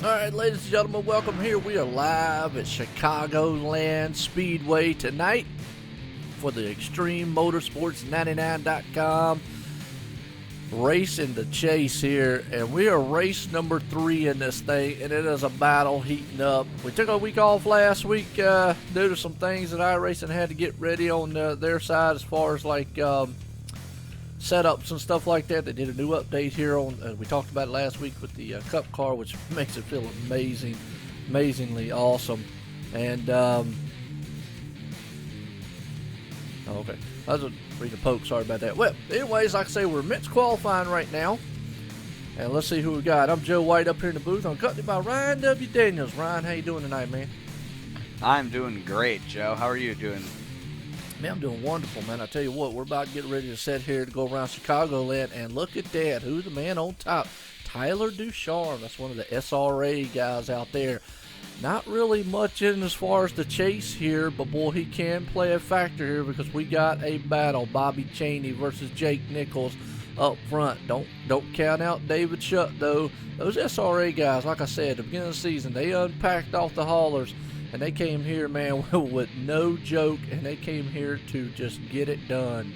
All right, ladies and gentlemen, welcome here. We are live at Chicagoland Speedway tonight for the Extreme Motorsports 99.com Racing the Chase here. And we are race number 3 in this thing, and it is a battle heating up. We took a week off last week due to some things that Iracing had to get ready on their side as far as like setups and stuff like that. They did a new update here on, we talked about it last week with the Cup car, which makes it feel amazingly awesome. And okay, I was reading a poke, sorry about that. Well, anyways, like I say, we're men's qualifying right now, and let's see who we got. I'm Joe White up here in the booth. I'm accompanied by Ryan W. Daniels. Ryan, how you doing tonight, man? I'm doing great, Joe. How are you doing? Man, I'm doing wonderful, man. I tell you what, we're about to get ready to set here to go around Chicagoland, and look at that. Who's the man on top? Tyler Ducharme. That's one of the SRA guys out there. Not really much in as far as the chase here, but boy, he can play a factor here because we got a battle. Bobby Chaney versus Jake Nichols up front. Don't count out David Shutt, though. Those SRA guys, like I said, at the beginning of the season, they unpacked off the haulers. And they came here, man, with no joke, and they came here to just get it done.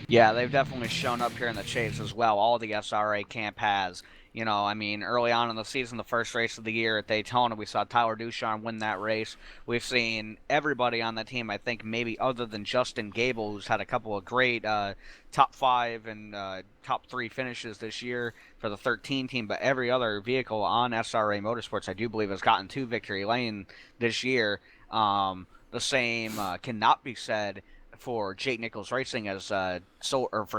Yeah, they've definitely shown up here in the chase as well. All the SRA camp has. You know, I mean, early on in the season, the first race of the year at Daytona, we saw Tyler Ducharme win that race. We've seen everybody on the team, I think, maybe other than Justin Gable, who's had a couple of great top 5 and top 3 finishes this year for the 13 team, but every other vehicle on SRA Motorsports, I do believe, has gotten to victory lane this year. The same cannot be said for Jake Nichols Racing as for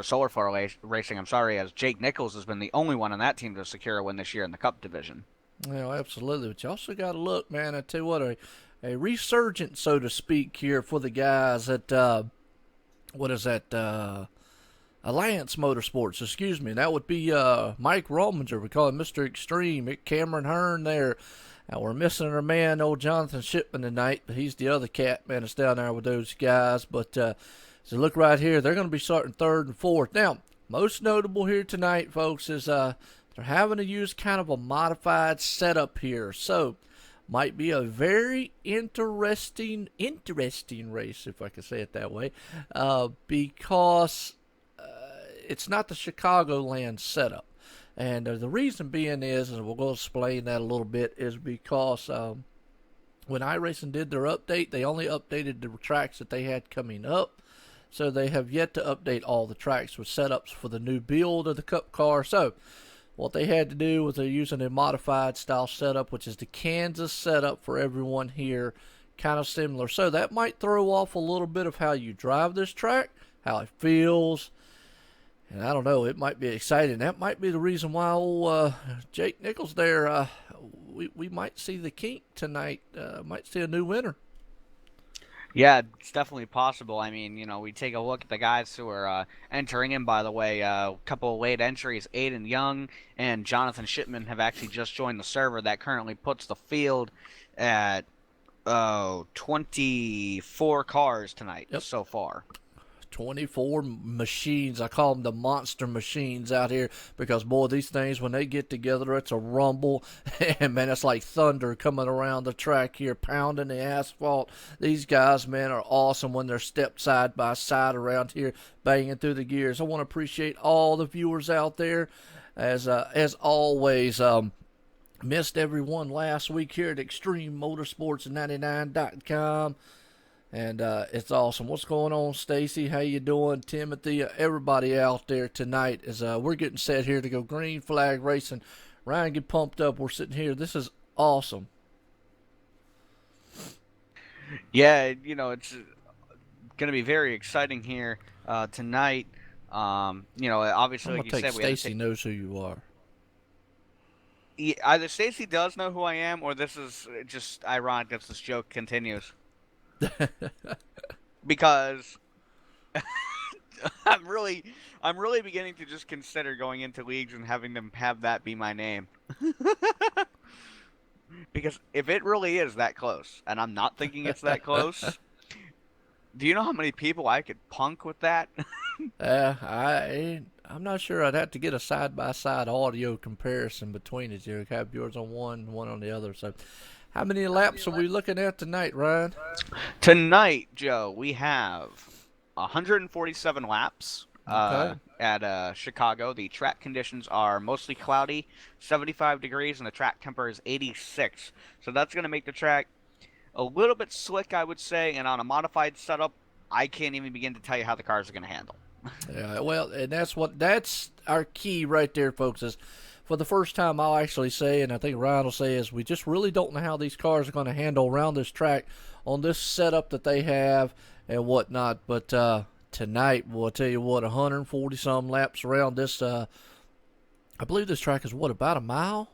Solar Fire Racing, as Jake Nichols has been the only one on that team to secure a win this year in the Cup division. Well, absolutely. But you also got to look, man. I tell you what, a resurgence, so to speak, here for the guys at Alliance Motorsports. Excuse me. That would be Mike Rominger. We call him Mr. Extreme. Cameron Hearn there. We're missing our man, old Jonathan Shipman, tonight, but he's the other cat, man, that's down there with those guys. But so look right here, they're going to be starting 3rd and 4th. Now, most notable here tonight, folks, is they're having to use kind of a modified setup here. So, might be a very interesting race, if I can say it that way, because it's not the Chicagoland setup. And the reason being is, and we'll go explain that a little bit, is because when iRacing did their update, they only updated the tracks that they had coming up. So they have yet to update all the tracks with setups for the new build of the Cup car. So what they had to do was they're using a modified style setup, which is the Kansas setup for everyone here, kind of similar. So that might throw off a little bit of how you drive this track, how it feels. And I don't know, it might be exciting. That might be the reason why old Jake Nichols there, we might see the kink tonight, might see a new winner. Yeah, it's definitely possible. I mean, you know, we take a look at the guys who are entering in, by the way. A couple of late entries, Aiden Young and Jonathan Shipman have actually just joined the server. That currently puts the field at 24 cars tonight so far. 24 machines. I call them the monster machines out here because, boy, these things, when they get together, it's a rumble. And, man, it's like thunder coming around the track here, pounding the asphalt. These guys, man, are awesome when they're stepped side by side around here, banging through the gears. I want to appreciate all the viewers out there. As always, missed everyone last week here at Extreme Motorsports 99.com. And it's awesome. What's going on, Stacy? How you doing? Timothy, everybody out there tonight as we're getting set here to go green flag racing. Ryan, get pumped up. We're sitting here. This is awesome. Yeah, you know, it's going to be very exciting here tonight. You know, obviously, like you said, Stacy knows who you are. Yeah, either Stacy does know who I am, or this is just ironic that this joke continues. Because I'm really beginning to just consider going into leagues and having them have that be my name. Because if it really is that close, and I'm not thinking it's that close, do you know how many people I could punk with that? I I'm not sure. I'd have to get a side-by-side audio comparison between the two. Have yours on one on the other. So, how many laps are we looking at tonight, Ryan? Tonight, Joe, we have 147 laps Okay. at Chicago. The track conditions are mostly cloudy, 75 degrees, and the track temperature is 86. So that's going to make the track a little bit slick, I would say, and on a modified setup, I can't even begin to tell you how the cars are going to handle. Yeah, well, and that's our key right there, folks. Is for the first time I'll actually say, and I think Ryan will say, is we just really don't know how these cars are going to handle around this track on this setup that they have and whatnot. But tonight, we'll tell you what, 140 some laps around this. I believe this track is about a mile.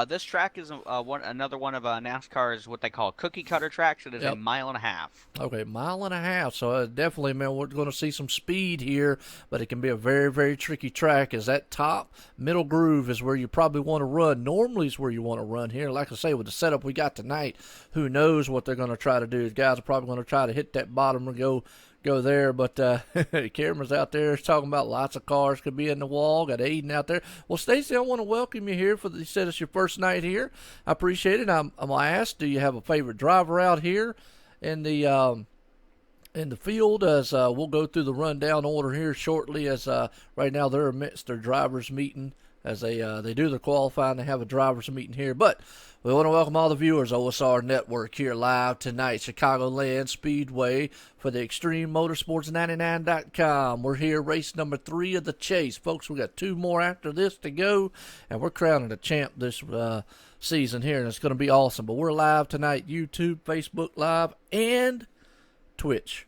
This track is another one of NASCAR's what they call cookie cutter tracks. It is a mile and a half. Okay, mile and a half. So definitely, man, we're going to see some speed here, but it can be a very, very tricky track. As that top middle groove is where you probably want to run. Normally is where you want to run here. Like I say, with the setup we got tonight, who knows what they're going to try to do. The guys are probably going to try to hit that bottom and go there, but cameras out there talking about lots of cars could be in the wall. Got Aiden out there. Well, Stacy, I want to welcome you here. You said it's your first night here. I appreciate it. I'm gonna ask, do you have a favorite driver out here in the field? As we'll go through the rundown order here shortly. As right now they're amidst their drivers meeting as they do their qualifying. They have a drivers meeting here, but we want to welcome all the viewers OSR Network here live tonight, Chicagoland Speedway for the Extreme Motorsports 99.com. We're here, race number 3 of the chase. Folks, we got 2 more after this to go, and we're crowning a champ this season here, and it's going to be awesome. But we're live tonight, YouTube, Facebook Live, and Twitch.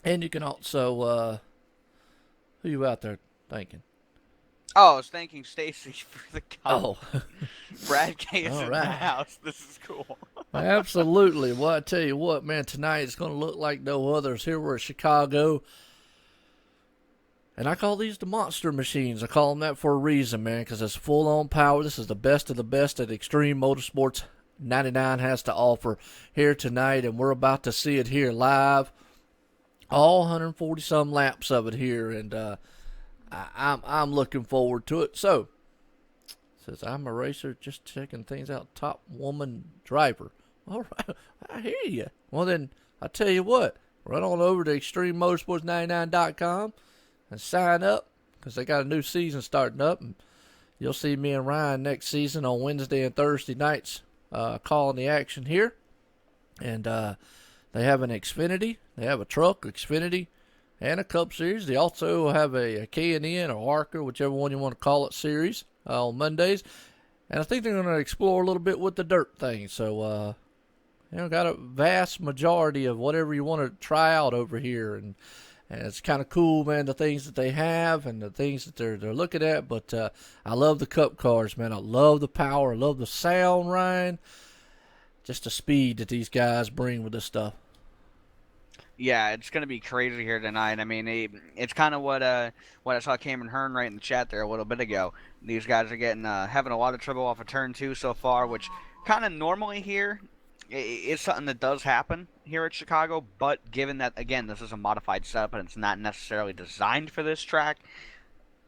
And you can also, who you out there thanking? Oh, I was thanking Stacy for the comment. Oh. Brad K is in the house. This is cool. Absolutely. Well, I tell you what, man, tonight it's going to look like no others. Here we're at Chicago. And I call these the monster machines. I call them that for a reason, man, because it's full-on power. This is the best of the best that Extreme Motorsports 99 has to offer here tonight, and we're about to see it here live. All 140-some laps of it here, and I'm looking forward to it. So, says I'm a racer, just checking things out. Top woman driver. All right, I hear you. Well, then, I tell you what, run on over to ExtremeMotorsports99.com and sign up, because they got a new season starting up, and you'll see me and Ryan next season on Wednesday and Thursday nights calling the action here. And they have an Xfinity, they have a truck, Xfinity, and a Cup Series. They also have a K&N or ARCA, whichever one you want to call it, series on Mondays. And I think they're going to explore a little bit with the dirt thing. So, got a vast majority of whatever you want to try out over here. And it's kind of cool, man, the things that they have and the things that they're looking at. But I love the Cup cars, man. I love the power. I love the sound, Ryan. Just the speed that these guys bring with this stuff. Yeah, it's going to be crazy here tonight. I mean, it's kind of what I saw Cameron Hearn right in the chat there a little bit ago. These guys are having a lot of trouble off of turn 2 so far, which kind of normally here is something that does happen here at Chicago. But given that, again, this is a modified setup and it's not necessarily designed for this track,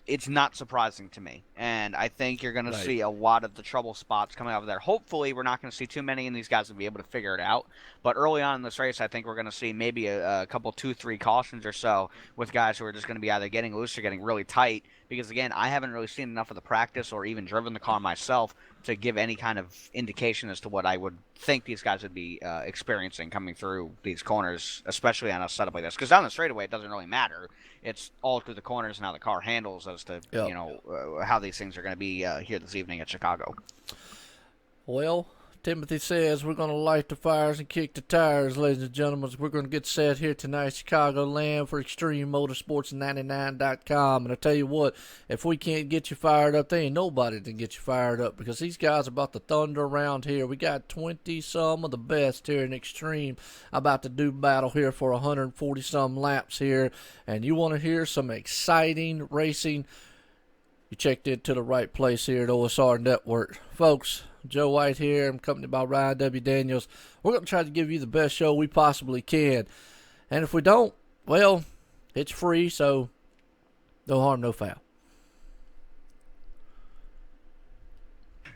it's not surprising to me. And I think you're going to see a lot of the trouble spots coming out of there. Hopefully, we're not going to see too many, and these guys will be able to figure it out. But early on in this race, I think we're going to see maybe a couple, 2-3 cautions or so with guys who are just going to be either getting loose or getting really tight. Because, again, I haven't really seen enough of the practice or even driven the car myself to give any kind of indication as to what I would think these guys would be experiencing coming through these corners, especially on a setup like this. Because down the straightaway, it doesn't really matter. It's all through the corners and how the car handles as to how these things are going to be here this evening at Chicago. Well, Timothy says we're going to light the fires and kick the tires, ladies and gentlemen. We're going to get set here tonight, Chicagoland, for Extreme Motorsports 99.com. And I tell you what, if we can't get you fired up, there ain't nobody to get you fired up, because these guys are about to thunder around here. We got 20-some of the best here in Extreme about to do battle here for 140-some laps here. And you want to hear some exciting racing, you checked into the right place here at OSR Network. Folks, Joe White here. I'm accompanied by Ryan W. Daniels. We're going to try to give you the best show we possibly can. And if we don't, well, it's free, so No harm, no foul.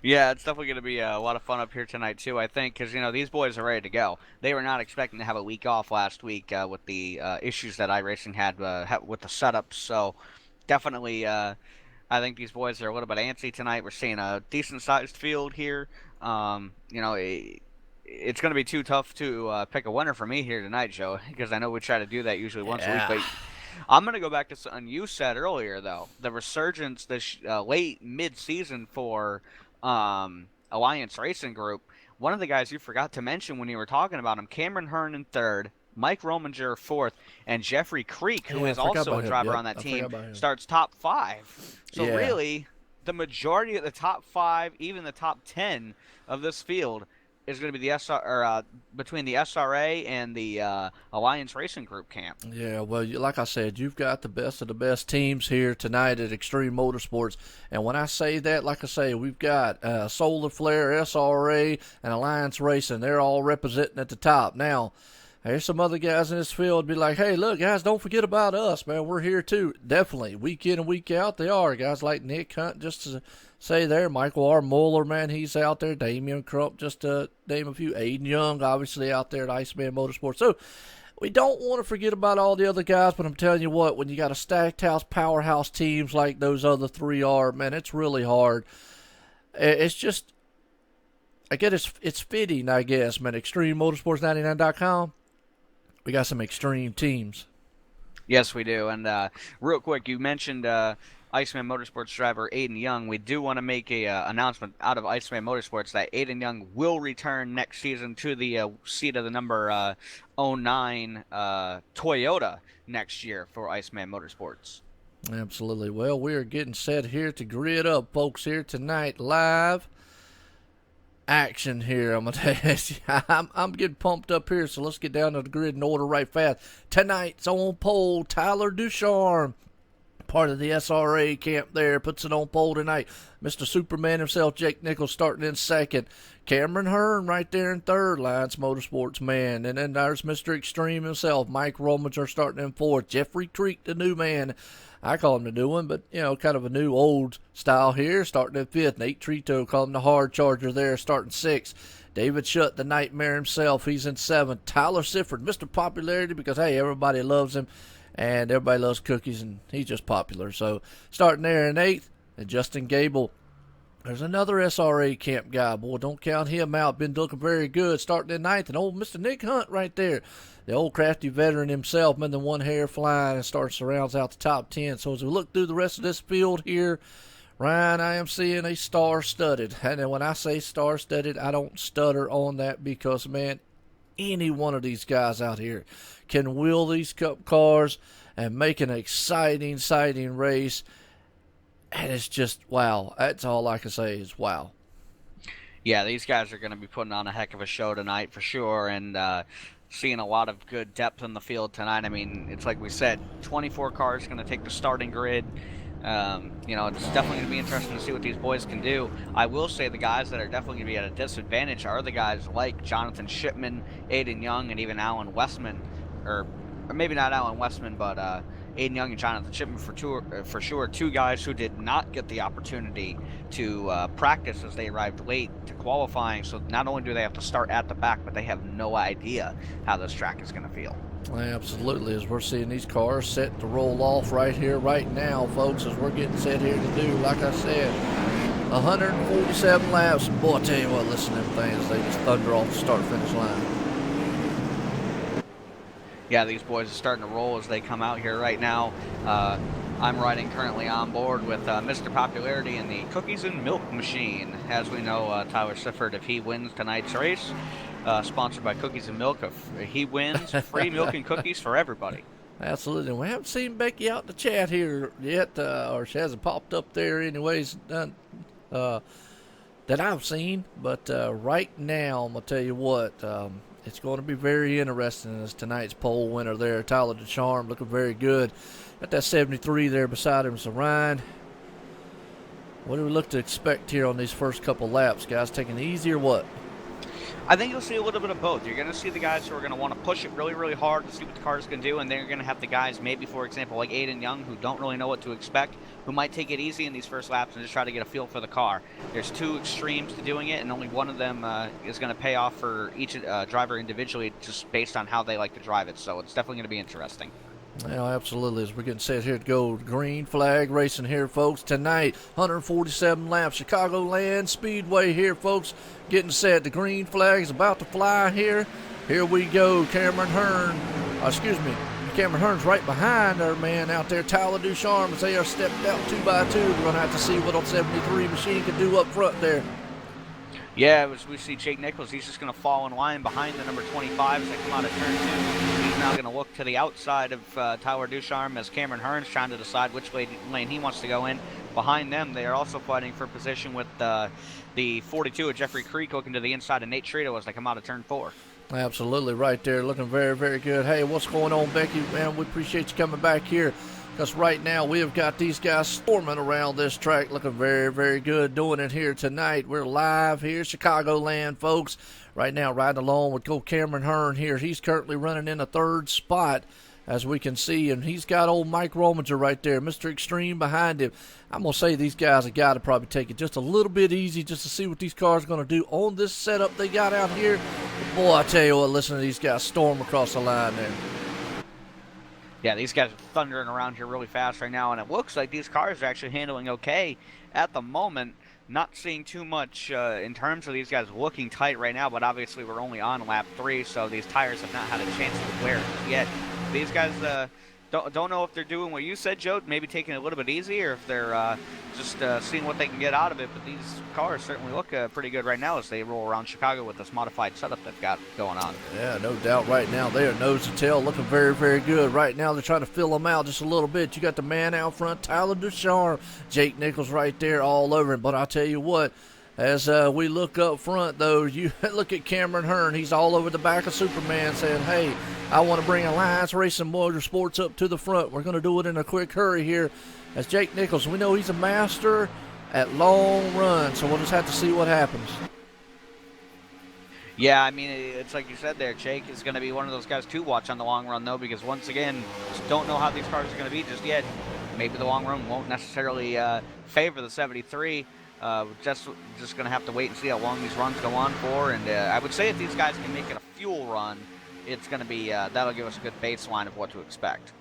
Yeah, it's definitely going to be a lot of fun up here tonight too. I think because these boys are ready to go. They were not expecting to have a week off last week with the issues that iRacing had with the setup. So definitely, I think these boys are a little bit antsy tonight. We're seeing a decent sized field here. It's going to be too tough to pick a winner for me here tonight, Joe, because I know we try to do that usually once a week. But I'm going to go back to something you said earlier, though. The resurgence this late mid-season for Alliance Racing Group. One of the guys you forgot to mention when you were talking about him, Cameron Hearn in third, Mike Rominger fourth, and Jeffrey Creek, who is also a driver on that team, starts top 5. So really, the majority of the top 5, even the top 10 of this field is going to be the between the SRA and the Alliance Racing Group camp. Yeah, well, like I said, you've got the best of the best teams here tonight at Extreme Motorsports. And when I say that, like I say, we've got Solar Flare, SRA, and Alliance Racing. They're all representing at the top. Now, there's some other guys in this field be like, hey, look, guys, don't forget about us, man. We're here, too. Definitely. Week in and week out, they are. Guys like Nick Hunt, just to say there. Michael R. Mueller, man, he's out there. Damian Crump, just to name a few. Aiden Young, obviously, out there at Iceman Motorsports. So, we don't want to forget about all the other guys, but I'm telling you what, when you got a stacked house, powerhouse teams like those other 3 are, man, it's really hard. It's just, I guess it's fitting, I guess, man. ExtremeMotorsports99.com. We got some extreme teams. Yes, we do. And real quick, you mentioned Iceman Motorsports driver Aiden Young. We do want to make a announcement out of Iceman Motorsports that Aiden Young will return next season to the seat of the number 09 Toyota next year for Iceman Motorsports. Absolutely. Well, we are getting set here to grid up, folks, here tonight live. Action here, I'm gonna tell you. I'm getting pumped up here, so let's get down to the grid in order right fast. Tonight's on pole, Tyler Ducharme, part of the SRA camp there, puts it on pole tonight. Mr. Superman himself, Jake Nichols, starting in second. Cameron Hearn right there in third, Alliance Motorsports man. And then there's Mr. Extreme himself, Mike Rominger, starting in fourth. Jeffrey Creek, the new man. I call him the new one, but, kind of a new old style here, starting at fifth. Nate Trito, call him the hard charger there, starting sixth. David Shutt, the nightmare himself, he's in seventh. Tyler Sifford, Mr. Popularity, because, hey, everybody loves him, and everybody loves cookies, and he's just popular. So, starting there in eighth, and Justin Gable. There's another SRA camp guy. Boy, don't count him out. Been looking very good. Starting in ninth, and old Mr. Nick Hunt right there. The old crafty veteran himself, man, the one hair flying and rounds out the top 10. So as we look through the rest of this field here, Ryan, I am seeing a star-studded. And then when I say star-studded, I don't stutter on that because, man, any one of these guys out here can wheel these cup cars and make an exciting race. And it's just, wow. That's all I can say is wow. Yeah, these guys are going to be putting on a heck of a show tonight for sure. And seeing a lot of good depth in the field tonight. I mean, it's like we said, 24 cars going to take the starting grid. It's definitely going to be interesting to see what these boys can do. I will say the guys that are definitely going to be at a disadvantage are the guys like Jonathan Shipman, Aiden Young, and even Alan Westman. Or maybe not Alan Westman, but Aiden Young and Jonathan Shipman for sure. Two guys who did not get the opportunity to practice as they arrived late to qualifying. So not only do they have to start at the back, but they have no idea how this track is going to feel. Absolutely, as we're seeing these cars set to roll off right here, right now, folks, as we're getting set here to do, like I said, 147 laps. And boy, I tell you what, listen to them things, they just thunder off the start-finish line. Yeah, these boys are starting to roll as they come out here right now. I'm riding currently on board with Mr. Popularity in the Cookies and Milk Machine. As we know, Tyler Sifford, if he wins tonight's race, sponsored by Cookies and Milk, if he wins, free milk and cookies for everybody. Absolutely. We haven't seen Becky out in the chat here yet, or she hasn't popped up there anyways that I've seen. But right now, I'm going to tell you what, it's going to be very interesting as tonight's pole winner there. Tyler Ducharme looking very good. Got that 73 there beside him. So, Ryan, what do we look to expect here on these first couple laps, guys? Taking it easy or what? I think you'll see a little bit of both. You're going to see the guys who are going to want to push it really, really hard to see what the cars can do, and then you're going to have the guys, maybe, for example, like Aiden Young, who don't really know what to expect, who might take it easy in these first laps and just try to get a feel for the car. There's two extremes to doing it, and only one of them is going to pay off for each driver individually, just based on how they like to drive it. So it's definitely going to be interesting. Yeah, absolutely. As we're getting set here to go, green flag racing here, folks. Tonight, 147 laps, Chicagoland Speedway here, folks. Getting set. The green flag is about to fly here. Here we go. Cameron Hearn's right behind our man out there, Tyler Ducharme, as they are stepped out 2 by 2. We're going to have to see what old 73 machine can do up front there. Yeah, as we see Jake Nichols, he's just going to fall in line behind the number 25 as they come out of turn 2. He's now going to look to the outside of Tyler Ducharme as Cameron Hearn's trying to decide which lane he wants to go in. Behind them, they are also fighting for position with the 42 of Jeffrey Creek looking to the inside of Nate Trito as they come out of turn 4. Absolutely right there, looking very, very good. Hey, what's going on, Becky? Man, we appreciate you coming back here. Because right now we have got these guys storming around this track, looking very, very good, doing it here tonight. We're live here, Chicagoland, folks. Right now, riding along with Cameron Hearn here. He's currently running in a 3rd spot, as we can see, and he's got old Mike Rominger right there, Mr. Extreme behind him. I'm going to say these guys have got to probably take it just a little bit easy just to see what these cars are going to do on this setup they got out here. But boy, I tell you what, listen to these guys storm across the line there. Yeah, these guys are thundering around here really fast right now, and it looks like these cars are actually handling okay at the moment. Not seeing too much in terms of these guys looking tight right now, but obviously we're only on lap 3, so these tires have not had a chance to wear yet. These guys don't know if they're doing what you said, Joe, maybe taking it a little bit easy, or if they're just seeing what they can get out of it. But these cars certainly look pretty good right now as they roll around Chicago with this modified setup they've got going on. Yeah, no doubt right now they are nose to tail, looking very, very good. Right now they're trying to fill them out just a little bit. You got the man out front, Tyler Ducharme, Jake Nichols right there all over him. But I'll tell you what, as we look up front, though, you look at Cameron Hearn. He's all over the back of Superman saying, hey, I want to bring Alliance Racing Motorsports up to the front. We're going to do it in a quick hurry here. As Jake Nichols, we know he's a master at long runs, so we'll just have to see what happens. Yeah, I mean, it's like you said there, Jake is going to be one of those guys to watch on the long run, though, because once again, just don't know how these cars are going to be just yet. Maybe the long run won't necessarily favor the 73. Just going to have to wait and see how long these runs go on for. And I would say if these guys can make it a fuel run, it's going to be, that'll give us a good baseline of what to expect.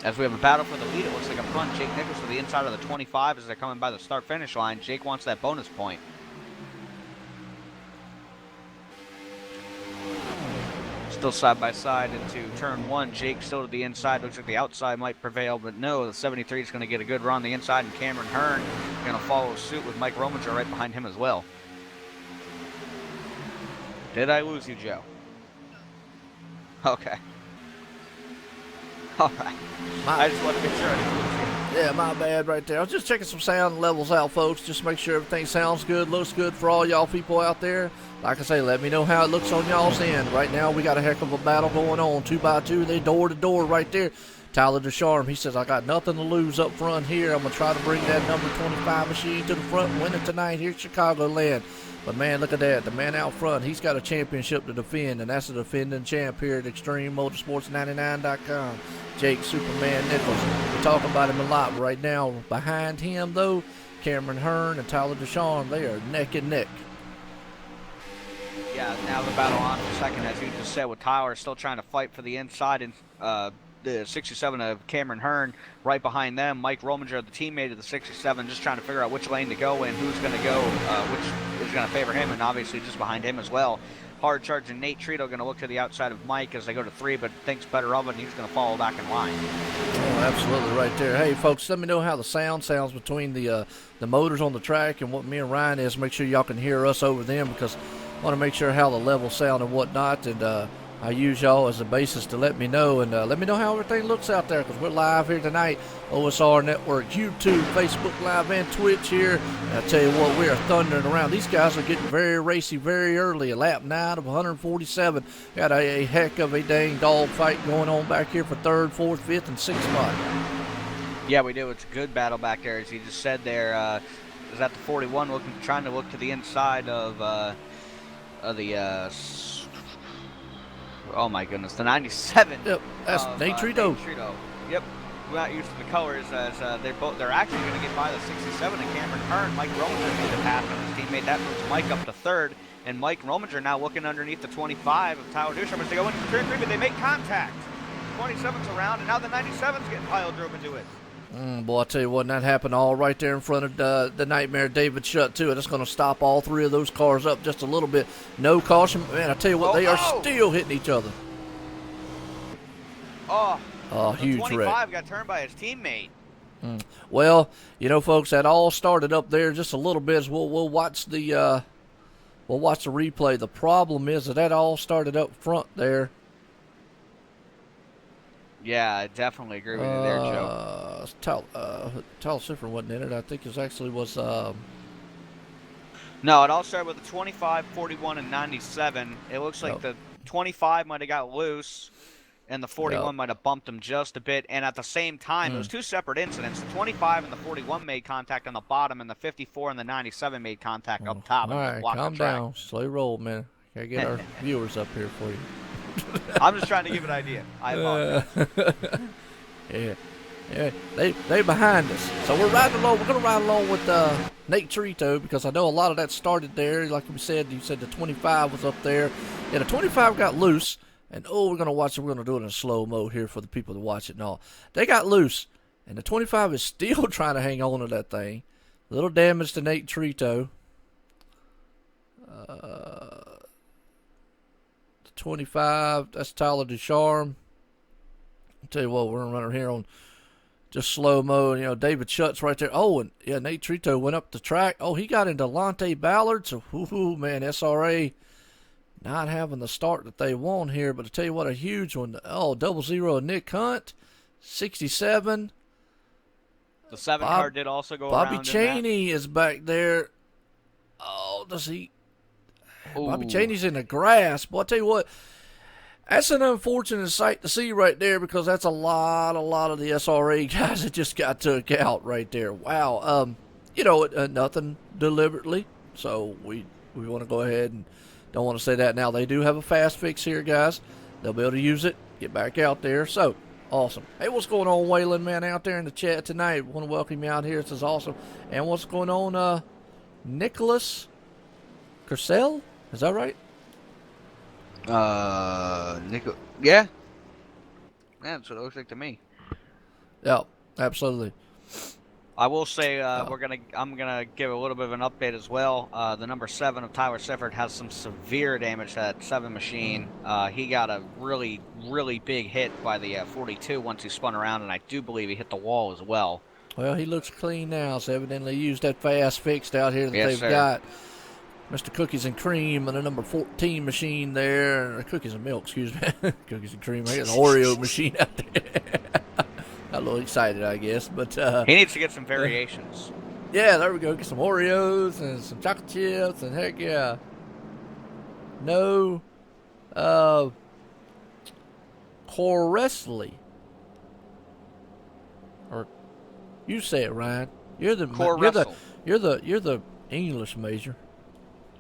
As we have a battle for the lead, it looks like up front, Jake Nichols to the inside of the 25 as they're coming by the start-finish line. Jake wants that bonus point. Still side by side into turn 1. Jake still to the inside. Looks like the outside might prevail, but no, the 73 is going to get a good run on the inside, and Cameron Hearn going to follow suit with Mike Rominger right behind him as well. Did I lose you, Joe? Okay. All right. I just want to make sure I didn't lose you. Yeah, my bad right there. I was just checking some sound levels out, folks. Just make sure everything sounds good, looks good for all y'all people out there. Like I say, let me know how it looks on y'all's end. Right now, we got a heck of a battle going on. 2 by 2, they door to door right there. Tyler Ducharme, he says, I got nothing to lose up front here. I'm going to try to bring that number 25 machine to the front and win it tonight here at Chicagoland. But, man, look at that. The man out front, he's got a championship to defend, and that's the defending champ here at ExtremeMotorsports99.com, Jake Superman Nichols. We talk about him a lot right now. Behind him, though, Cameron Hearn and Tyler Ducharme, they are neck and neck. Yeah, now the battle on for second, as you just said, with Tyler still trying to fight for the inside, and the 67 of Cameron Hearn right behind them. Mike Rominger, the teammate of the 67, just trying to figure out which lane to go in, who's going to go, which is going to favor him, and obviously just behind him as well. Hard charging Nate Trito going to look to the outside of Mike as they go to 3, but thinks better of it, and he's going to follow back in line. Oh, absolutely right there. Hey, folks, let me know how the sound sounds between the motors on the track and what me and Ryan is. Make sure y'all can hear us over them, because I want to make sure how the levels sound and whatnot, and I use y'all as a basis to let me know, and let me know how everything looks out there, because we're live here tonight, OSR Network, YouTube, Facebook Live, and Twitch here. And I tell you what, we are thundering around. These guys are getting very racy very early. Lap 9 of 147. Got a heck of a dang dog fight going on back here for 3rd, 4th, 5th, and 6th spot. Yeah, we do. It's a good battle back there, as you just said there. is at the 41, trying to look to the inside of the oh my goodness, the 97. Yep, that's Nate Trito. Yep. We're not used to the colors as they're actually going to get by the 67 and Cameron Hearn. Mike Rominger made the pass on his teammate. That moves Mike up to third, and Mike Rominger now looking underneath the 25 of Tyler Ducharme as they go into turn 3, but they make contact. 27's around, and now the 97's getting pile drove into it. Boy, I tell you what, that happened all right there in front of the Nightmare David Shutt, too. It's going to stop all three of those cars up just a little bit. No caution. Man, I tell you what, they are still hitting each other. Huge 25 wreck. Got turned by his teammate. Well, you know, folks, that all started up there just a little bit. We'll watch the replay. The problem is that all started up front there. Yeah, I definitely agree with you there, Joe. Tyler Sifford wasn't in it. I think it actually was. No, it all started with the 25, 41, and 97. It looks like the 25 might have got loose, and the 41 might have bumped him just a bit. And at the same time, it was two separate incidents. The 25 and the 41 made contact on the bottom, and the 54 and the 97 made contact up top. All right, calm down. Slow roll, man. Gotta get our viewers up here for you. I'm just trying to give an idea. I apologize. Yeah, they behind us. So we're riding along. We're gonna ride along with Nate Trito because I know a lot of that started there. Like we said, you said the 25 was up there. Yeah, the 25 got loose, and we're gonna watch it. We're gonna do it in slow mo here for the people to watch it and all. They got loose, and the 25 is still trying to hang on to that thing. Little damage to Nate Trito. 25, that's Tyler Ducharme. I'll tell you what, we're running here on just slow mo. You know, David Shutt's right there. Oh, and yeah, Nate Trito went up the track. Oh, he got into Lonte Ballard. So, man, SRA not having the start that they want here. But to tell you what, a huge one. Oh, 00 Nick Hunt, 67. The 7 car did also go around. Bobby Cheney is back there. Oh, does he? Ooh. Bobby Cheney's in the grass. Boy, I tell you what, that's an unfortunate sight to see right there because that's a lot of the SRA guys that just got took out right there. Wow. You know, nothing deliberately. So we want to go ahead and don't want to say that now. They do have a fast fix here, guys. They'll be able to use it, get back out there. So, awesome. Hey, what's going on, Waylon, man, out there in the chat tonight? Want to welcome you out here. This is awesome. And what's going on, Nicholas Kersell? Is that right? Yeah. That's what it looks like to me. Yeah, absolutely. I will say I'm gonna give a little bit of an update as well. The number 7 of Tyler Sifford has some severe damage to that 7 machine. He got a really big hit by the 42 once he spun around, and I do believe he hit the wall as well. Well, he looks clean now, so evidently used that fast fixed out here that they've sir. got. Mr. Cookies and Cream and the number 14 machine there. Cookies and Milk, excuse me. Cookies and Cream. I got an Oreo machine out there. Got a little excited, I guess. But he needs to get some variations. Yeah, there we go. Get some Oreos and some chocolate chips and heck yeah. No. Corresley. Or you say it, Ryan. You're the English major.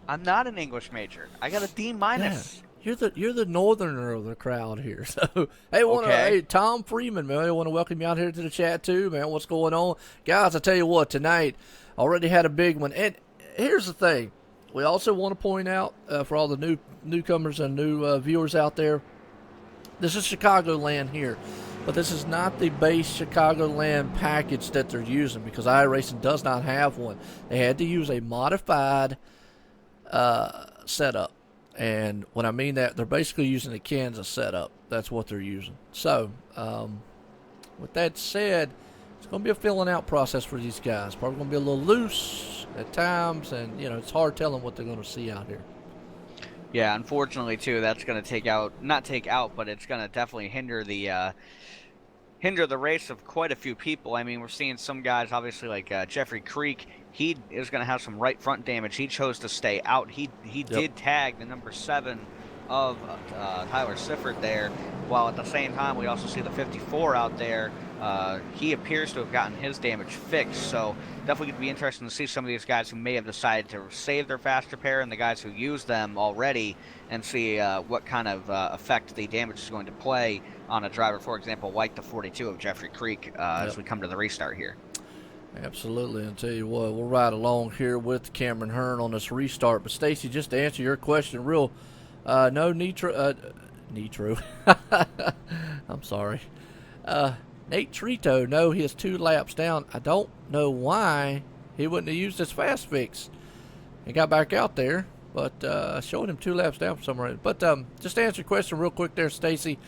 I'm not an English major. I got a D-. Yeah, you're the northerner of the crowd here. So hey, Tom Freeman, man, I want to welcome you out here to the chat too, man. What's going on, guys? I tell you what, tonight already had a big one, and here's the thing: we also want to point out for all the newcomers and new viewers out there, this is Chicagoland here. But this is not the base Chicagoland package that they're using because Iracing does not have one. They had to use a modified setup. And when I mean that, they're basically using a Kansas setup. That's what they're using. So, with that said, it's going to be a filling out process for these guys. Probably going to be a little loose at times, and, you know, it's hard telling what they're going to see out here. Yeah, unfortunately, too, that's going to not take out, but it's going to definitely hinder the race of quite a few people. I mean, we're seeing some guys, obviously, like Jeffrey Creek. He is going to have some right front damage. He chose to stay out. He did tag the number 7 of Tyler Sifford there, while at the same time we also see the 54 out there. He appears to have gotten his damage fixed, so definitely going to be interesting to see some of these guys who may have decided to save their fast repair and the guys who use them already, and see what kind of effect the damage is going to play on a driver, for example, like the 42 of Jeffrey Creek as we come to the restart here. Absolutely, and tell you what, we'll ride along here with Cameron Hearn on this restart. But Stacy, just to answer your question, no Nitro. I'm sorry. Nate Trito, no, he is 2 laps down. I don't know why he wouldn't have used his fast fix. He got back out there, but showing him 2 laps down for some reason. But just to answer your question real quick there, Stacy.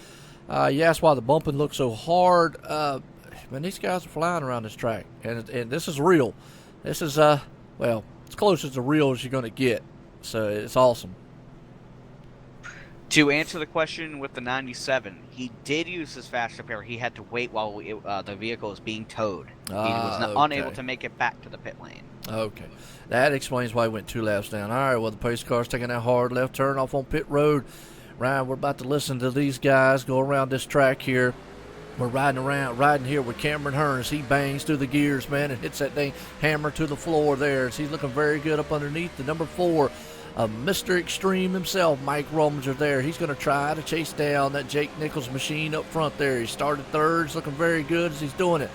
You asked why the bumping looked so hard. Man, these guys are flying around this track, and this is real. This is, well, as close as real as you're going to get. So it's awesome. To answer the question with the 97, he did use his fast repair. He had to wait while the vehicle was being towed. He was unable to make it back to the pit lane. Okay. That explains why he went 2 laps down. All right, well, the pace car's taking that hard left turn off on pit road. Ryan, we're about to listen to these guys go around this track here. We're riding here with Cameron Hearn as he bangs through the gears, man, and hits that thing hammer to the floor there. As he's looking very good up underneath the number 4, Mr. Extreme himself, Mike Rominger there. He's going to try to chase down that Jake Nichols machine up front there. He started 3rd. He's looking very good as he's doing it.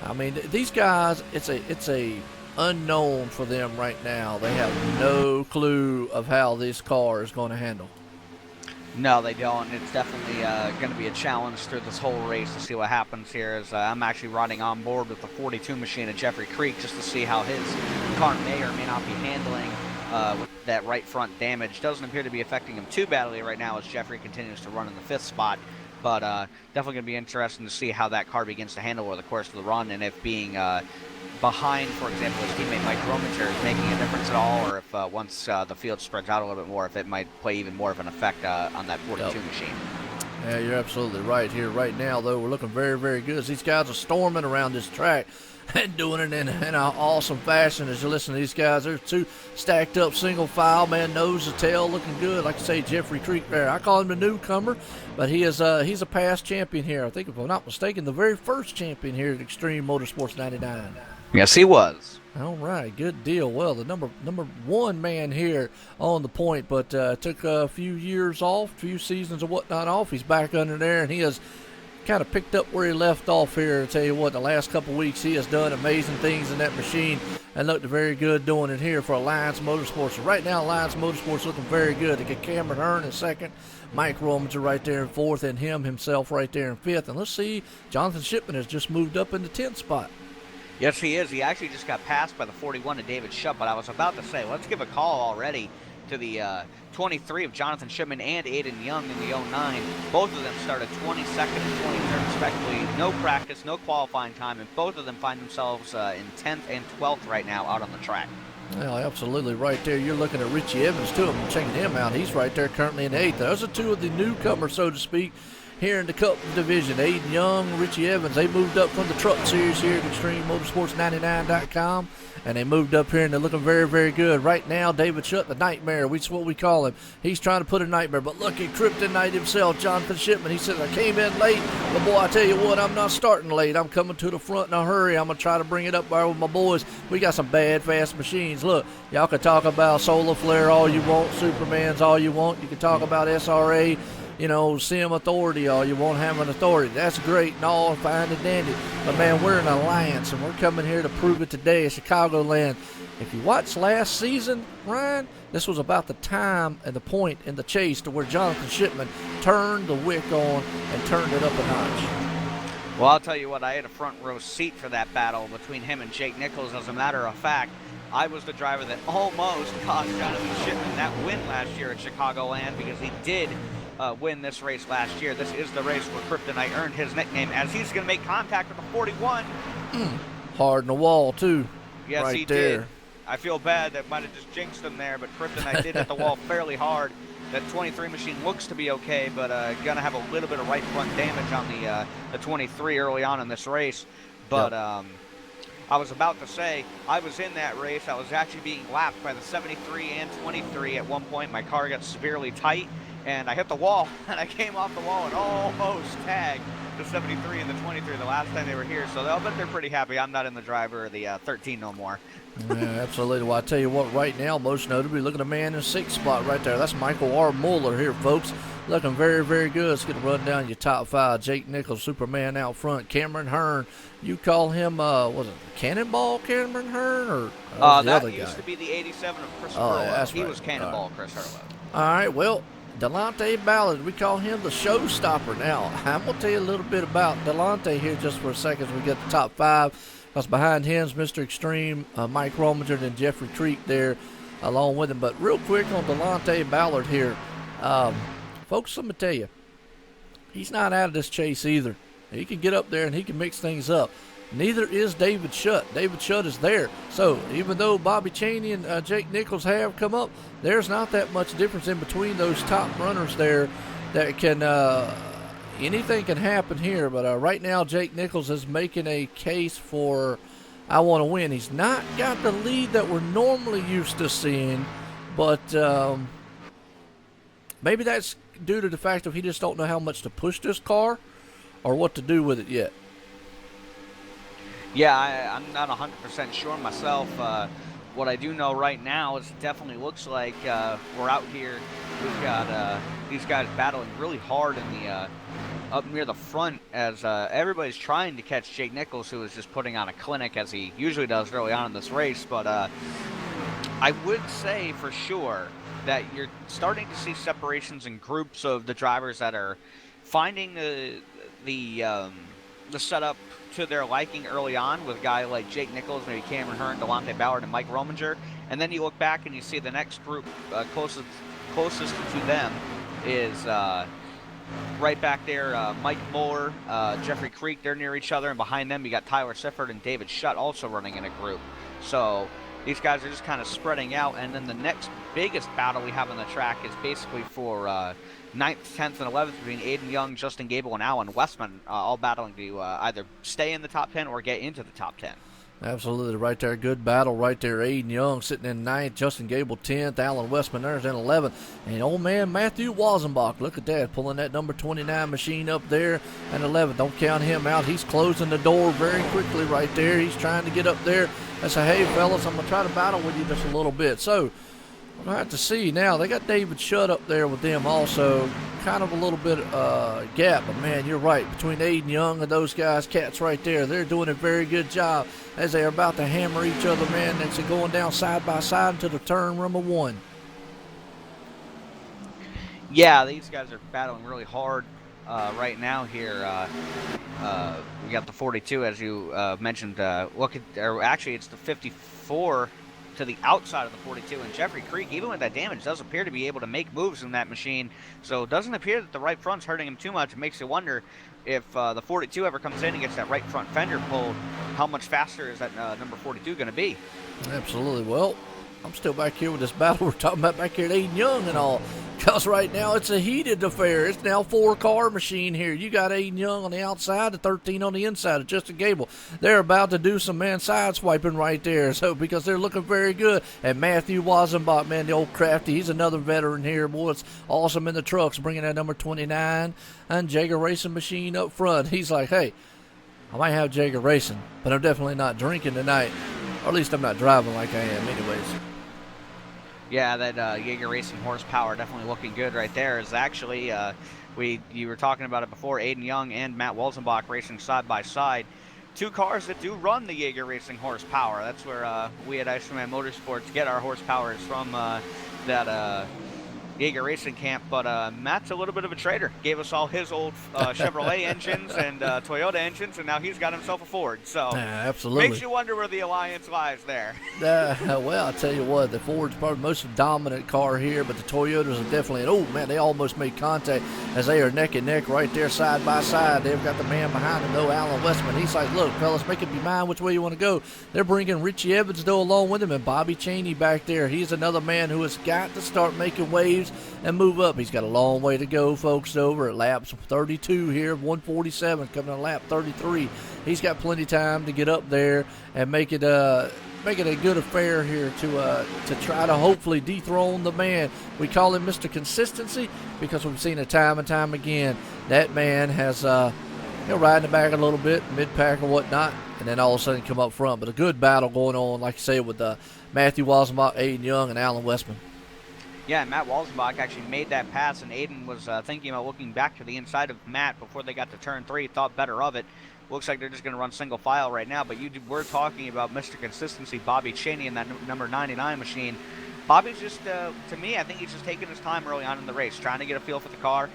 I mean, these guys, it's a unknown for them right now. They have no clue of how this car is going to handle. No, they don't. It's definitely going to be a challenge through this whole race to see what happens here. As I'm actually riding on board with the 42 machine at Jeffrey Creek just to see how his car may or may not be handling with that right front damage. Doesn't appear to be affecting him too badly right now as Jeffrey continues to run in the 5th spot. But definitely going to be interesting to see how that car begins to handle over the course of the run, and if being behind, for example, his teammate Mike Rominger is making a difference at all, or if once the field spreads out a little bit more, if it might play even more of an effect on that 42 machine. Yeah, you're absolutely right here. Right now, though, we're looking very, very good. These guys are storming around this track and doing it in an awesome fashion. As you listen to these guys, there's 2 stacked up single file, man, nose to tail, looking good. Like I say, Jeffrey Creek there. I call him the newcomer, but he's a past champion here. I think, if I'm not mistaken, the very first champion here at Extreme Motorsports 99. Yes, he was. All right, good deal. Well, the number 1 man here on the point, but took a few years off, a few seasons or whatnot off. He's back under there, and he has kind of picked up where he left off here. I tell you what, the last couple of weeks he has done amazing things in that machine and looked very good doing it here for Alliance Motorsports. So right now, Alliance Motorsports looking very good. They get Cameron Hearn in 2nd, Mike Rominger right there in 4th, and himself right there in 5th. And let's see, Jonathan Shipman has just moved up in the 10th spot. Yes, he is. He actually just got passed by the 41 of David Shutt, but I was about to say, let's give a call already to the 23 of Jonathan Shipman and Aiden Young in the 09. Both of them started 22nd and 23rd respectively. No practice, no qualifying time, and both of them find themselves in 10th and 12th right now out on the track. Well, absolutely right there. You're looking at Richie Evans, too. I'm checking him out. He's right there currently in 8th. Those are 2 of the newcomers, so to speak, here in the Cup division. Aiden Young, Richie Evans, they moved up from the Truck Series here at ExtremeMotorsports99.com, and they moved up here, and they're looking very, very good. Right now, David Shutt, the Nightmare, that's what we call him. He's trying to put a nightmare, but look, he kryptonite himself, Jonathan Shipman. He says, I came in late, but boy, I tell you what, I'm not starting late. I'm coming to the front in a hurry. I'm going to try to bring it up there with my boys. We got some bad, fast machines. Look, y'all can talk about Solar Flare all you want, Supermans all you want. You can talk about SRA, Sim Authority, all you won't have an authority. That's great and all, fine and dandy. But, man, we're an alliance, and we're coming here to prove it today at Chicagoland. If you watched last season, Ryan, this was about the time and the point in the chase to where Jonathan Shipman turned the wick on and turned it up a notch. Well, I'll tell you what, I had a front row seat for that battle between him and Jake Nichols. As a matter of fact, I was the driver that almost cost Jonathan Shipman that win last year at Chicagoland, because he did win this race last year. This is the race where Kryptonite earned his nickname, as he's going to make contact with the 41. Hard in the wall, too. Yes, right he there. did. I feel bad. That might have just jinxed him there, but Kryptonite did hit the wall fairly hard. That 23 machine looks to be okay, but going to have a little bit of right front damage on the 23 early on in this race. But I was about to say, I was in that race. I was actually being lapped by the 73 and 23 at one point. My car got severely tight, and I hit the wall, and I came off the wall and almost tagged the 73 and the 23 the last time they were here. So I'll bet they're pretty happy I'm not in the driver of the 13 no more. Yeah, absolutely. Well, I tell you what, right now, most notably, look at the man in 6th spot right there. That's Michael R. Mueller here, folks. Looking very, very good. Let's get a run down your top 5. Jake Nichols, Superman out front. Cameron Hearn, you call him, was it Cannonball Cameron Hearn? Or that the other used guy? to be the 87 of Chris Oh, Hurlow. yeah, that's he right. was Cannonball Chris Hurlow. All right, well, Delonte Ballard, we call him the showstopper. Now, I'm going to tell you a little bit about Delonte here just for a second as we get the top 5. Because behind him is Mr. Extreme, Mike Rominger, and Jeffrey Creek there along with him. But real quick on Delonte Ballard here, folks, let me tell you, he's not out of this chase either. He can get up there and he can mix things up. Neither is David Shutt. David Shutt is there. So even though Bobby Chaney and Jake Nichols have come up, there's not that much difference in between those top runners there that can anything can happen here. But right now Jake Nichols is making a case for I want to win. He's not got the lead that we're normally used to seeing, but maybe that's due to the fact that he just don't know how much to push this car or what to do with it yet. Yeah, I'm not 100% sure myself. What I do know right now is it definitely looks like we're out here. We've got these guys battling really hard in the up near the front as everybody's trying to catch Jake Nichols, who is just putting on a clinic as he usually does early on in this race. But I would say for sure that you're starting to see separations in groups of the drivers that are finding the setup to their liking early on with a guy like Jake Nichols, maybe Cameron Hearn, Delonte Ballard, and Mike Rominger. And then you look back and you see the next group closest to them is right back there, Mike Mueller, Jeffrey Creek, they're near each other. And behind them you got Tyler Sifford and David Shutt also running in a group. So these guys are just kind of spreading out. And then the next biggest battle we have on the track is basically for 9th, 10th, and 11th between Aiden Young, Justin Gable, and Alan Westman, all battling to either stay in the top 10 or get into the top 10. Absolutely, right there. Good battle right there. Aiden Young sitting in 9th, Justin Gable 10th, Alan Westman there's in 11th. And old man Matthew Wazenbach, look at that, pulling that number 29 machine up there and 11th. Don't count him out. He's closing the door very quickly right there. He's trying to get up there and say, hey, fellas, I'm going to try to battle with you just a little bit. So we'll have to see now. They got David Shutt up there with them also. Kind of a little bit gap, but man, you're right. Between Aiden Young and those guys, cats right there, they're doing a very good job as they're about to hammer each other, man. They're going down side by side into the turn number 1. Yeah, these guys are battling really hard right now here. We got the 42, as you mentioned. Actually, it's the 54 to the outside of the 42, and Jeffrey Creek, even with that damage, does appear to be able to make moves in that machine. So it doesn't appear that the right front's hurting him too much. It makes you wonder if the 42 ever comes in and gets that right front fender pulled, how much faster is that number 42 going to be? Absolutely. Well, I'm still back here with this battle we're talking about back here at Aiden Young and all. Because right now it's a heated affair. It's now 4-car machine here. You got Aiden Young on the outside, the 13 on the inside of Justin Gable. They're about to do some man side swiping right there. So because they're looking very good. And Matthew Wazenbach, man, the old crafty, he's another veteran here. Boy, it's awesome in the trucks, bringing that number 29 and Jager Racing machine up front. He's like, hey, I might have Jager Racing, but I'm definitely not drinking tonight. Or at least I'm not driving like I am anyways. Yeah, that Jaeger Racing horsepower definitely looking good right there. Is actually, you were talking about it before, Aiden Young and Matt Walzenbach racing side by side. 2 cars that do run the Jaeger Racing horsepower. That's where we at Iceman Motorsports get our horsepower is from that Jaeger Racing camp. But Matt's a little bit of a trader. Gave us all his old Chevrolet engines and Toyota engines, and now he's got himself a Ford. So absolutely makes you wonder where the alliance lies there. Well, I'll tell you what, the Ford's probably the most dominant car here, but the Toyotas are definitely, oh man, they almost made contact as they are neck and neck right there side by side. They've got the man behind them, though, Alan Westman. He's like, look, fellas, make up your mind which way you want to go. They're bringing Richie Evans, though, along with him, and Bobby Chaney back there. He's another man who has got to start making waves and move up. He's got a long way to go, folks, over at laps 32 here, 147, coming to lap 33. He's got plenty of time to get up there and make make it a good affair here to try to hopefully dethrone the man. We call him Mr. Consistency because we've seen it time and time again. That man has he'll ride in the back a little bit, mid-pack or whatnot, and then all of a sudden come up front. But a good battle going on, like I say, with Matthew Walzenbach, Aiden Young, and Alan Westman. Yeah, Matt Walzenbach actually made that pass, and Aiden was thinking about looking back to the inside of Matt before they got to turn 3, thought better of it. Looks like they're just going to run single file right now, but you were talking about Mr. Consistency, Bobby Cheney, in that number 99 machine. Bobby's just, to me, I think he's just taking his time early on in the race, trying to get a feel for the car.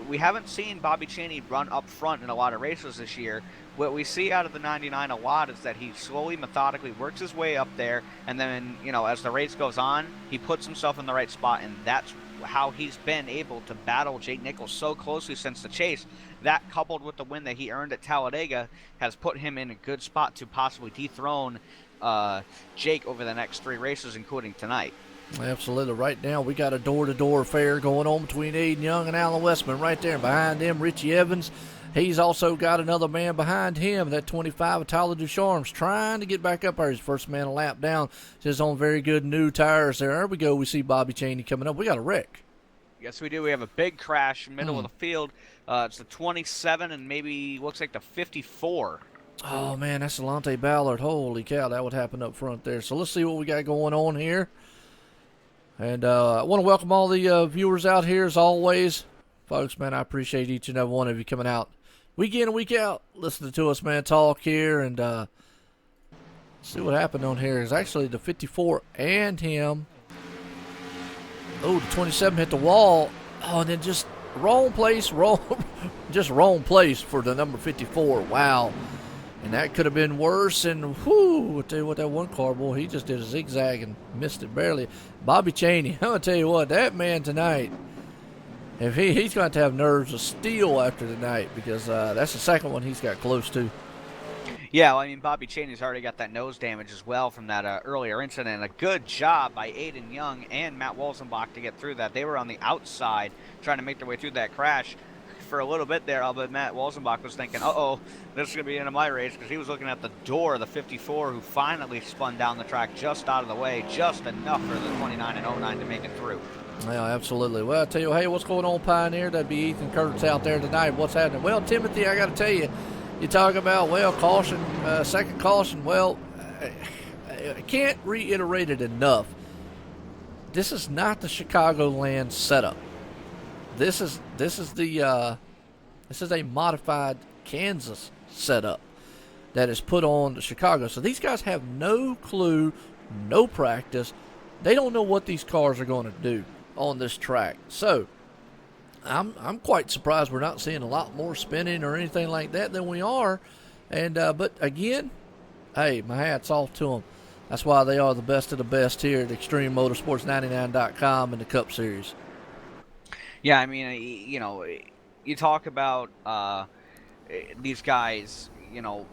We haven't seen Bobby Cheney run up front in a lot of races this year. What we see out of the 99 a lot is that he slowly, methodically works his way up there, and then, you know, as the race goes on, he puts himself in the right spot, and that's how he's been able to battle Jake Nichols so closely since the chase. That, coupled with the win that he earned at Talladega, has put him in a good spot to possibly dethrone Jake over the next 3 races, including tonight. Absolutely. Right now, we got a door-to-door affair going on between Aiden Young and Alan Westman right there. Behind them, Richie Evans. He's also got another man behind him, that 25 of Tyler Ducharme's trying to get back up there. His first man a lap down. Just on very good new tires there. There we go. We see Bobby Cheney coming up. We got a wreck. Yes, we do. We have a big crash middle of the field. It's the 27 and maybe looks like the 54. Oh, man, that's Alante Ballard. Holy cow, that would happen up front there. So let's see what we got going on here. And I want to welcome all the viewers out here as always. Folks, man, I appreciate each and every one of you coming out week in and week out, listening to us, man, talk here. And see what happened on here is actually the 54 and him. Oh, the 27 hit the wall. Oh, and then just wrong place for the number 54. Wow. And that could have been worse. And whoo, I'll tell you what, that one car, boy, he just did a zigzag and missed it barely. Bobby Cheney, I'm going to tell you what, that man tonight, if he's going to have nerves of steel after tonight, because that's the second one he's got close to. Yeah, well, I mean, Bobby Cheney's already got that nose damage as well from that earlier incident. A good job by Aiden Young and Matt Walzenbach to get through that. They were on the outside trying to make their way through that crash. For a little bit there, but Matt Walzenbach was thinking, uh-oh, this is going to be the end of my race, because he was looking at the door of the 54, who finally spun down the track just out of the way, just enough for the 29 and 09 to make it through. Yeah, absolutely. Well, I tell you, hey, what's going on, Pioneer? That'd be Ethan Curtis out there tonight. What's happening? Well, Timothy, I got to tell you, you talk about, well, caution, second caution. Well, I can't reiterate it enough. This is not the Chicagoland setup. This is a modified Kansas setup that is put on to Chicago. So these guys have no clue, no practice. They don't know what these cars are going to do on this track. So I'm quite surprised we're not seeing a lot more spinning or anything like that than we are. And but again, hey, my hat's off to them. That's why they are the best of the best here at ExtremeMotorsports99.com in the Cup Series. Yeah, I mean, you know, you talk about these guys, you know,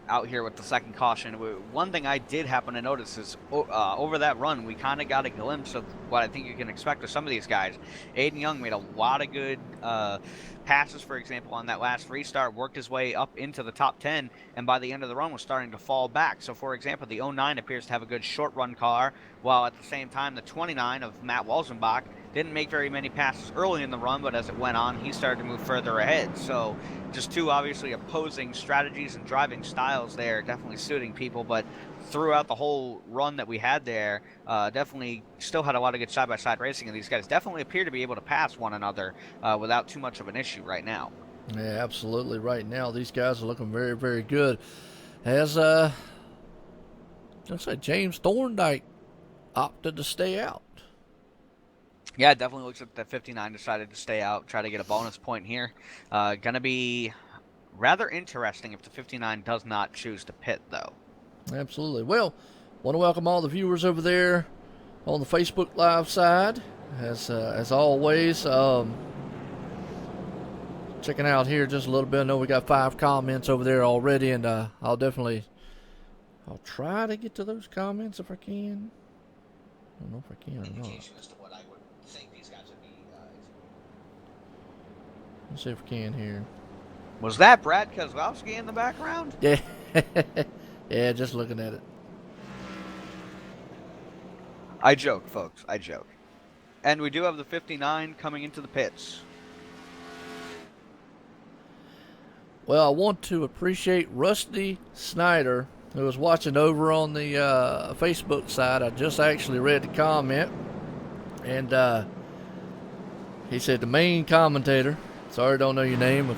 out here with the second caution. One thing I did happen to notice is over that run, we kind of got a glimpse of what I think you can expect of some of these guys. Aiden Young made a lot of good passes, for example, on that last restart, worked his way up into the top 10, and by the end of the run was starting to fall back. So, for example, the 09 appears to have a good short run car, while at the same time the 29 of Matt Walzenbach didn't make very many passes early in the run, but as it went on, he started to move further ahead. So just two obviously opposing strategies and driving styles there, definitely suiting people. But throughout the whole run that we had there, definitely still had a lot of good side-by-side racing, and these guys definitely appear to be able to pass one another without too much of an issue right now. Yeah, absolutely. Right now, these guys are looking very, very good. As I said, James Thorndike opted to stay out. Yeah, it definitely looks like the 59 decided to stay out, try to get a bonus point here. Going to be rather interesting if the 59 does not choose to pit, though. Absolutely. Well, want to welcome all the viewers over there on the Facebook Live side. As always, checking out here just a little bit. I know we got 5 comments over there already, and I'll try to get to those comments if I can. I don't know if I can or not. Let's see if we can here. Was that Brad Kozlowski in the background? Yeah. Yeah, just looking at it. I joke, folks. I joke. And we do have the 59 coming into the pits. Well, I want to appreciate Rusty Snyder, who was watching over on the Facebook side. I just actually read the comment, and he said the main commentator. Sorry, I don't know your name.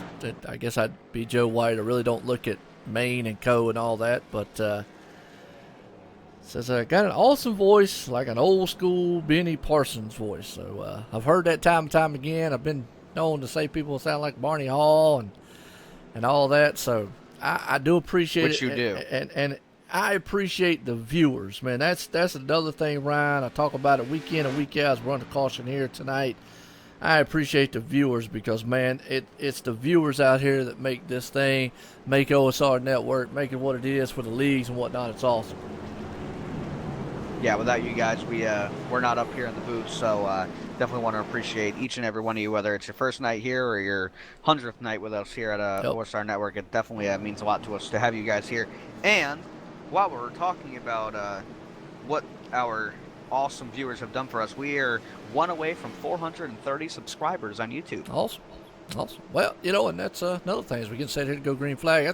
I guess I'd be Joe White. I really don't look at Maine and Co. and all that, but says I got an awesome voice, like an old school Benny Parsons voice. So I've heard that time and time again. I've been known to say people sound like Barney Hall and all that. So I do appreciate Which it. you do. And I appreciate the viewers, man. That's another thing, Ryan. I talk about it week in and week out as we're under caution here tonight. I appreciate the viewers because, man, it's the viewers out here that make this thing, make OSR Network, make it what it is for the leagues and whatnot. It's awesome. Yeah, without you guys, we're not up here in the booth, so definitely want to appreciate each and every one of you, whether it's your first night here or your 100th night with us here at OSR Network. It definitely means a lot to us to have you guys here. And while we're talking about what our awesome viewers have done for us, we are one away from 430 subscribers on YouTube. Awesome. Well, and that's another thing as we get set here to go green flag.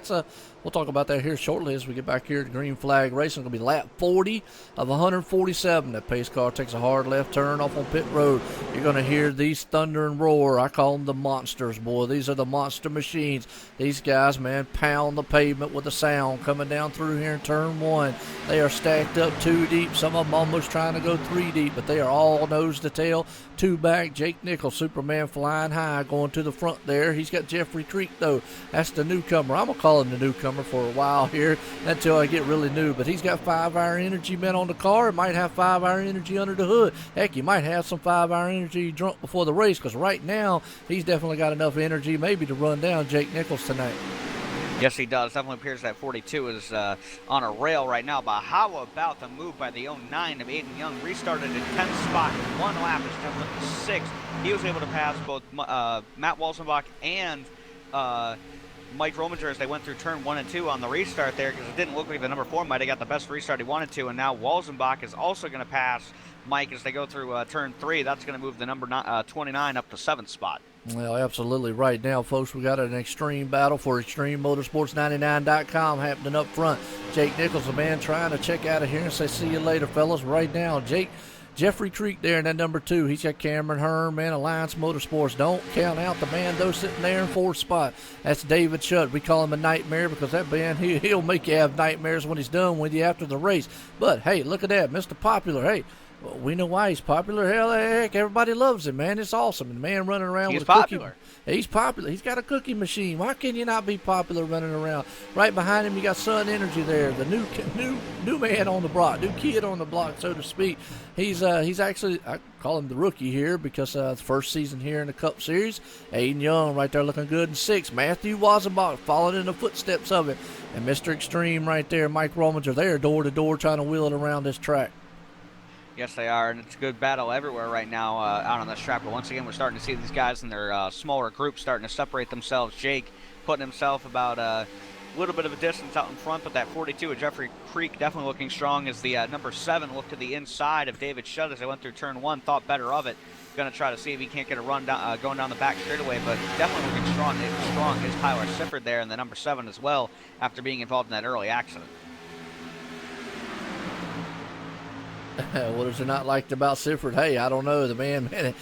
We'll talk about that here shortly as we get back here to green flag racing. It's going to be lap 40 of 147. That pace car takes a hard left turn off on pit road. You're going to hear these thunder and roar. I call them the monsters, boy. These are the monster machines. These guys, man, pound the pavement with the sound coming down through here in turn 1. They are stacked up 2 deep. Some of them almost trying to go 3 deep, but they are all nose to tail. 2 back. Jake Nichols, Superman flying high, going to the front there. He's got Jeffrey Creek, though. That's the newcomer. I'm going to call him the newcomer for a while here until I get really new. But he's got 5-hour energy, man, on the car. It might have 5-hour energy under the hood. Heck, you might have some 5-hour energy drunk before the race, because right now he's definitely got enough energy maybe to run down Jake Nichols tonight. Yes, he does. Definitely appears that 42 is on a rail right now. But how about the move by the 09 of Aiden Young? Restarted in 10th spot. 1 lap is jumped up to 6th. He was able to pass both Matt Walzenbach and Mike Rominger as they went through turn 1 and 2 on the restart there, because it didn't look like the number 4 might have got the best restart he wanted to. And now Walzenbach is also going to pass Mike as they go through turn 3. That's going to move the number 29 up to 7th spot. Well, absolutely right now, folks. We got an extreme battle for ExtremeMotorsports99.com happening up front. Jake Nichols, a man trying to check out of here and say, see you later, fellas. Right now, Jeffrey Creek there in that number 2. He's got Cameron Hearn, man, Alliance Motorsports. Don't count out the man, though, sitting there in 4th spot. That's David Shutt. We call him a nightmare because that man, he'll make you have nightmares when he's done with you after the race. But, hey, look at that, Mr. Popular. Hey, well, we know why he's popular. Hell, heck, everybody loves him, man. It's awesome. And the man running around with a popular. cookie. He's popular. He's got a cookie machine. Why can you not be popular running around? Right behind him, you got Sun Energy there, the new man on the block, new kid on the block, so to speak. He's actually, I call him the rookie here because the first season here in the Cup Series. Aiden Young right there looking good in 6th. Matthew Wassenbach following in the footsteps of it. And Mr. Extreme right there, Mike Rominger there, door to door, trying to wheel it around this track. Yes, they are, and it's a good battle everywhere right now out on this track. But once again, we're starting to see these guys in their smaller groups starting to separate themselves. Jake putting himself about a little bit of a distance out in front, but that 42 of Jeffrey Creek definitely looking strong as the number 7 looked to the inside of David Shutt as they went through turn 1, thought better of it. Going to try to see if he can't get a run down, going down the back straightaway, but definitely looking strong. Strong is Tyler Sifford there in the number 7 as well after being involved in that early accident. What is it not liked about Sifford? Hey, I don't know. The man,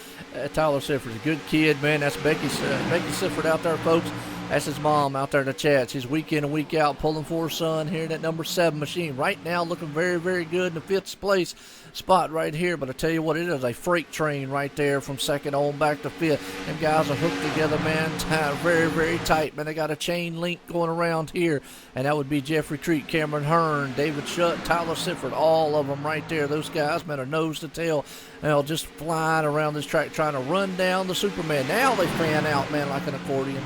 Tyler Sifford's a good kid, man. That's Becky Sifford out there, folks. That's his mom out there in the chat. She's week in and week out pulling for her son here in that number 7 machine. Right now looking very, very good in the 5th place spot right here. But I tell you what, it is a freight train right there from 2nd on back to 5th. Them guys are hooked together, man, very, very tight. Man, they got a chain link going around here. And that would be Jeffrey Creek, Cameron Hearn, David Shutt, Tyler Sifford, all of them right there. Those guys, man, are nose to tail. Just flying around this track trying to run down the Superman. Now they fan out, man, like an accordion.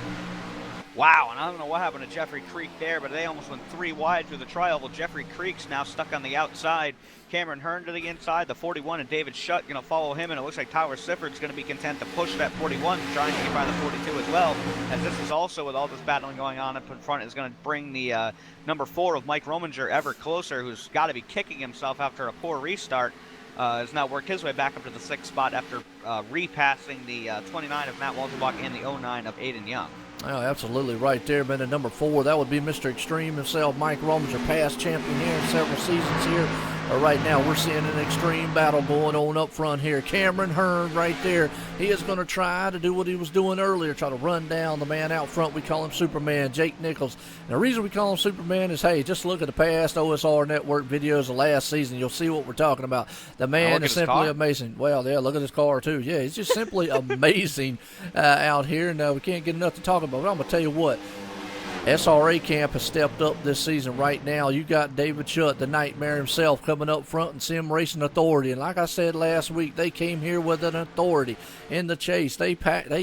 Wow, and I don't know what happened to Jeffrey Creek there, but they almost went 3 wide through the trial. Well, Jeffrey Creek's now stuck on the outside. Cameron Hearn to the inside. The 41 and David Shutt going to follow him, and it looks like Tyler Sifford's going to be content to push that 41, trying to get by the 42 as well, as this is also, with all this battling going on up in front, is going to bring the number 4 of Mike Rominger ever closer, who's got to be kicking himself after a poor restart. has now worked his way back up to the 6th spot after repassing the 29 of Matt Walterbach and the 09 of Aiden Young. Oh, absolutely right there, man. At number 4, that would be Mr. Extreme himself, Mike Rominger, past champion here in several seasons here. Right now, we're seeing an extreme battle going on up front here. Cameron Hearn right there. He is going to try to do what he was doing earlier, try to run down the man out front. We call him Superman, Jake Nichols. And the reason we call him Superman is, hey, just look at the past OSR Network videos of last season. You'll see what we're talking about. The man is simply amazing. Well, yeah, look at his car, too. Yeah, he's just simply amazing out here. And we can't get enough to talk about. But I'm going to tell you what. SRA camp has stepped up this season right now. You got David Schutt, the Nightmare himself, coming up front in Sim Racing Authority. And like I said last week, they came here with an authority in the chase. They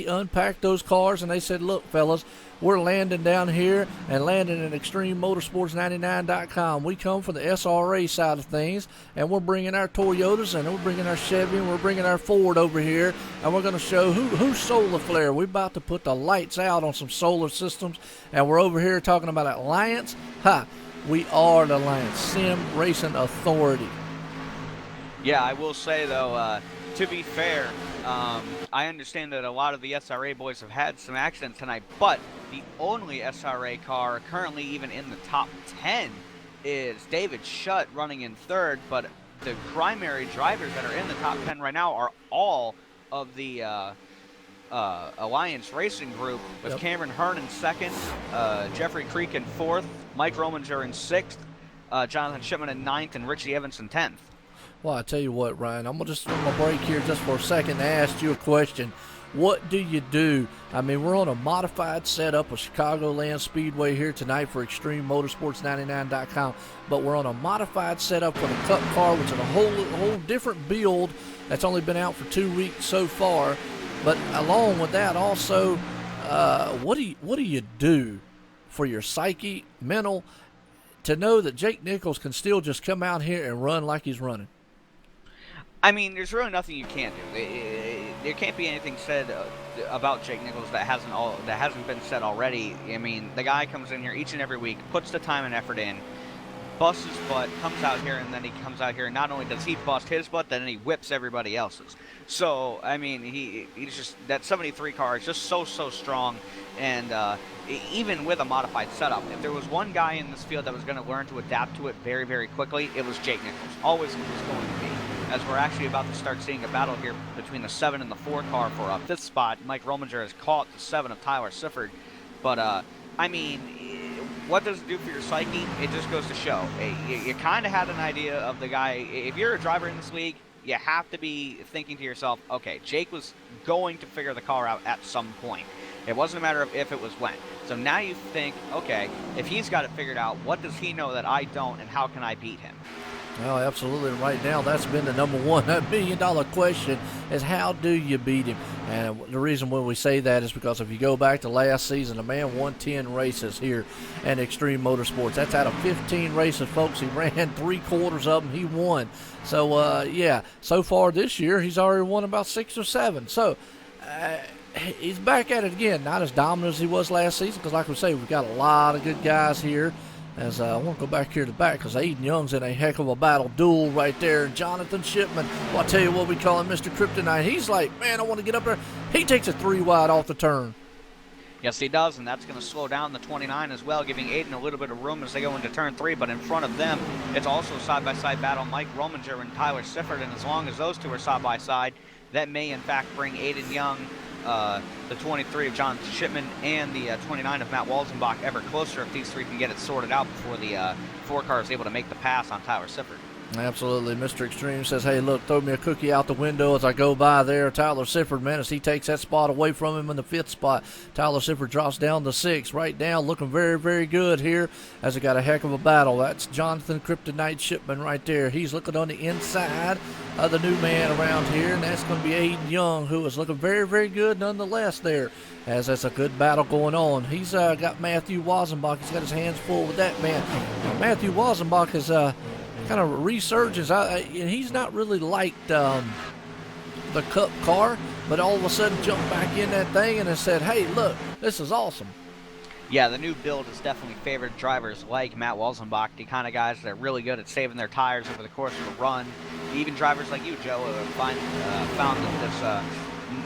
unpacked those cars and they said, look, fellas, we're landing down here and landing at ExtremeMotorsports99.com. We come from the SRA side of things, and we're bringing our Toyotas and we're bringing our Chevy and we're bringing our Ford over here, and we're going to show who's solar flare. We're about to put the lights out on some solar systems, and we're over here talking about Alliance. We are the Alliance Sim Racing Authority. Yeah, I will say, though, to be fair, I understand that a lot of the SRA boys have had some accidents tonight, but the only SRA car currently even in the top 10 is David Schutt running in 3rd, but the primary drivers that are in the top 10 right now are all of the Alliance Racing Group, with Cameron Hearn in 2nd, Jeffrey Creek in 4th, Mike Rominger in 6th, Jonathan Shipman in 9th, and Richie Evans in 10th. Well, I tell you what, Ryan, I'm going to just throw my break here just for a second to ask you a question. What do you do? I mean, we're on a modified setup of Chicagoland Speedway here tonight for ExtremeMotorsports99.com, but we're on a modified setup for the Cup car, which is a whole different build that's only been out for 2 weeks so far. But along with that, also, what do you do for your psyche, mental, to know that Jake Nichols can still just come out here and run like he's running? I mean, there's really nothing you can't do. There can't be anything said about Jake Nichols that hasn't been said already. I mean, the guy comes in here each and every week, puts the time and effort in, busts his butt, comes out here, and then he comes out here, and not only does he bust his butt, then he whips everybody else's. So, I mean, he's just, that 73 car is just so strong, and even with a modified setup, if there was one guy in this field that was going to learn to adapt to it very, very quickly, it was Jake Nichols. Always was going to be. As we're actually about to start seeing a battle here between the 7 and the 4 car for a 5th spot. Mike Rominger has caught the 7 of Tyler Sifford. But, I mean, what does it do for your psyche? It just goes to show. You kind of had an idea of the guy. If you're a driver in this league, you have to be thinking to yourself, okay, Jake was going to figure the car out at some point. It wasn't a matter of if, it was when. So now you think, okay, if he's got it figured out, what does he know that I don't, and how can I beat him? Well, absolutely. Right now, that's been the number one million-dollar question is how do you beat him? And the reason when we say that is because if you go back to last season, the man won 10 races here at Extreme Motorsports. That's out of 15 races, folks. He ran 3/4 of them. He won. So, yeah, so far this year, he's already won about 6 or 7. So, he's back at it again. Not as dominant as he was last season because, like we say, we've got a lot of good guys here. As I want to go back here to the back because Aiden Young's in a heck of a battle duel right there. Jonathan Shipman, well, I'll tell you what we call him, Mr. Kryptonite. He's like, man, I want to get up there. He takes a 3 wide off the turn. Yes, he does, and that's going to slow down the 29 as well, giving Aiden a little bit of room as they go into turn 3. But in front of them, it's also side-by-side battle, Mike Rominger and Tyler Sifford. And as long as those two are side-by-side, that may, in fact, bring Aiden Young, the 23 of John Shipman, and the 29 of Matt Walzenbach ever closer if these three can get it sorted out before the 4 car is able to make the pass on Tyler Sifford. Absolutely. Mr. Extreme says, hey, look, throw me a cookie out the window as I go by there. Tyler Sifford, man, as he takes that spot away from him in the 5th spot. Tyler Sifford drops down to 6. Right now, looking very, very good here as he got a heck of a battle. That's Jonathan Kryptonite Shipman right there. He's looking on the inside of the new man around here, and that's going to be Aiden Young, who is looking very, very good nonetheless there, as that's a good battle going on. He's got Matthew Wazenbach. He's got his hands full with that man. Matthew Wazenbach is kind of resurges. And he's not really liked the Cup car, but all of a sudden jumped back in that thing and has said, hey, look, this is awesome. Yeah, the new build has definitely favored drivers like Matt Walzenbach, the kind of guys that are really good at saving their tires over the course of a run. Even drivers like you, Joe, found that this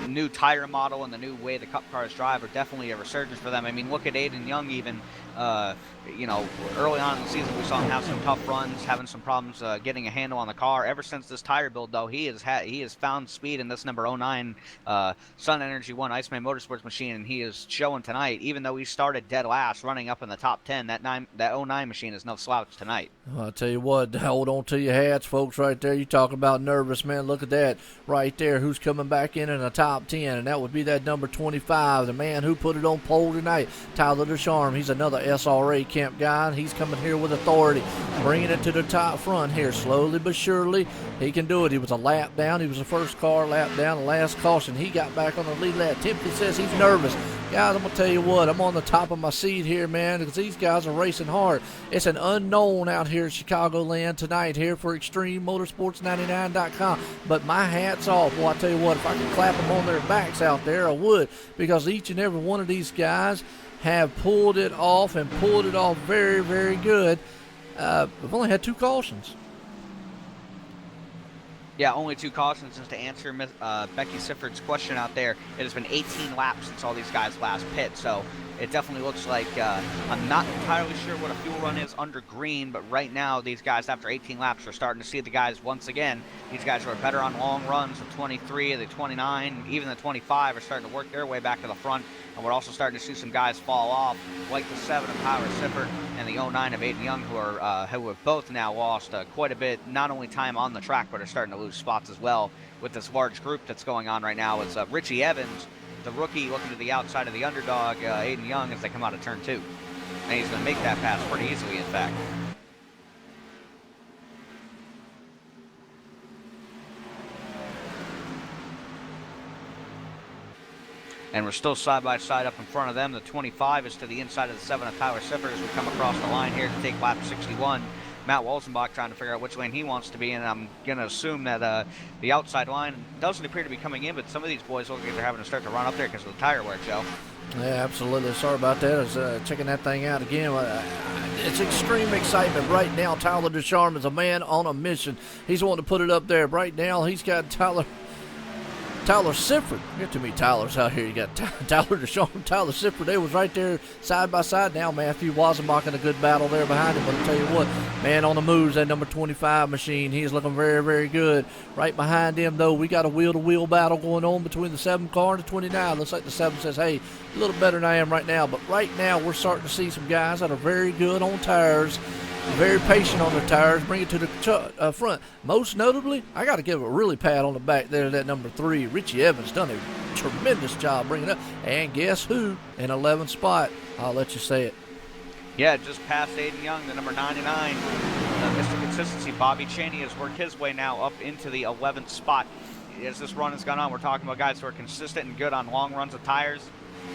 new tire model and the new way the Cup cars drive are definitely a resurgence for them. I mean, look at Aiden Young even. You know, early on in the season, we saw him have some tough runs, having some problems getting a handle on the car. Ever since this tire build, though, he has found speed in this number 09 Sun Energy 1 Iceman Motorsports machine, and he is showing tonight. Even though he started dead last, running up in the top 10, that 09 machine is no slouch tonight. Well, I'll tell you what, hold on to your hats, folks, right there. You talking about nervous, man. Look at that right there. Who's coming back in the top 10, and that would be that number 25, the man who put it on pole tonight, Tyler Ducharme. He's another SRA camp guy, and he's coming here with authority, bringing it to the top front here slowly but surely. He can do it. He was a lap down. He was the first car lap down, the last caution. He got back on the lead lap. Timothy says he's nervous. Guys, I'm going to tell you what, I'm on the top of my seat here, man, because these guys are racing hard. It's an unknown out here at Chicagoland tonight here for ExtremeMotorsports99.com. But my hat's off. Well, I tell you what, if I could clap them on their backs out there, I would, because each and every one of these guys have pulled it off and pulled it off very, very good. We've only had 2 cautions. Yeah, only 2 cautions. Just to answer Becky Sifford's question out there, it has been 18 laps since all these guys last pit, so it definitely looks like I'm not entirely sure what a fuel run is under green, but right now these guys, after 18 laps, are starting to see the guys once again. These guys who are better on long runs, the 23, the 29, even the 25 are starting to work their way back to the front, and we're also starting to see some guys fall off, like the 7 of Tyler Sifford and the 09 of Aiden Young, who have both now lost quite a bit, not only time on the track, but are starting to lose spots as well with this large group that's going on right now. It's Richie Evans, the rookie, looking to the outside of the underdog, Aiden Young, as they come out of turn 2. And he's going to make that pass pretty easily, in fact. And we're still side by side up in front of them. The 25 is to the inside of the 7 of Tyler Sifford as we come across the line here to take lap 61. Matt Walzenbach trying to figure out which lane he wants to be in, and I'm going to assume that the outside line doesn't appear to be coming in, but some of these boys look like they're having to start to run up there because of the tire wear, Joe. Yeah, absolutely. Sorry about that. I was checking that thing out again. It's extreme excitement right now. Tyler Ducharme is a man on a mission. He's wanting to put it up there. Right now, he's got Tyler Sifford. Get to me, Tyler's out here. You got Tyler Ducharme, Tyler Sifford. They was right there side by side. Now Matthew Walzenbach in a good battle there behind him. But I'll tell you what, man on the moves, that number 25 machine. He's looking very, very good. Right behind him, though, we got a wheel-to-wheel battle going on between the 7 car and the 29. Looks like the 7 says, hey, a little better than I am right now. But right now, we're starting to see some guys that are very good on tires. Very patient on their tires, bring it to the front. Most notably, I got to give a really pat on the back there to that number 3. Richie Evans done a tremendous job bringing it up. And guess who? In 11th spot. I'll let you say it. Yeah, just past Aiden Young, the number 99. Mr. Consistency, Bobby Chaney, has worked his way now up into the 11th spot. As this run has gone on, we're talking about guys who are consistent and good on long runs of tires.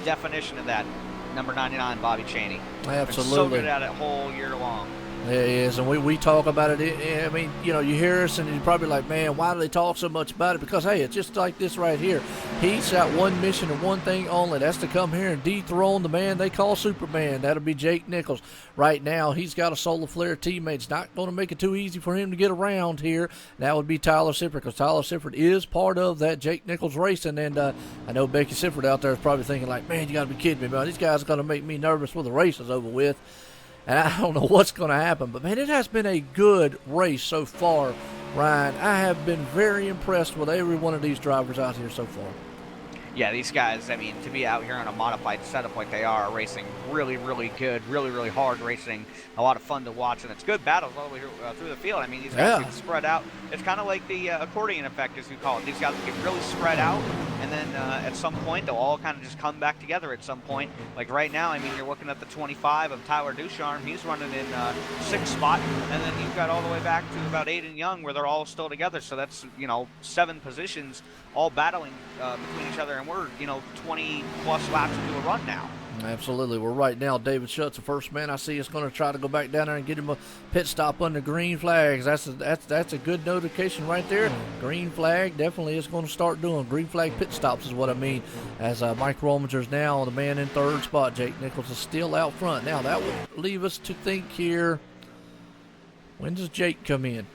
Definition of that, number 99, Bobby Chaney. Absolutely. So good at it whole year long. Yeah, it is, and we talk about it. I mean, you know, you hear us, and you're probably like, man, why do they talk so much about it? Because, hey, it's just like this right here. He's got one mission and one thing only. That's to come here and dethrone the man they call Superman. That'll be Jake Nichols. Right now, he's got a Solar Flare teammate. It's not going to make it too easy for him to get around here. That would be Tyler Sifford, because Tyler Sifford is part of that Jake Nichols racing. And I know Becky Sifford out there is probably thinking, like, man, you got to be kidding me, man. These guys are going to make me nervous when the race is over with. And I don't know what's going to happen. But, man, it has been a good race so far, Ryan. I have been very impressed with every one of these drivers out here so far. Yeah, these guys, I mean, to be out here on a modified setup like they are, racing really, really good, really, really hard racing, a lot of fun to watch, and it's good battles all the way through the field. I mean, these guys get spread out. It's kind of like the accordion effect, as we call it. These guys get really spread out, and then at some point, they'll all kind of just come back together at some point. Like right now, I mean, you're looking at the 25 of Tyler Ducharme. He's running in 6th spot, and then you've got all the way back to about Aiden Young, where they're all still together. So that's, 7 positions all battling between each other, and we're 20 plus laps into a run now. Absolutely. Well, right now, David Schutt's the first man I see is going to try to go back down there and get him a pit stop under green flags. That's a good notification right there. Green flag definitely is going to start doing. Green flag pit stops is what I mean. As Mike Rominger's now the man in third spot. Jake Nichols is still out front. Now, that would leave us to think here, when does Jake come in?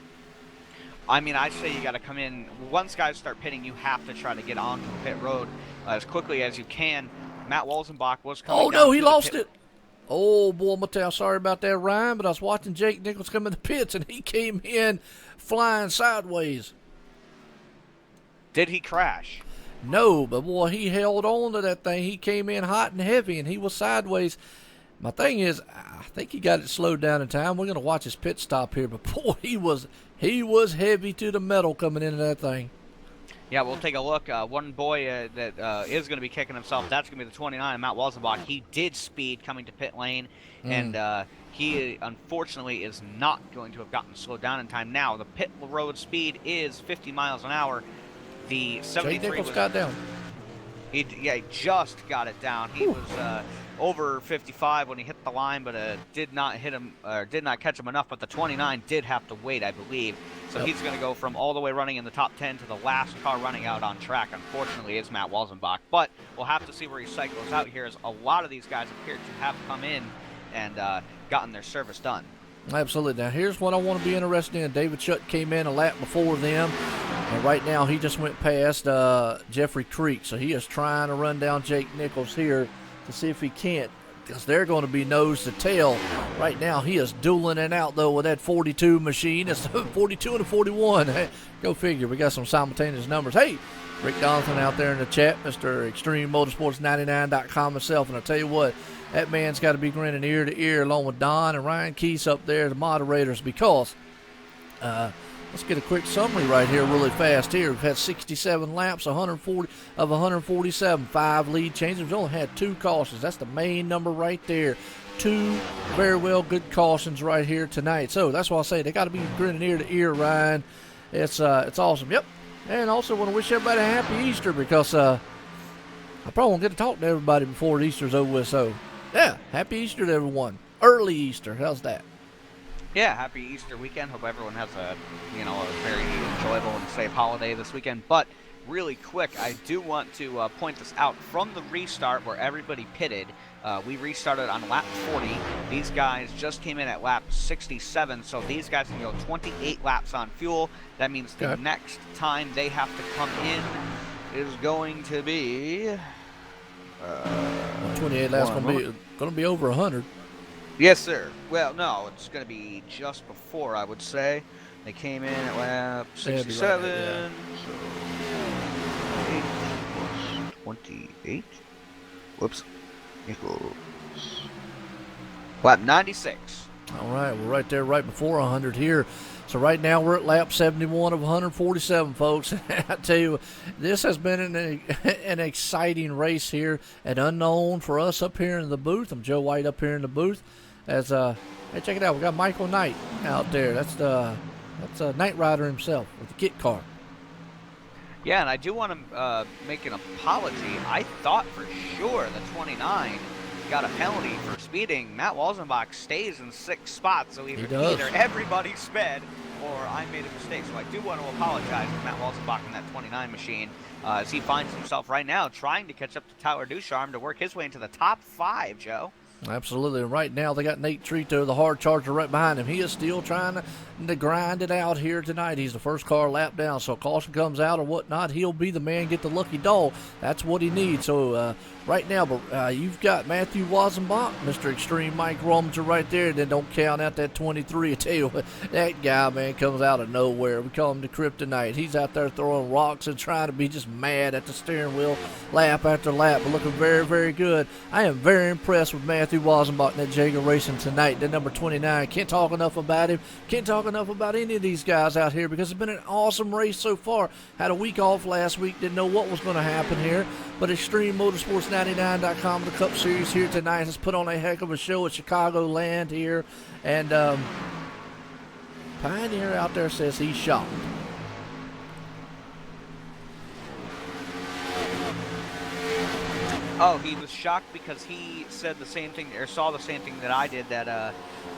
I mean, I say you got to come in. Once guys start pitting, you have to try to get onto the pit road as quickly as you can. Matt Walzenbach was coming. Oh, no, he lost it. Oh, boy, I'm going to tell you, sorry about that, Ryan, but I was watching Jake Nichols come in the pits, and he came in flying sideways. Did he crash? No, but, boy, he held on to that thing. He came in hot and heavy, and he was sideways. My thing is, I think he got it slowed down in time. We're going to watch his pit stop here, but, boy, he was heavy to the metal coming into that thing. Yeah, we'll take a look. One boy that is going to be kicking himself, that's going to be the 29, Matt Walzenbach. He did speed coming to pit lane, and he unfortunately is not going to have gotten slowed down in time. Now, the pit road speed is 50 miles an hour. The 73 Jake Nichols got down. He just got it down. He was over 55 when he hit the line, but did not hit him, or did not catch him enough. But the 29 did have to wait, I believe. So he's going to go from all the way running in the top 10 to the last car running out on track. Unfortunately, is Matt Walzenbach. But we'll have to see where he cycles out here, as a lot of these guys appear to have come in and gotten their service done. Absolutely. Now, here's what I want to be interested in. David Schutt came in a lap before them, and right now he just went past Jeffrey Creek. So he is trying to run down Jake Nichols here to see if he can't, because they're going to be nose to tail. Right now he is dueling it out, though, with that 42 machine. It's 42 and a 41. Hey, go figure. We got some simultaneous numbers. Hey, Rick Donaldson out there in the chat, Mr. ExtremeMotorsports99.com himself, and I tell you what, that man's got to be grinning ear to ear, along with Don and Ryan Keese up there, the moderators, because let's get a quick summary right here really fast here. We've had 67 laps, 140 of 147, 5 lead changes. We've only had 2 cautions. That's the main number right there. 2 very well good cautions right here tonight. So that's why I say they got to be grinning ear to ear, Ryan. It's awesome. Yep. And also want to wish everybody a happy Easter, because I probably won't get to talk to everybody before Easter's over with. So, yeah, happy Easter to everyone. Early Easter. How's that? Yeah, happy Easter weekend. Hope everyone has a very enjoyable and safe holiday this weekend. But really quick, I do want to point this out. From the restart where everybody pitted, we restarted on lap 40. These guys just came in at lap 67, so these guys can go 28 laps on fuel. That means the next time they have to come in is going to be 28 laps going to be over 100. Yes, sir. Well, no, it's going to be just before, I would say. They came in at lap 67. Right, so 8 plus 28. Whoops. Equals lap 96. All right, we're right there, right before 100 here. So right now we're at lap 71 of 147, folks. I tell you, this has been an exciting race here, an unknown for us up here in the booth. I'm Joe White up here in the booth. As hey, check it out, we got Michael Knight out there. That's Knight Rider himself with the kit car. Yeah, and I do want to make an apology. I thought for sure the 29 got a penalty for speeding. Matt Walzenbach stays in 6th spot, so either everybody sped or I made a mistake. So I do want to apologize to Matt Walzenbach in that 29 machine, as he finds himself right now trying to catch up to Tyler Ducharme to work his way into the top 5, Joe. Absolutely. And right now they got Nate Trito, the hard charger, right behind him. He is still trying to grind it out here tonight. He's the first car lap down, so caution comes out or whatnot, he'll be the man, get the lucky dog. That's what he needs. So right now, you've got Matthew Walzenbach, Mr. Extreme Mike Rominger right there, and then don't count out that 23. I tell you what, that guy, man, comes out of nowhere. We call him the Kryptonite. He's out there throwing rocks and trying to be just mad at the steering wheel lap after lap, but looking very, very good. I am very impressed with Matthew Walzenbach and that Jager Racing tonight. That number 29. Can't talk enough about him. Can't talk enough about any of these guys out here, because it's been an awesome race so far. Had a week off last week. Didn't know what was going to happen here. But ExtremeMotorsports99.com, the Cup Series here tonight, has put on a heck of a show at Chicagoland here. And Pioneer out there says he's shocked. Oh, he was shocked because he said the same thing, or saw the same thing that I did, that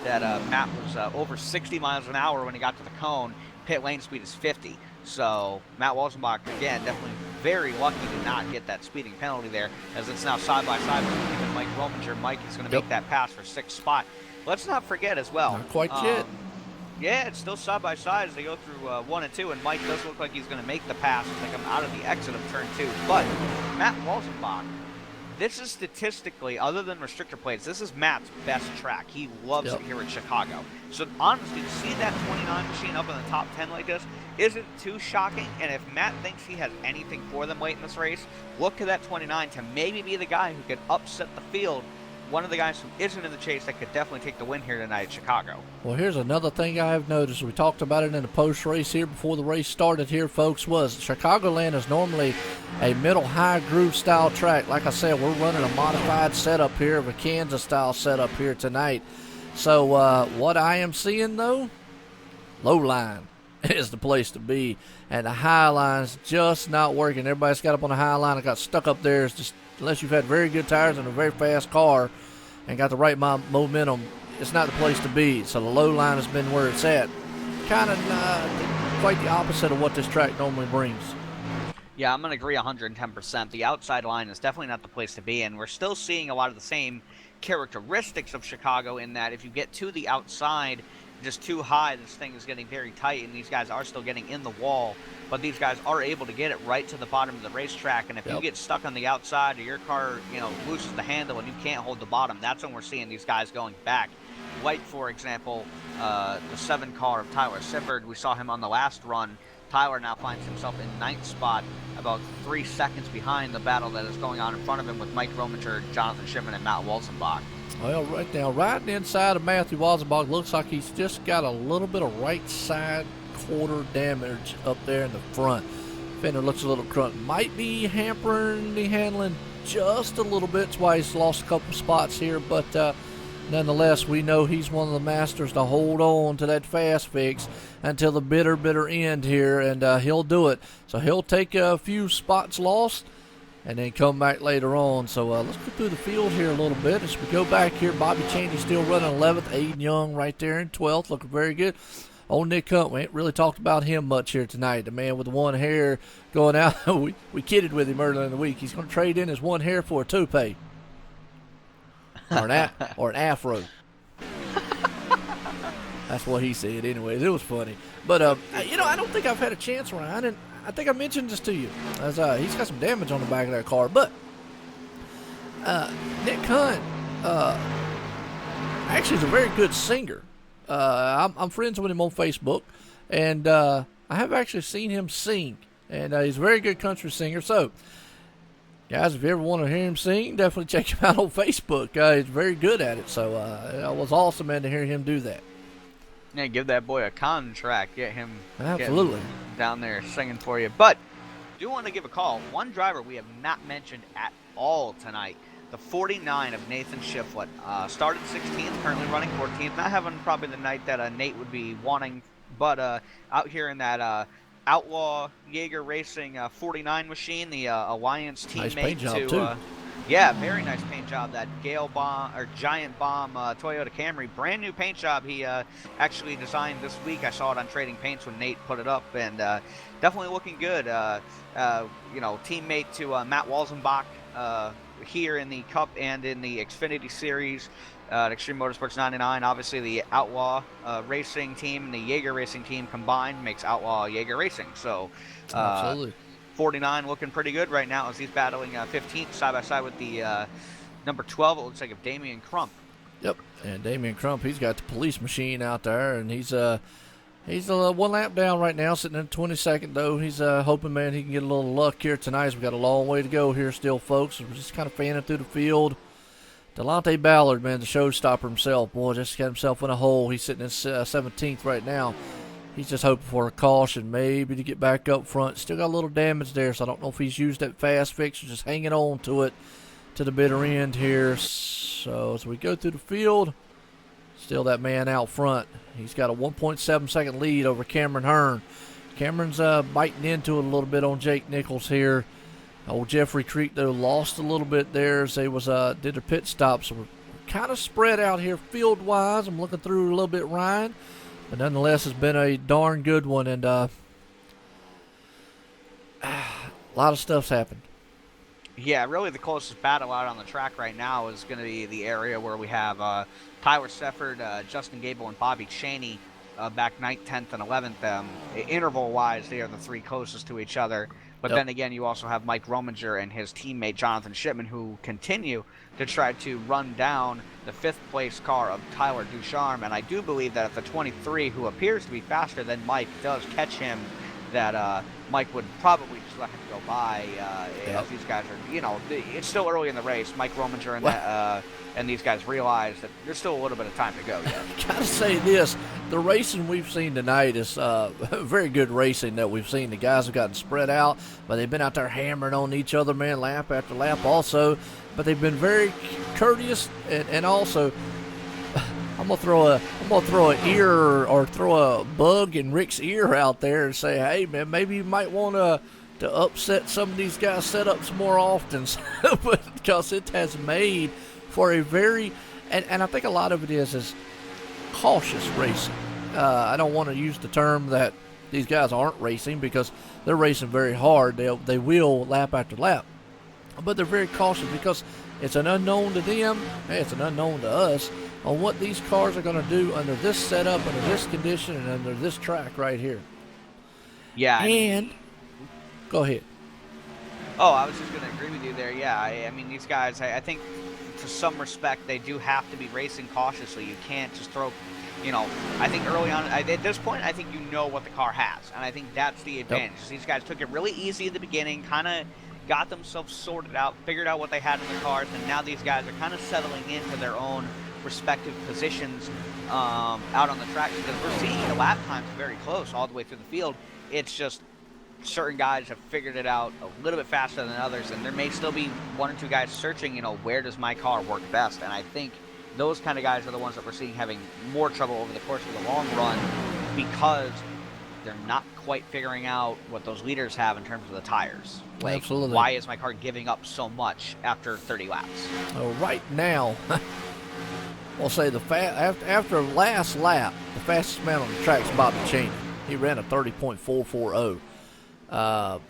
Matt was over 60 miles an hour when he got to the cone. Pit lane speed is 50. So Matt Walzenbach, again, definitely very lucky to not get that speeding penalty there, as it's now side by side with him and Mike Rominger. Mike is going to make that pass for 6th spot. Let's not forget as well. Not quite yet. Yeah, it's still side by side as they go through 1 and 2, and Mike does look like he's going to make the pass as they come out of the exit of turn 2. But Matt Walzenbach, this is statistically, other than restrictor plates, this is Matt's best track. He loves it here in Chicago. So honestly, to see that 29 machine up in the top 10 like this isn't too shocking. And if Matt thinks he has anything for them late in this race, look to that 29 to maybe be the guy who could upset the field. One of the guys who isn't in the chase that could definitely take the win here tonight at Chicago. Well, here's another thing I have noticed. We talked about it in the post-race here before the race started here, folks, was Chicagoland is normally a middle-high groove style track. Like I said, we're running a modified setup here of a Kansas-style setup here tonight. So what I am seeing, though, low line is the place to be. And the high line's just not working. Everybody's got up on the high line and got stuck up there. It's just, unless you've had very good tires and a very fast car and got the right momentum, it's not the place to be. So the low line has been where it's at. Kind of quite the opposite of what this track normally brings. Yeah, I'm going to agree 110%. The outside line is definitely not the place to be, and we're still seeing a lot of the same characteristics of Chicago in that if you get to the outside just too high, this thing is getting very tight, and these guys are still getting in the wall, but these guys are able to get it right to the bottom of the racetrack, and if you get stuck on the outside or your car, loses the handle and you can't hold the bottom, that's when we're seeing these guys going back. Like, for example, the 7 car of Tyler Sifford, we saw him on the last run. Tyler now finds himself in 9th spot, about 3 seconds behind the battle that is going on in front of him with Mike Rominger, Jonathan Shipman, and Matt Walzenbach. Well, right now, riding inside of Matthew Walzenbach, looks like he's just got a little bit of right side quarter damage up there in the front. Fender looks a little crunk. Might be hampering the handling just a little bit. That's why he's lost a couple spots here, but nonetheless, we know he's one of the masters to hold on to that fast fix until the bitter end here, and he'll do it. So he'll take a few spots lost and then come back later on. So let's go through the field here a little bit. As we go back here, Bobby Cheney still running 11th, Aiden Young right there in 12th, looking very good. Old Nick Hunt, we ain't really talked about him much here tonight. The man with the one hair going out. we kidded with him earlier in the week. He's going to trade in his one hair for a toupee. Or an afro. That's what he said anyways. It was funny. But, I don't think I've had a chance, Ryan, and I think I mentioned this to you. As he's got some damage on the back of that car. But Nick Hunt actually is a very good singer. I'm friends with him on Facebook, and I have actually seen him sing. And he's a very good country singer. So, guys, if you ever want to hear him sing, definitely check him out on Facebook. He's very good at it. So it was awesome, man, to hear him do that. Yeah, give that boy a contract. Get him down there singing for you. But do want to give a call. One driver we have not mentioned at all tonight, the 49 of Nathan Shiflett. Started 16th, currently running 14th. Not having probably the night that Nate would be wanting, but out here in that Outlaw Jaeger Racing 49 machine, the Alliance teammate. Nice paint job, too. Yeah, very nice paint job. That Giant Bomb Toyota Camry, brand new paint job he actually designed this week. I saw it on Trading Paints when Nate put it up, and definitely looking good. Teammate to Matt Walzenbach here in the Cup and in the Xfinity Series. Extreme Motorsports 99, obviously the Outlaw Racing team and the Jaeger Racing team combined makes Outlaw Jaeger Racing. So, absolutely. 49 looking pretty good right now as he's battling 15th side by side with the number 12. It looks like of Damian Crump. Yep, and Damian Crump, he's got the police machine out there, and he's one lap down right now, sitting in 22nd though. He's hoping, man, he can get a little luck here tonight. We've got a long way to go here still, folks. We're just kind of fanning through the field. Delonte Ballard, man, the showstopper himself, boy, just got himself in a hole. He's sitting in 17th right now. He's just hoping for a caution, maybe to get back up front. Still got a little damage there, so I don't know if he's used that fast fix or just hanging on to it to the bitter end here. So as we go through the field, still that man out front. He's got a 1.7 second lead over Cameron Hearn. Cameron's biting into it a little bit on Jake Nichols here. Old Jeffrey Creek, though, lost a little bit there as they did their pit stops. So we're kind of spread out here field-wise. I'm looking through a little bit, Ryan. But nonetheless, it's been a darn good one, and a lot of stuff's happened. Yeah, really the closest battle out on the track right now is going to be the area where we have Tyler Sefford, Justin Gable, and Bobby Cheney back 9th, 10th, and 11th. Interval-wise, they are the three closest to each other. But then again, you also have Mike Rominger and his teammate Jonathan Shipman, who continue to try to run down the 5th place car of Tyler Ducharme. And I do believe that if the 23, who appears to be faster than Mike, does catch him, that Mike would probably just let him go by. As these guys are, it's still early in the race. Mike Rominger and these guys realize that there's still a little bit of time to go yet. Gotta say this, the racing we've seen tonight is very good racing that we've seen. The guys have gotten spread out, but they've been out there hammering on each other, man, lap after lap also. But they've been very courteous, and also I'm gonna throw an ear or throw a bug in Rick's ear out there and say, hey man, maybe you might want to upset some of these guys' setups more often, because it has made for a very and I think a lot of it is cautious racing. I don't want to use the term that these guys aren't racing, because they're racing very hard. They will lap after lap, but they're very cautious because it's an unknown to them. Hey, it's an unknown to us on what these cars are going to do under this setup, under this condition, and under this track right here. Yeah. Go ahead. Oh, I was just going to agree with you there. Yeah, I mean, these guys, I think to some respect, they do have to be racing cautiously. You can't just throw, I think early on, at this point, I think you know what the car has. And I think that's the advantage. Yep. These guys took it really easy at the beginning, kind of got themselves sorted out, figured out what they had in the cars, and now these guys are kind of settling into their own respective positions out on the track, because we're seeing the lap times very close all the way through the field. It's just certain guys have figured it out a little bit faster than others, and there may still be one or two guys searching, where does my car work best? And I think those kind of guys are the ones that we're seeing having more trouble over the course of the long run, because they're not quite figuring out what those leaders have in terms of the tires. Like, absolutely. Why is my car giving up so much after 30 laps? Right now, we'll say after last lap, the fastest man on the track is Bobby Cheney. He ran a 30.440.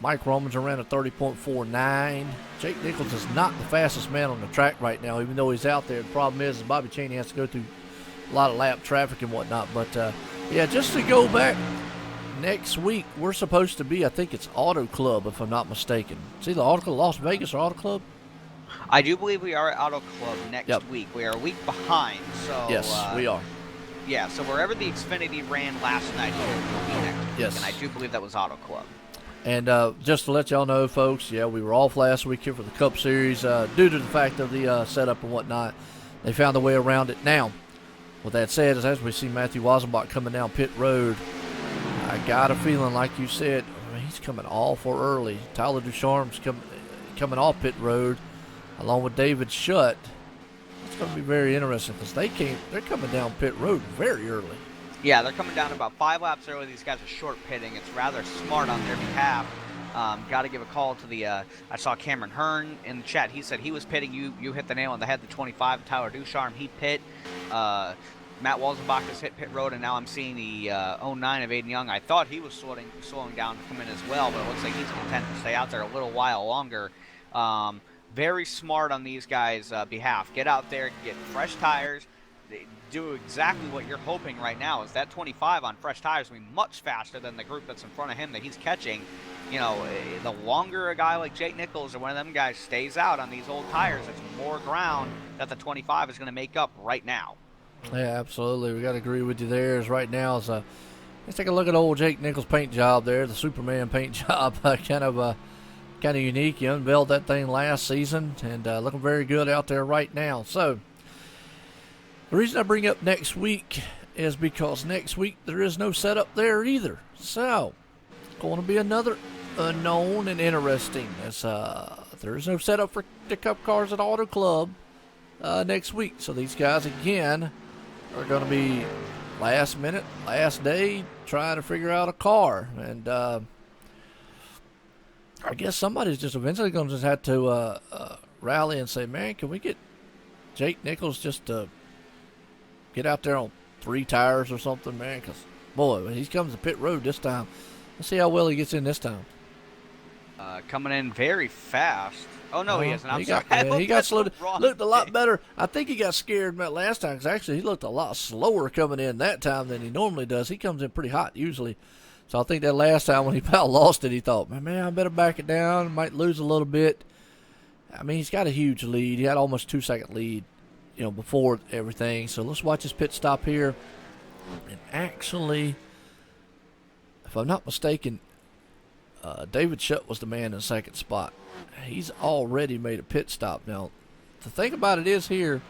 Mike Rominger ran a 30.49. Jake Nichols is not the fastest man on the track right now, even though he's out there. The problem is Bobby Cheney has to go through a lot of lap traffic and whatnot. But, just to go back, next week we're supposed to be, I think it's Auto Club, if I'm not mistaken. It's either Auto Club, Las Vegas, or Auto Club. I do believe we are at Auto Club next week. We are a week behind. So yes, we are. Yeah, so wherever the Xfinity ran last night, we'll be next week. Yes. And I do believe that was Auto Club. And just to let y'all know, folks, we were off last week here for the Cup Series due to the fact of the setup and whatnot. They found a way around it. Now, with that said, as we see Matthew Wassenbach coming down pit road, I got a feeling, like you said, he's coming awful early. Tyler Ducharme's coming off pit road, along with David Shutt. It's going to be very interesting because they're coming down pit road very early. Yeah, they're coming down about 5 laps early. These guys are short pitting. It's rather smart on their behalf. Got to give a call to the I saw Cameron Hearn in the chat. He said he was pitting. You hit the nail on the head. The 25, Tyler Ducharme, he pit. Matt Walzenbach has hit pit road, and now I'm seeing the 09 of Aiden Young. I thought he was slowing down to come in as well, but it looks like he's content to stay out there a little while longer. Very smart on these guys' behalf. Get out there, get fresh tires. Do exactly what you're hoping right now, is that 25 on fresh tires will be much faster than the group that's in front of him that he's catching. The longer a guy like Jake Nichols or one of them guys stays out on these old tires, it's more ground that the 25 is going to make up right now. Yeah, absolutely. We got to agree with you there. As right now, let's take a look at old Jake Nichols' paint job there, the Superman paint job. kind of unique. You unveiled that thing last season, and looking very good out there right now. So, the reason I bring up next week is because next week there is no setup there either. So, it's going to be another unknown and interesting. As there is no setup for the Cup cars at Auto Club next week. So these guys again are going to be last minute, last day, trying to figure out a car. And I guess somebody's just eventually going to just have to rally and say, man, can we get Jake Nichols just to get out there on 3 tires or something, man? Because, boy, when he comes to pit road this time, let's see how well he gets in this time. Coming in very fast. Oh, no, he isn't. I'm sorry. He got slowed. Looked a lot better. I think he got scared that last time because actually he looked a lot slower coming in that time than he normally does. He comes in pretty hot usually. So I think that last time when he about lost it, he thought, man, I better back it down. Might lose a little bit. I mean, he's got a huge lead. He had almost 2-second lead, before everything. So let's watch his pit stop here. And actually, if I'm not mistaken, David Shutt was the man in second spot. He's already made a pit stop. Now, the thing about it is here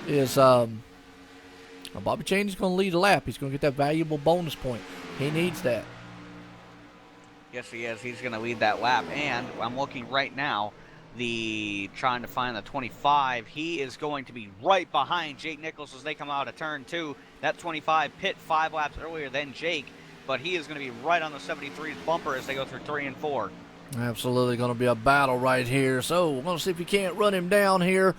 is Bobby Cheney's going to lead a lap. He's going to get that valuable bonus point. He needs that. Yes, he is. He's going to lead that lap. And I'm looking right now, trying to find the 25. He is going to be right behind Jake Nichols as they come out of turn 2. That 25 pit 5 laps earlier than Jake, but he is going to be right on the 73's bumper as they go through 3 and 4. Absolutely going to be a battle right here. So we're going to see if we can't run him down here.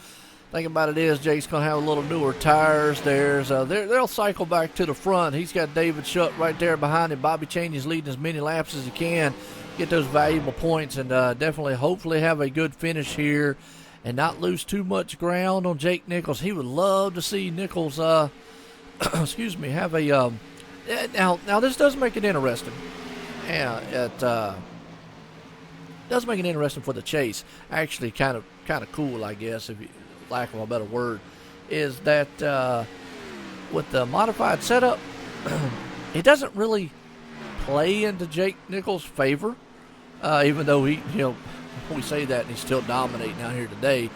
Thing about it is Jake's going to have a little newer tires. They'll cycle back to the front. He's got David Shutt right there behind him. Bobby Cheney's leading as many laps as he can. Get those valuable points and definitely, hopefully have a good finish here and not lose too much ground on Jake Nichols. He would love to see Nichols, excuse me, have a now this does make it interesting. Yeah, it does make it interesting for the chase. Actually, kind of cool, I guess, if you lack of a better word, is that with the modified setup, it doesn't really play into Jake Nichols' favor, even though we say that and he's still dominating out here today,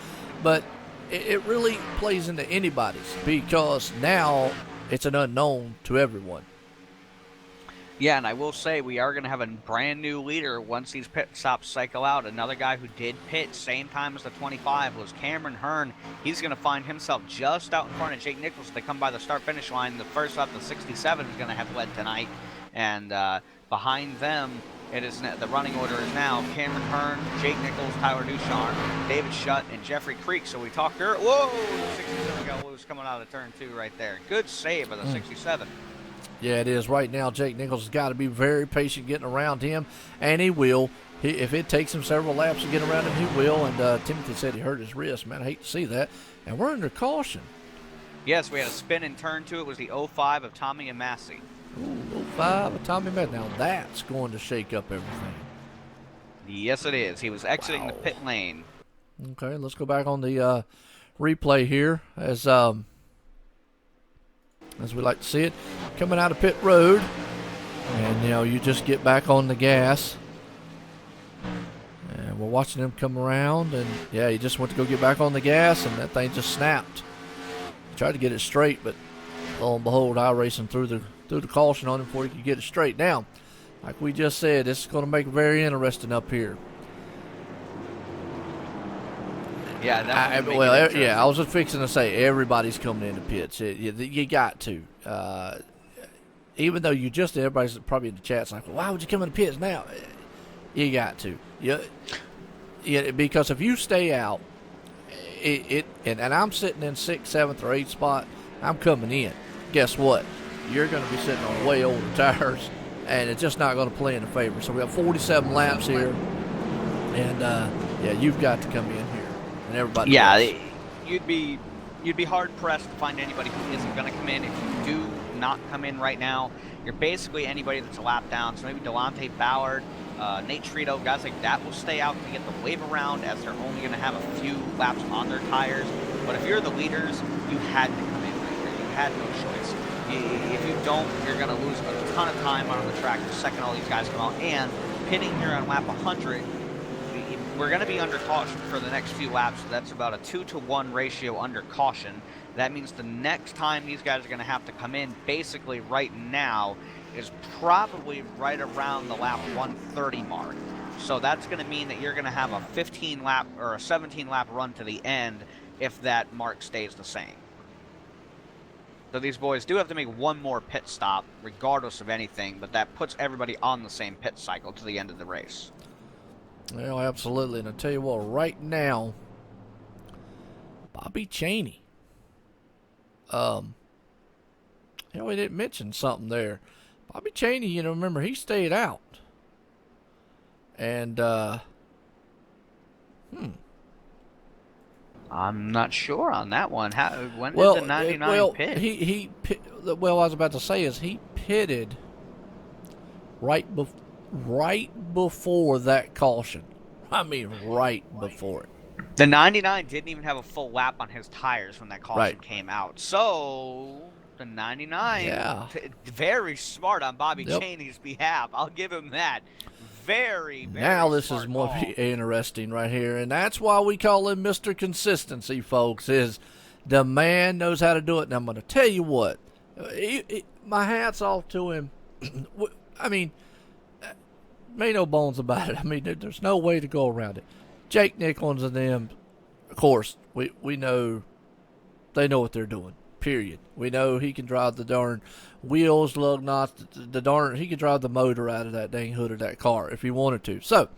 but it really plays into anybody's because now it's an unknown to everyone. Yeah, and I will say we are going to have a brand new leader once these pit stops cycle out. Another guy who did pit same time as the 25 was Cameron Hearn. He's going to find himself just out in front of Jake Nichols. They come by the start-finish line. The first lap, the 67, is going to have led tonight. And behind them, the running order is now Cameron Hearn, Jake Nichols, Tyler Ducharme, David Shutt, and Jeffrey Creek. So we talked earlier. Whoa! The 67 got loose coming out of turn 2 right there. Good save of the 67. Yeah, it is. Right now, Jake Nichols has got to be very patient getting around him, and he will. If it takes him several laps to get around him, he will. And Timothy said he hurt his wrist. Man, I hate to see that. And we're under caution. Yes, we had a spin in turn 2. It was the 05 of Tommy and Massey. Ooh, 05 of Tommy Massey. Now that's going to shake up everything. Yes, it is. He was exiting the pit lane. Okay, let's go back on the replay here as we like to see it, coming out of pit road, and you just get back on the gas, and we're watching him come around, and yeah, he just went to go get back on the gas, and that thing just snapped. He tried to get it straight, but lo and behold, Iracing threw the caution on him before he could get it straight. Now, like we just said, this is going to make it very interesting up here. Yeah, I was just fixing to say everybody's coming into pits. You got to. Even though everybody's probably in the chat's like, well, why would you come into pits now? You got to. Because if you stay out, and I'm sitting in 6th, 7th, or 8th spot, I'm coming in. Guess what? You're going to be sitting on way older tires, and it's just not going to play in the favor. So we have 47 laps here, and you've got to come in here. And everybody does. You'd be hard pressed to find anybody who isn't going to come in. If you do not come in right now, you're basically anybody that's a lap down. So maybe Delonte Ballard, Nate Trito, guys like that will stay out to get the wave around as they're only going to have a few laps on their tires. But if you're the leaders, you had to come in right here. You had no choice. If you don't, you're going to lose a ton of time on the track the second all these guys come out. And pitting here on lap 100, we're going to be under caution for the next few laps. So that's about a 2-to-1 ratio under caution. That means the next time these guys are going to have to come in, basically right now, is probably right around the lap 130 mark. So that's going to mean that you're going to have a 15-lap or a 17-lap run to the end if that mark stays the same. So these boys do have to make one more pit stop, regardless of anything, but that puts everybody on the same pit cycle to the end of the race. Well, absolutely. And I tell you what, right now, Bobby Cheney. We didn't mention something there. Bobby Cheney, remember, he stayed out. And, I'm not sure on that one. When did the 99 pit? I was about to say is he pitted right before that caution. I mean, right before it. The 99 didn't even have a full lap on his tires when that caution Right. came out. So the 99, very smart on Bobby Cheney's behalf. I'll give him that. Very now this smart is more call. Interesting right here, and that's why we call him Mr. Consistency, folks. Is the man knows how to do it, and I'm going to tell you what, my hat's off to him. I mean, made no bones about it. I mean, there's no way to go around it. Jake Nicholls and them, of course, we know they know what they're doing. Period. We know he can drive the darn wheels, lug nuts, he can drive the motor out of that dang hood of that car if he wanted to. So,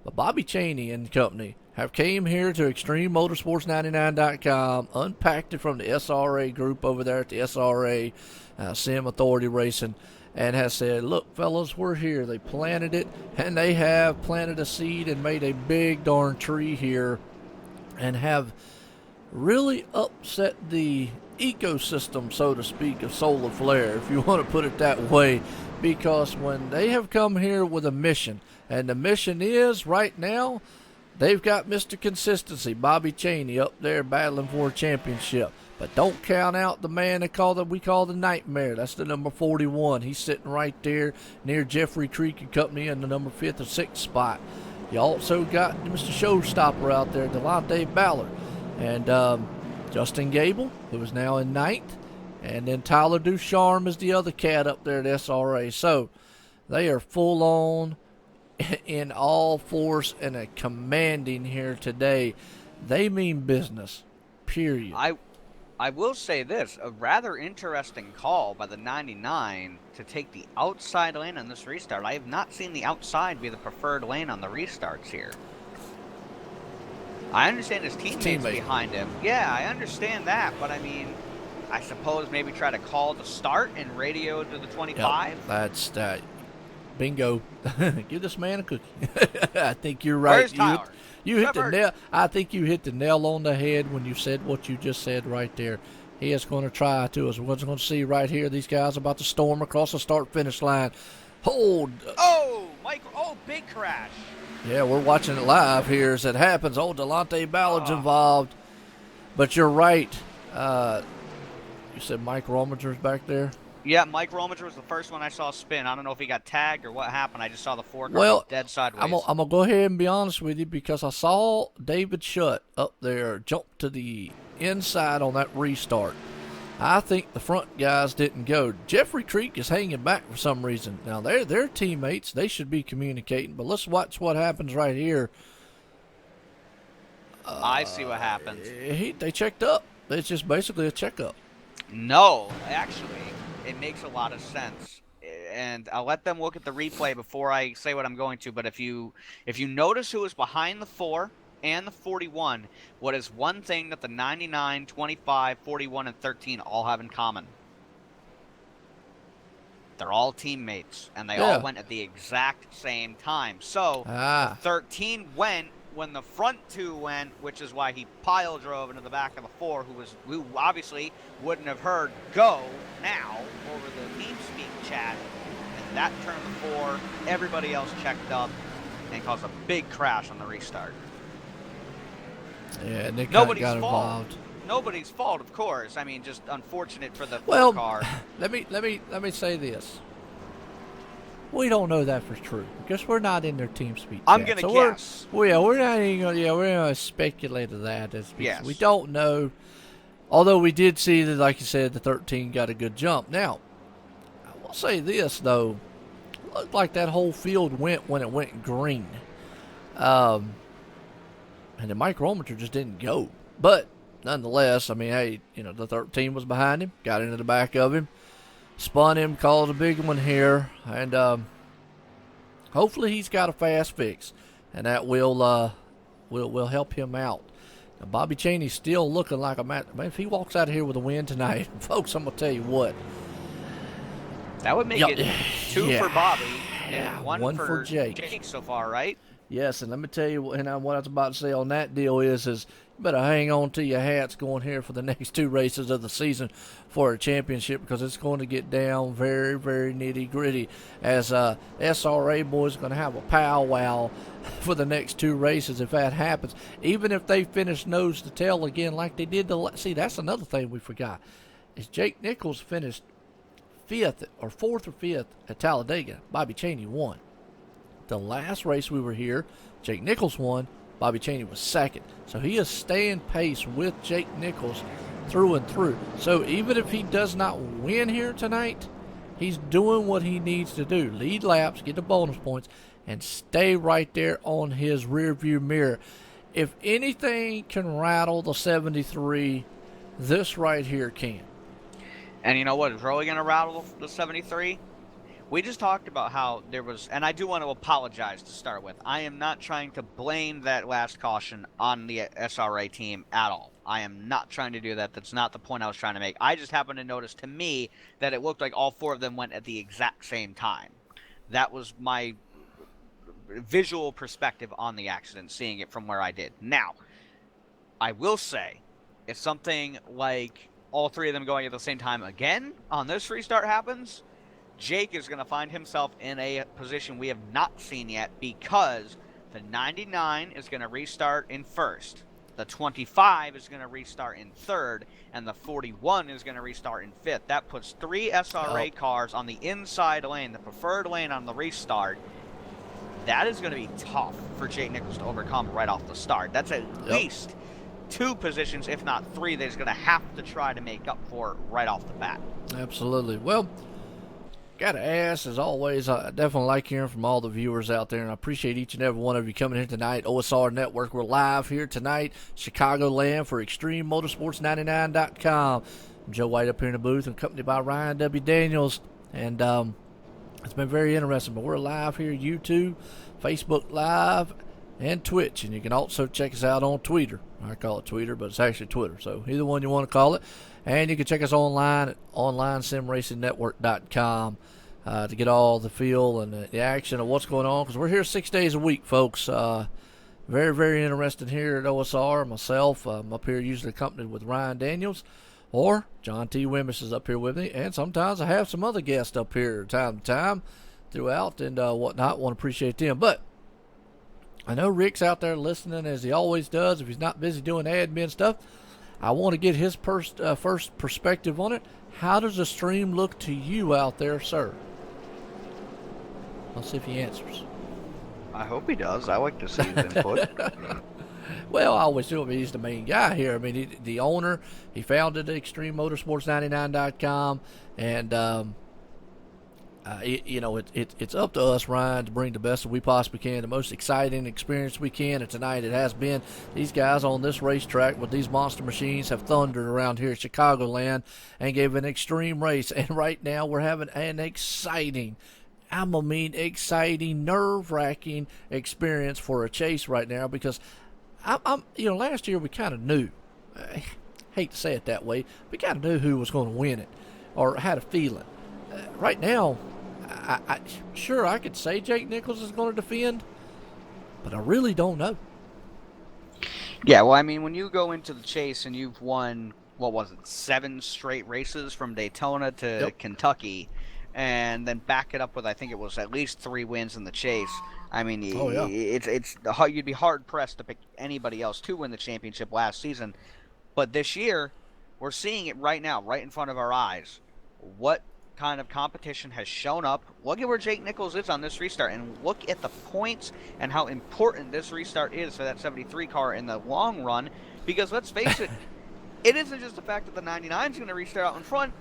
but Bobby Cheney and company have came here to ExtremeMotorsports99.com, unpacked it from the SRA group over there at the SRA Sim Authority Racing, and has said, look, fellas, we're here. They planted it, and they have planted a seed and made a big darn tree here and have really upset the ecosystem, so to speak, of Solar Flare, if you want to put it that way, because when they have come here with a mission, and the mission is, right now, they've got Mr. Consistency, Bobby Cheney, up there battling for a championship. But don't count out the man we call the Nightmare. That's the number 41. He's sitting right there near Jeffrey Creek and Company in the number 5th or 6th spot. You also got Mr. Showstopper out there, Delonte Ballard. And Justin Gable, who is now in 9th. And then Tyler Ducharme is the other cat up there at SRA. So they are full on in all force and a commanding here today. They mean business, period. I will say this, a rather interesting call by the 99 to take the outside lane on this restart. I have not seen the outside be the preferred lane on the restarts here. I understand his teammates behind him. Yeah, I understand that, but I mean, I suppose maybe try to call the start and radio to the 25. Yep, that's that. Bingo. Give this man a cookie. I think you're right. Where's Tyler? You hit the nail. I think you hit the nail on the head when you said what you just said right there. He is going to try to. As we're going to see right here, these guys are about to storm across the start-finish line. Hold. Oh, big crash. Yeah, we're watching it live here as it happens. Oh, Delonte Ballard's involved. But you're right. You said Mike Rominger's back there? Yeah, Mike Rominger was the first one I saw spin. I don't know if he got tagged or what happened. I just saw the four cars dead sideways. I'm going to go ahead and be honest with you because I saw David Shutt up there jump to the inside on that restart. I think the front guys didn't go. Jeffrey Creek is hanging back for some reason. Now, they're teammates. They should be communicating. But let's watch what happens right here. I see what happens. They checked up. It's just basically a checkup. No, actually, it makes a lot of sense. And I'll let them look at the replay before I say what I'm going to. But if you notice who was behind the 4 and the 41, what is one thing that the 99, 25, 41, and 13 all have in common? They're all teammates, and they all went at the exact same time. So 13 went when the front 2 went, which is why he pile drove into the back of the 4, who obviously wouldn't have heard "go" now over the TeamSpeak chat. And that turned the 4. Everybody else checked up and caused a big crash on the restart. Yeah, Nick got involved. Nobody's fault, of course. I mean, just unfortunate for the car. Let me say this. We don't know that for true because we're not in their TeamSpeak. I'm gonna guess. We're not even gonna speculate to that. Yes. We don't know. Although we did see that, like you said, the 13 got a good jump. Now, I will say this though, it looked like that whole field went when it went green. And then Mike Rominger just didn't go. But nonetheless, I mean, hey, the 13 was behind him, got into the back of him, spun him, called a big one here, and hopefully he's got a fast fix. and that will help him out. Now, Bobby Cheney's still looking like a man. If he walks out of here with a win tonight, folks, I'm gonna tell you what. That would make it 2 for Bobby and one for Jake so far, right? Yes, and let me tell you, and what I was about to say on that deal is you better hang on to your hats going here for the next 2 races of the season for a championship, because it's going to get down very, very nitty-gritty, as SRA boys are going to have a powwow for the next 2 races if that happens. Even if they finish nose to tail again like they did see, that's another thing we forgot, is Jake Nichols finished 4th or 5th at Talladega. Bobby Cheney won. The last race we were here, Jake Nichols won, Bobby Cheney was 2nd. So he is staying pace with Jake Nichols through and through. So even if he does not win here tonight, he's doing what he needs to do. Lead laps, get the bonus points, and stay right there on his rearview mirror. If anything can rattle the 73, this right here can. And you know what is really going to rattle the 73? We just talked about how there was, and I do want to apologize to start with. I am not trying to blame that last caution on the SRA team at all. I am not trying to do that. That's not the point I was trying to make. I just happened to notice, to me, that it looked like all 4 of them went at the exact same time. That was my visual perspective on the accident, seeing it from where I did. Now, I will say, if something like all 3 of them going at the same time again on this restart happens, Jake is going to find himself in a position we have not seen yet, because the 99 is going to restart in 1st, the 25 is going to restart in 3rd, and the 41 is going to restart in 5th. That puts 3 SRA cars on the inside lane, the preferred lane on the restart. That is going to be tough for Jake Nichols to overcome right off the start. That's at least 2 positions, if not 3, that he's going to have to try to make up for right off the bat. Absolutely. Well, got to ask, as always, I definitely like hearing from all the viewers out there, and I appreciate each and every one of you coming here tonight. OSR Network, we're live here tonight, Chicagoland, for ExtremeMotorsports99.com. I'm Joe White up here in the booth, accompanied by Ryan W. Daniels, and it's been very interesting, but we're live here, YouTube, Facebook Live, and Twitch, and you can also check us out on Twitter. I call it Twitter, but it's actually Twitter, so either one you want to call it. And you can check us online at simracingnetwork.com to get all the feel and the action of what's going on, because we're here 6 days a week, folks. Very, very interesting here at OSR. Myself, I'm up here usually accompanied with Ryan Daniels, or John T. Wimmis is up here with me, and sometimes I have some other guests up here time to time throughout and whatnot. Want to appreciate them. But I know Rick's out there listening, as he always does if he's not busy doing admin stuff. I want to get his first perspective on it. How does the stream look to you out there, sir? Let's see if he answers. I hope he does. I like to see his input. Well, I always do. I mean, he's the main guy here. I mean, the owner. He founded ExtremeMotorsports99.com, and it's up to us, Ryan, to bring the best that we possibly can, the most exciting experience we can. And tonight it has been. These guys on this racetrack with these monster machines have thundered around here at Chicagoland and gave an extreme race. And right now we're having an exciting, nerve-wracking experience for a chase right now, because last year we kind of knew. I hate to say it that way. We kind of knew who was going to win it, or had a feeling. Right now, I could say Jake Nichols is going to defend, but I really don't know. Yeah, well, I mean, when you go into the chase and you've won, 7 straight races from Daytona to Kentucky, and then back it up with, I think it was at least 3 wins in the chase. I mean, you'd be hard pressed to pick anybody else to win the championship last season, but this year we're seeing it right now, right in front of our eyes. What kind of competition has shown up? Look at where Jake Nichols is on this restart, and look at the points and how important this restart is for that 73 car in the long run, because let's face it, it isn't just the fact that the 99 is going to restart out in front.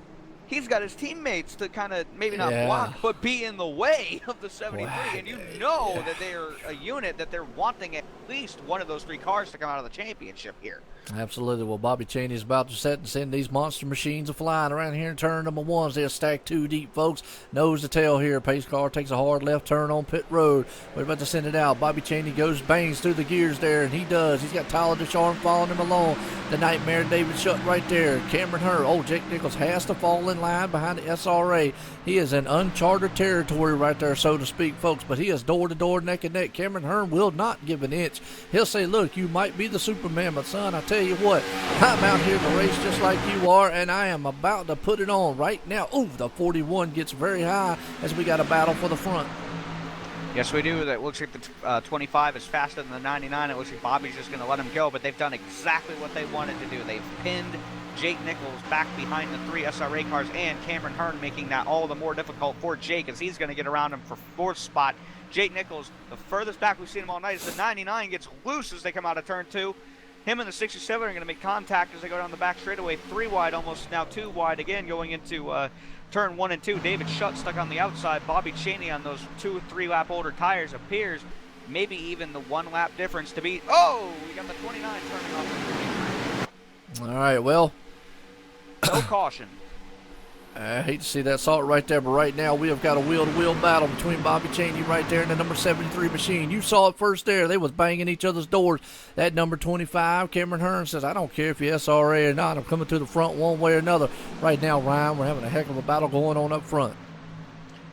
he's got his teammates to kind of maybe not Yeah. block, but be in the way of the 73. Wow. And you know that they're a unit that they're wanting at least one of those 3 cars to come out of the championship here. Absolutely. Well, Bobby Cheney is about to set and send these monster machines a flying around here in turn number 1. They're stacked 2 deep, folks. Nose to tail here. Pace car takes a hard left turn on pit road. We're about to send it out. Bobby Cheney bangs through the gears there, and he does. He's got Tyler Ducharme following him along. The Nightmare David Shutt right there. Cameron Hurd. Oh, Jake Nichols has to fall in line behind the SRA. He is in uncharted territory right there, so to speak, folks. But he is door to door, neck and neck. Cameron Hurd will not give an inch. He'll say, look, you might be the Superman, but son, I tell you what, I'm out here to race just like you are, and I am about to put it on right now. Ooh, the 41 gets very high as we got a battle for the front. Yes, we do. That looks like the 25 is faster than the 99. It looks like Bobby's just going to let him go, but they've done exactly what they wanted to do. They've pinned Jake Nichols back behind the 3 SRA cars and Cameron Hurd, making that all the more difficult for Jake as he's going to get around him for 4th spot. Jake Nichols, the furthest back we've seen him all night, as the 99 gets loose as they come out of turn 2. Him and the 67 are going to make contact as they go down the back straightaway, 3 wide, almost now 2 wide again going into turn 1 and 2. David Shutt stuck on the outside. Bobby Cheney on those 2 or 3 lap older tires appears maybe even the 1 lap difference to be. Oh, we got the 29 turning off the 23. All right, well, no caution. I hate to see that salt right there, but right now we have got a wheel-to-wheel battle between Bobby Cheney right there and the number 73 machine. You saw it first there. They was banging each other's doors. That number 25, Cameron Hurd, says, I don't care if you're SRA or not. I'm coming to the front one way or another. Right now, Ryan, we're having a heck of a battle going on up front.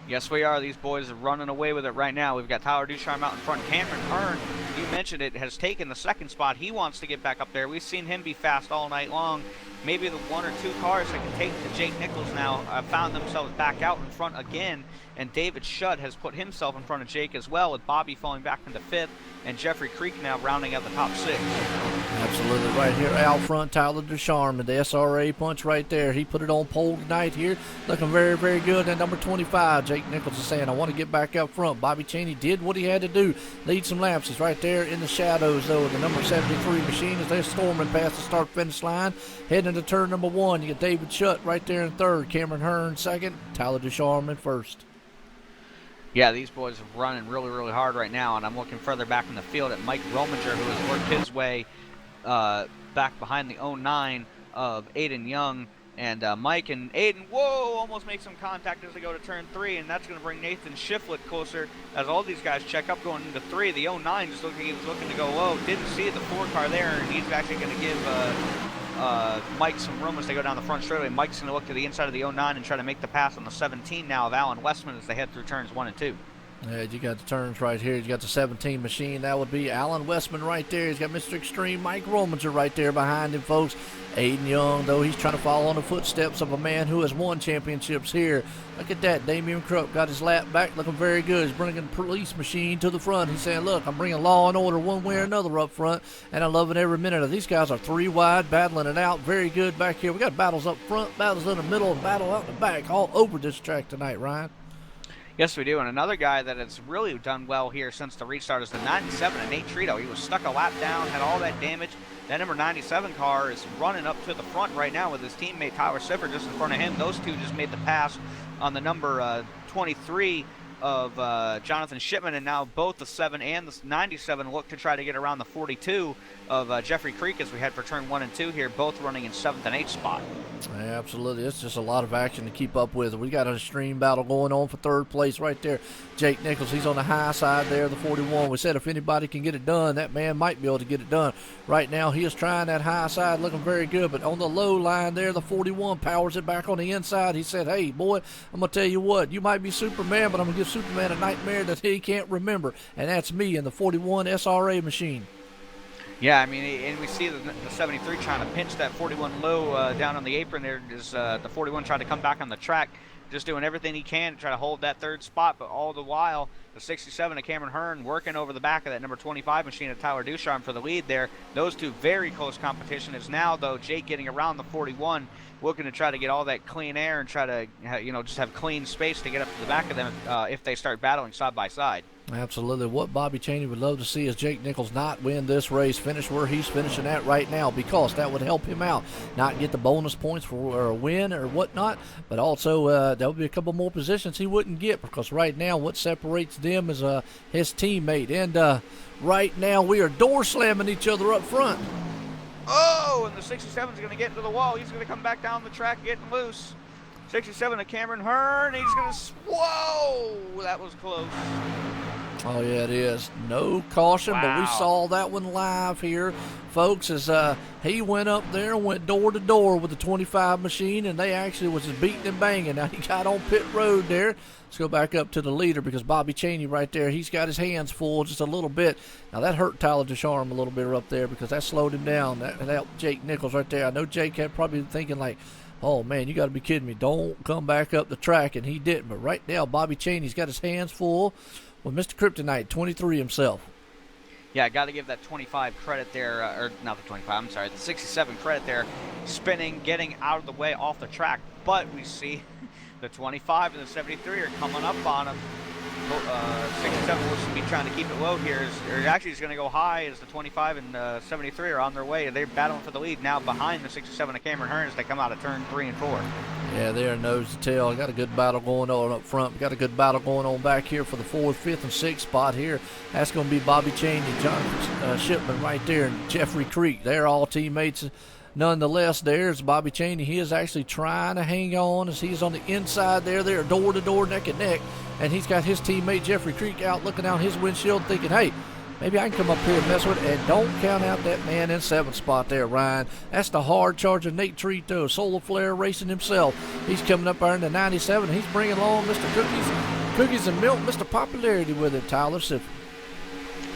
Yes, we are. These boys are running away with it right now. We've got Tyler Ducharme out in front. Cameron Hurd, you mentioned it, has taken the 2nd spot. He wants to get back up there. We've seen him be fast all night long. Maybe the 1 or 2 cars that can take to Jake Nichols now found themselves back out in front again. And David Shutt has put himself in front of Jake as well, with Bobby falling back into 5th. And Jeffrey Creek now rounding out the top 6. Absolutely right here out front, Tyler Ducharme, and the SRA punch right there. He put it on pole tonight here, looking very, very good. And number 25, Jake Nichols is saying, I want to get back up front. Bobby Cheney did what he had to do, lead some laps. He's right there in the shadows, though. The number 73 machine as they're storming past the start-finish line, heading into turn number 1. You get David Shutt right there in 3rd, Cameron Hurd in 2nd, Tyler Ducharme in 1st. Yeah, these boys are running really, really hard right now, and I'm looking further back in the field at Mike Rominger, who has worked his way back behind the 09 of Aiden Young. And Mike and Aiden, whoa, almost make some contact as they go to turn 3, and that's going to bring Nathan Shiflett closer as all these guys check up going into 3. The 09 just looked like he was looking to go low, didn't see the 4 car there, and he's actually going to give Mike some room as they go down the front straightaway. Mike's going to look to the inside of the 09 and try to make the pass on the 17 now of Alan Westman as they head through turns 1 and 2. Yeah, you got the turns right here. You got the 17 machine. That would be Alan Westman right there. He's got Mr. Extreme Mike Rominger right there behind him, folks. Aiden Young, though, he's trying to follow in the footsteps of a man who has won championships here. Look at that. Damian Krupp got his lap back, looking very good. He's bringing the police machine to the front. He's saying, look, I'm bringing law and order one way or another up front, and I'm loving every minute of these guys are 3 wide, battling it out. Very good back here. We got battles up front, battles in the middle, and battle out in the back all over this track tonight, Ryan. Yes, we do. And another guy that has really done well here since the restart is the 97 and Nate Trito. He was stuck a lap down, had all that damage. That number 97 car is running up to the front right now with his teammate Tyler Siffer just in front of him. Those two just made the pass on the number 23 of Jonathan Shipman, and now both the 7 and the 97 look to try to get around the 42 of Jeffrey Creek as we head for turn 1 and 2 here, both running in 7th and 8th spot. Yeah, absolutely. It's just a lot of action to keep up with. We got an extreme battle going on for 3rd place right there. Jake Nichols, he's on the high side there, the 41. We said if anybody can get it done, that man might be able to get it done. Right now, he is trying that high side, looking very good, but on the low line there, the 41 powers it back on the inside. He said, hey, boy, I'm going to tell you what, you might be Superman, but I'm going to give Superman a nightmare that he can't remember, and that's me in the 41 SRA machine. Yeah, I mean, and we see the 73 trying to pinch that 41 low down on the apron there. Is the 41 trying to come back on the track, just doing everything he can to try to hold that 3rd spot, but all the while, the 67 of Cameron Hurd working over the back of that number 25 machine of Tyler Ducharme for the lead there. Those two very close competition. Is now, though, Jake getting around the 41, looking to try to get all that clean air and try to, just have clean space to get up to the back of them if they start battling side by side. Absolutely. What Bobby Chaney would love to see is Jake Nichols not win this race, finish where he's finishing at right now, because that would help him out. Not get the bonus points for a win or whatnot, but also there would be a couple more positions he wouldn't get, because right now what separates them is his teammate. And right now we are door slamming each other up front. Oh, and the 67 is going to get into the wall. He's going to come back down the track getting loose. 67 to Cameron Hearn. He's going to... Whoa! That was close. Oh, yeah, it is. No caution, Wow. but we saw that one live here, folks, as he went up there and went door to door with the 25 machine, and they actually was just beating and banging. Now, he got on pit road there. Let's go back up to the leader, because Bobby Chaney right there, he's got his hands full just a little bit. Now, that hurt Tyler Ducharme a little bit up there, because that slowed him down. That Jake Nichols right there. I know Jake had probably been thinking like, oh, man, you got to be kidding me. Don't come back up the track, and he didn't. But right now, Bobby Chaney's got his hands full with Mr. Kryptonite, 23 himself. Yeah, I got to give that 25 credit there, or not the 25, I'm sorry, the 67 credit there, spinning, getting out of the way off the track. But we see the 25 and the 73 are coming up on him. 67 will be trying to keep it low here. Or actually, he's going to go high as the 25 and 73 are on their way. They're battling for the lead now behind the 67 of Cameron Hearn as they come out of turn 3 and 4. Yeah, they are nose to tail. Got a good battle going on up front. Got a good battle going on back here for the 4th, 5th, and 6th spot here. That's going to be Bobby Chaney, John Shipman right there, and Jeffrey Creek. They're all teammates. Nonetheless, there's Bobby Chaney. He is actually trying to hang on as he's on the inside there. They're door to door, neck and neck. And he's got his teammate Jeffrey Creek out looking out his windshield thinking, hey, maybe I can come up here and mess with it. And don't count out that man in 7th spot there, Ryan. That's the hard charger Nate Trito, Solar Flare Racing himself. He's coming up there in the 97. He's bringing along Mr. Cookies and Milk, Mr. Popularity with him, Tyler Sifford.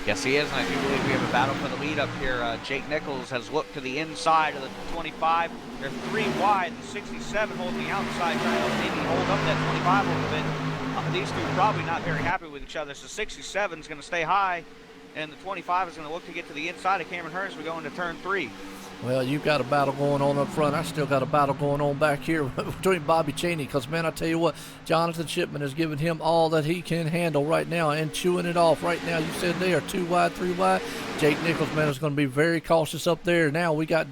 Yes, he is, and I do believe we have a battle for the lead up here. Jake Nichols has looked to the inside of the 25. They're 3 wide. The 67 holding the outside, trying to maybe hold up that 25 a little bit. These two probably not very happy with each other. So 67 is going to stay high, and the 25 is going to look to get to the inside of Cameron Hearn as we go into turn 3. Well, you've got a battle going on up front. I still got a battle going on back here between Bobby Chaney, because, man, I tell you what, Jonathan Shipman is giving him all that he can handle right now and chewing it off right now. You said they are 2 wide, 3 wide. Jake Nichols, man, is going to be very cautious up there. Now we got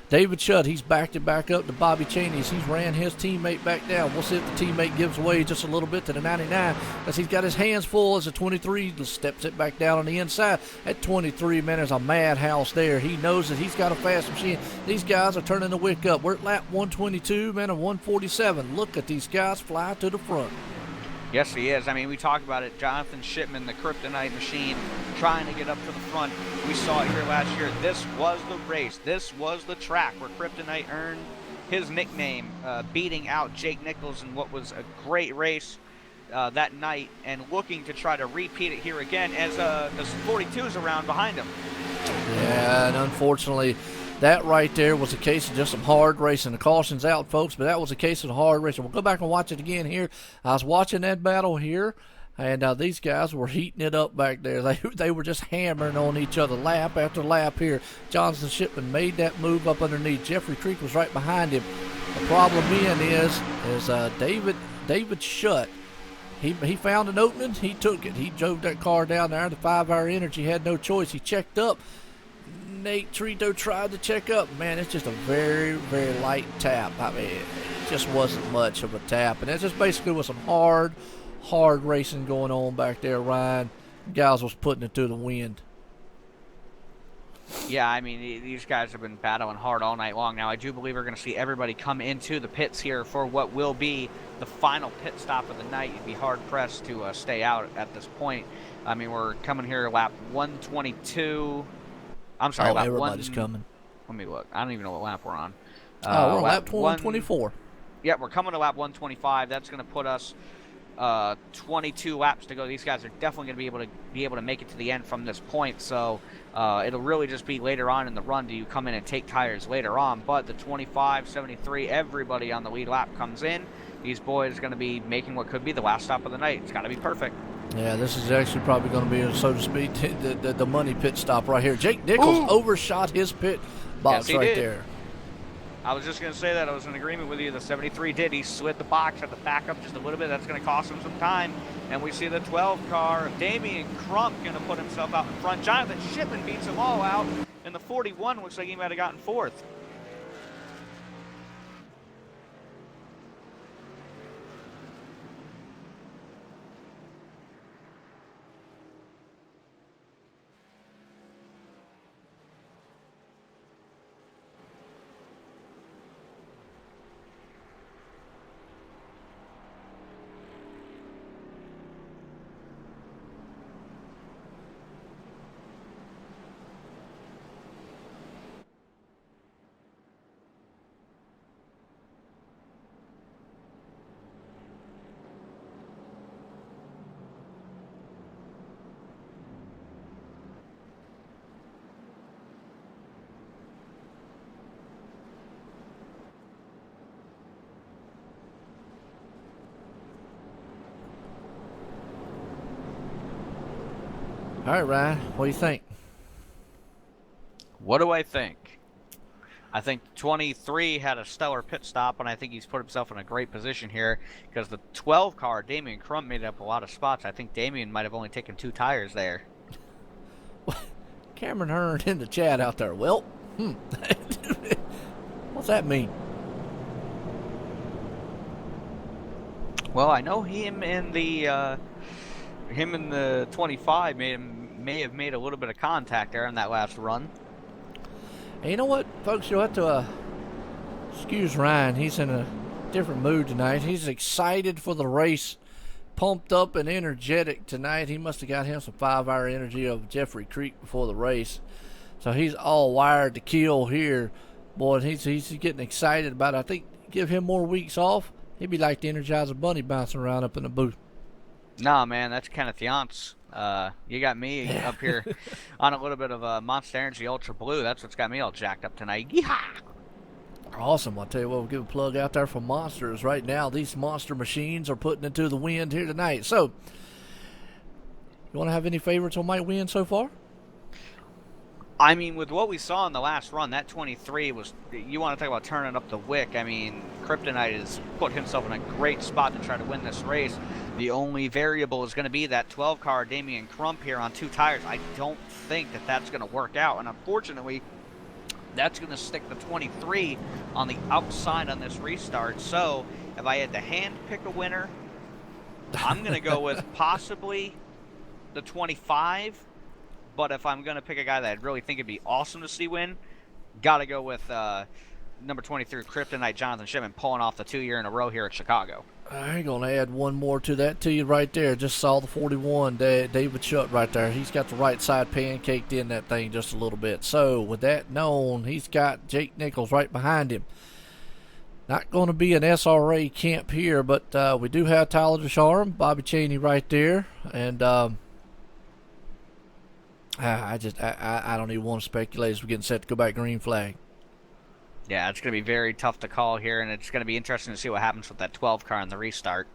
David Shutt. He's backed it back up to Bobby Chaney's. He's ran his teammate back down. We'll see if the teammate gives way just a little bit to the 99, as he's got his hands full as the 23 steps it back down on the inside. At 23, man, there's a madhouse there. He knows that he's got a fast machine. These guys are turning the wick up. We're at lap 122, man, of 147. Look at these guys fly to the front. Yes, he is. I mean, we talked about it. Jonathan Shipman, the Kryptonite machine, trying to get up to the front. We saw it here last year. This was the race. This was the track where Kryptonite earned his nickname, beating out Jake Nichols in what was a great race that night, and looking to try to repeat it here again as the 42 is around behind him. Yeah, and unfortunately, that right there was a case of just some hard racing. The caution's out, folks, but that was a case of hard racing. We'll go back and watch it again here. I was watching that battle here, and these guys were heating it up back there. They were just hammering on each other lap after lap here. Jonathan Shipman made that move up underneath. Jeffrey Creek was right behind him. The problem is David Shutt. He found an opening. He took it. He drove that car down there. The 5-hour energy had no choice. He checked up. Nate Trito tried to check up. Man, it's just a very, very light tap. I mean, it just wasn't much of a tap. And it just basically was some hard racing going on back there, Ryan. Guys was putting it to the wind. Yeah, I mean, these guys have been battling hard all night long. Now, I do believe we're going to see everybody come into the pits here for what will be the final pit stop of the night. You'd be hard-pressed to stay out at this point. I mean, we're coming here lap 122. I'm sorry, lap everybody's coming. Let me look. I don't even know what lap we're on. We're on lap 124. Yeah, we're coming to lap 125. That's going to put us 22 laps to go. These guys are definitely going to be able to make it to the end from this point. So it'll really just be later on in the run do you come in and take tires later on. But the 25, 73, everybody on the lead lap comes in. These boys are going to be making what could be the last stop of the night. It's got to be perfect. Yeah, this is actually probably going to be, so to speak, the money pit stop right here. Jake Nichols overshot his pit box right there. I was just going to say that. I was in agreement with you. The 73 did. He slid the box, had to back up just a little bit. That's going to cost him some time. And we see the 12 car of Damian Crump going to put himself out in front. Jonathan Shipman beats them all out. And the 41 looks like he might have gotten fourth. All right, Ryan, what do you think? What do I think? I think 23 had a stellar pit stop, and I think he's put himself in a great position here because the 12 car, Damian Crump, made up a lot of spots. I think Damian might have only taken 2 tires there. Cameron Hearn in the chat out there. Well, what's that mean? Well, I know him and the 25 may have made a little bit of contact there in that last run. And you know what, folks? You'll have to excuse Ryan. He's in a different mood tonight. He's excited for the race, pumped up and energetic tonight. He must have got him some 5-hour energy of Jeffrey Creek before the race. So he's all wired to kill here. Boy, he's getting excited about it. I think give him more weeks off, he'd be like the Energizer Bunny bouncing around up in the booth. Nah, man, that's Kenneth Yance. You got me up here on a little bit of Monster Energy Ultra Blue. That's what's got me all jacked up tonight. Yeehaw! Awesome. I'll tell you what, we'll give a plug out there for Monsters right now. These monster machines are putting into the wind here tonight. So, you want to have any favorites on might win so far? I mean, with what we saw in the last run, that 23 was, you want to talk about turning up the wick. I mean, Kryptonite has put himself in a great spot to try to win this race. The only variable is going to be that 12 car Damian Crump here on 2 tires. I don't think that that's going to work out. And unfortunately, that's going to stick the 23 on the outside on this restart. So if I had to hand pick a winner, I'm going to go with possibly the 25. But if I'm going to pick a guy that I really think would be awesome to see win, got to go with number 23, Kryptonite Jonathan Shipman, pulling off the 2-year in a row here at Chicago. I'm going to add one more to that to you right there. Just saw the 41, David Shutt right there. He's got the right side pancaked in that thing just a little bit. So with that known, he's got Jake Nichols right behind him. Not going to be an SRA camp here, but we do have Tyler Desharm, Bobby Cheney right there. And I don't even want to speculate as we're getting set to go back green flag. Yeah, it's going to be very tough to call here, and it's going to be interesting to see what happens with that 12 car in the restart.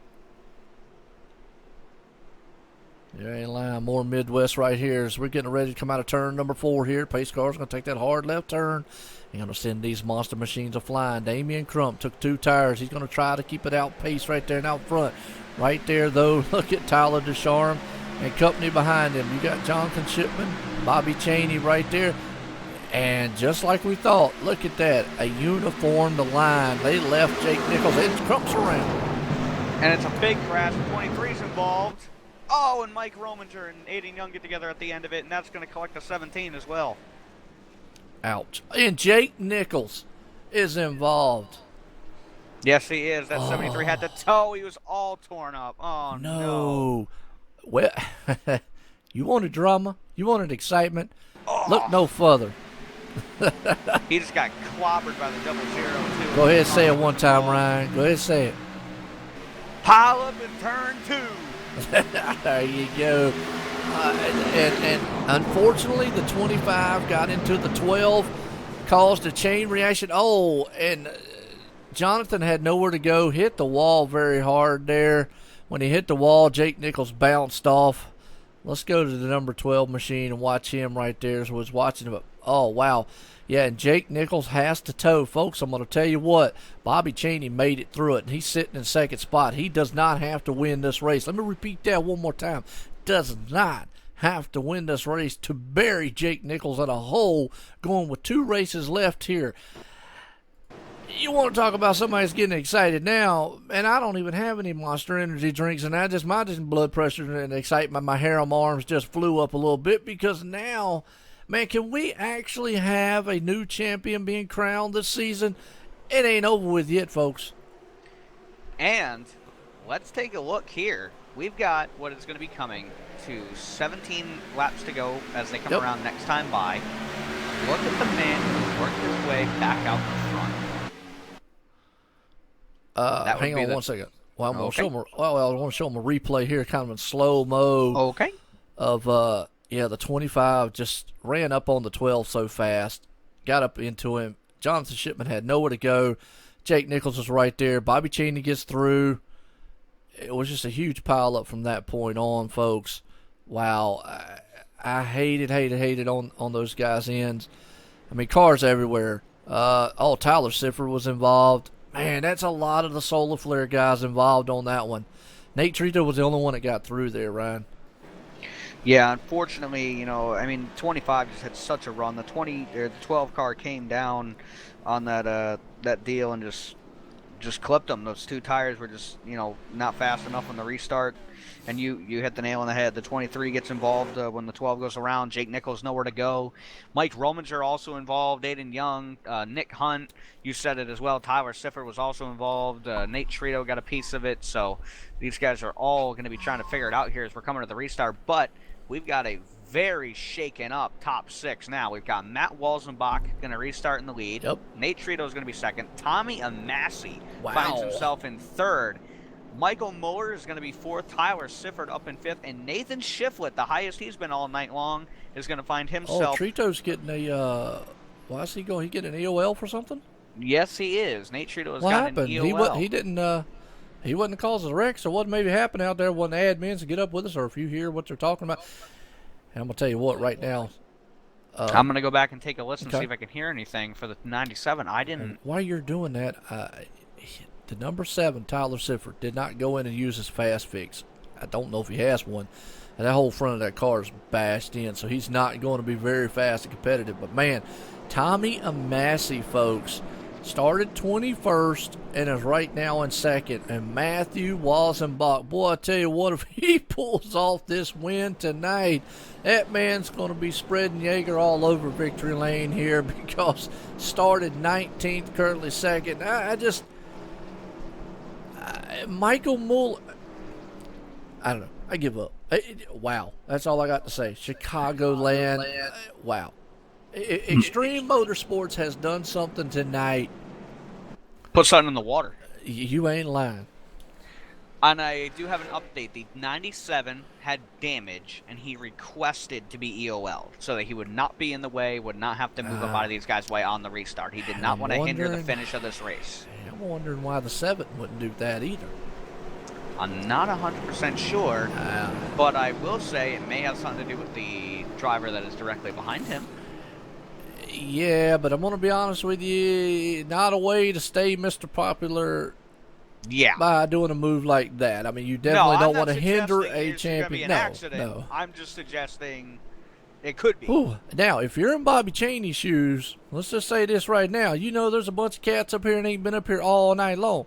You ain't lying. More Midwest right here as we're getting ready to come out of turn number 4 here. Pace car's going to take that hard left turn. He's going to send these monster machines a-flying. Damian Crump took 2 tires. He's going to try to keep it outpaced right there and out front. Right there, though, look at Tyler Desharm and company behind him. You got Jonathan Shipman, Bobby Cheney right there. And just like we thought, look at that. A uniformed line. They left Jake Nichols and Crump's around. And it's a big crash. 23's involved. Oh, and Mike Rominger and Aiden Young get together at the end of it, and that's going to collect a 17 as well. Ouch. And Jake Nichols is involved. Yes, he is. That 73 had the toe. He was all torn up. Oh, no. Well, you wanted drama? You wanted excitement? Oh. Look no further. He just got clobbered by the 00, too. Go ahead and say it one time, Ryan. Go ahead and say it. Pile up in turn 2. There you go. And unfortunately, the 25 got into the 12, caused a chain reaction. Oh, and Jonathan had nowhere to go, hit the wall very hard there. When he hit the wall, Jake Nichols bounced off. Let's go to the number 12 machine and watch him right there. So I was watching him. Oh, wow. Yeah, and Jake Nichols has to tow. Folks, I'm going to tell you what. Bobby Cheney made it through it, and he's sitting in second spot. He does not have to win this race. Let me repeat that one more time. Does not have to win this race to bury Jake Nichols in a hole going with 2 races left here. You want to talk about somebody's getting excited now, and I don't even have any Monster Energy drinks, and my blood pressure and excitement, my hair on my arms just flew up a little bit because now, man, can we actually have a new champion being crowned this season? It ain't over with yet, folks. And let's take a look here. We've got what is going to be coming to 17 laps to go as they come around next time by. Look at the man who worked his way back out in front. Hang on 1 second. Well, I'm gonna show them. I want to show them a replay here, kind of in slow mo. Okay. Of the 25 just ran up on the 12 so fast, got up into him. Jonathan Shipman had nowhere to go. Jake Nichols was right there. Bobby Cheney gets through. It was just a huge pile up from that point on, folks. Wow, I hated on those guys' ends. I mean, cars everywhere. Tyler Sifford was involved. Man, that's a lot of the Solar Flare guys involved on that one. Nate Trito was the only one that got through there, Ryan. Yeah, unfortunately, 25 just had such a run. The 12 car came down on that deal and just clipped them. Those 2 tires were just, not fast enough on the restart. And you hit the nail on the head. The 23 gets involved when the 12 goes around. Jake Nichols nowhere to go. Mike Rominger also involved. Aiden Young, Nick Hunt, you said it as well. Tyler Sifford was also involved. Nate Trito got a piece of it. So these guys are all going to be trying to figure it out here as we're coming to the restart. But we've got a very shaken up top 6 now. We've got Matt Walzenbach going to restart in the lead. Yep. Nate Trito is going to be second. Tommy Amassi finds himself in third. Michael Muller is going to be 4th. Tyler Sifford up in 5th. And Nathan Shiflett, the highest he's been all night long, is going to find himself. Oh, Trito's getting a why is he going? He getting an EOL for something? Yes, he is. Nate Trito has what got happened? an EOL. He didn't. He wasn't the cause of the wreck, so what maybe happened out there wasn't the admins to get up with us, or if you hear what they're talking about. And I'm going to tell you what, right now. I'm going to go back and take a listen, see if I can hear anything for the 97. I didn't. And while you're doing that, the number 7, Tyler Sifford, did not go in and use his fast fix. I don't know if he has one. And that whole front of that car is bashed in, so he's not going to be very fast and competitive. But, man, Tommy Amassi, folks, started 21st and is right now in second. And Matthew Walzenbach, boy, I tell you what, if he pulls off this win tonight, that man's going to be spreading Jaeger all over victory lane here because started 19th, currently second. Michael Muller, I don't know. I give up. Wow. That's all I got to say. Chicagoland. Wow. Extreme Motorsports has done something tonight. Put something in the water. You ain't lying. And I do have an update. The 97 had damage, and he requested to be EOL so that he would not be in the way, would not have to move up out of these guys' way on the restart. He did not want to hinder the finish of this race. I'm wondering why the 7 wouldn't do that either. I'm not 100% sure, but I will say it may have something to do with the driver that is directly behind him. Yeah, but I'm going to be honest with you, not a way to stay Mr. Popular. Yeah. By doing a move like that. I mean, you definitely don't want to hinder a champion. No. I'm just suggesting it could be. Ooh. Now, if you're in Bobby Cheney's shoes, let's just say this right now. You know there's a bunch of cats up here and ain't been up here all night long.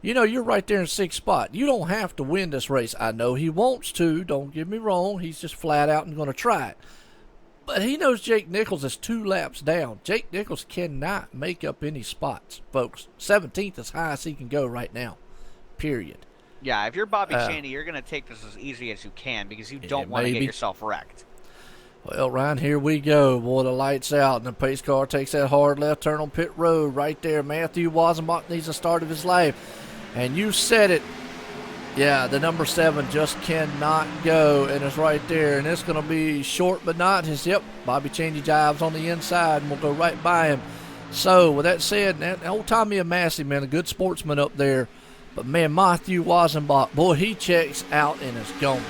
You know you're right there in 6th spot. You don't have to win this race. I know he wants to. Don't get me wrong. He's just flat out and going to try it. But he knows Jake Nichols is 2 laps down. Jake Nichols cannot make up any spots, folks. 17th is high as he can go right now, period. Yeah, if you're Bobby Cheney, you're going to take this as easy as you can because you don't want to get yourself wrecked. Well, Ryan, here we go. Boy, the light's out, and the pace car takes that hard left turn on pit road right there. Matthew Walzenbach needs the start of his life. And you said it. Yeah, the number 7 just cannot go, and it's right there. And it's going to be short but not his. Yep, Bobby Cheney jives on the inside, and we'll go right by him. So, with that said, old Tommy Amassi, man, a good sportsman up there. But, man, Matthew Walzenbach, boy, he checks out and is gone.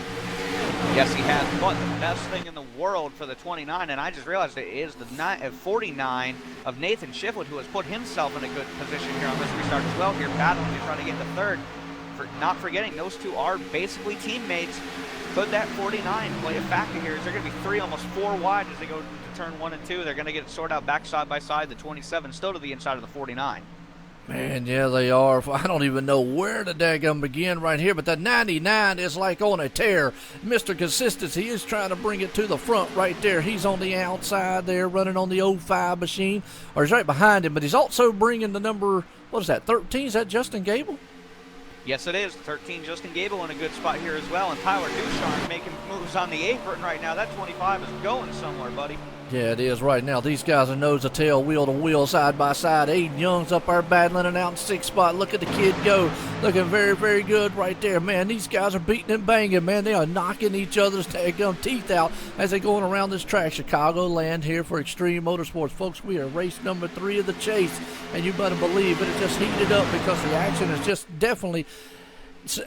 Yes, he has. But the best thing in the world for the 29, and I just realized it is the 49 of Nathan Shiflett, who has put himself in a good position here on this restart as well, here battling to try to get to third. Not forgetting, those two are basically teammates. Could that 49 play a factor here? Is there going to be 3, almost 4 wide as they go to turn 1 and 2? They're going to get it sorted out back side by side. The 27 still to the inside of the 49. Man, yeah, they are. I don't even know where to daggum begin right here, but the 99 is like on a tear. Mr. Consistency is trying to bring it to the front right there. He's on the outside there, running on the 05 machine, or he's right behind him, but he's also bringing the number, what is that, 13? Is that Justin Gable? Yes, it is. 13, Justin Gable in a good spot here as well. And Tyler Ducharme making moves on the apron right now. That 25 is going somewhere, buddy. Yeah, it is right now. These guys are nose to tail, wheel to wheel, side by side. Aiden Young's up there battling it out in 6th spot. Look at the kid go. Looking very, very good right there, man. These guys are beating and banging, man. They are knocking each other's teeth out as they're going around this track. Chicagoland here for Extreme Motorsports. Folks, we are race number 3 of the chase, and you better believe it has just heated up because the action is just definitely...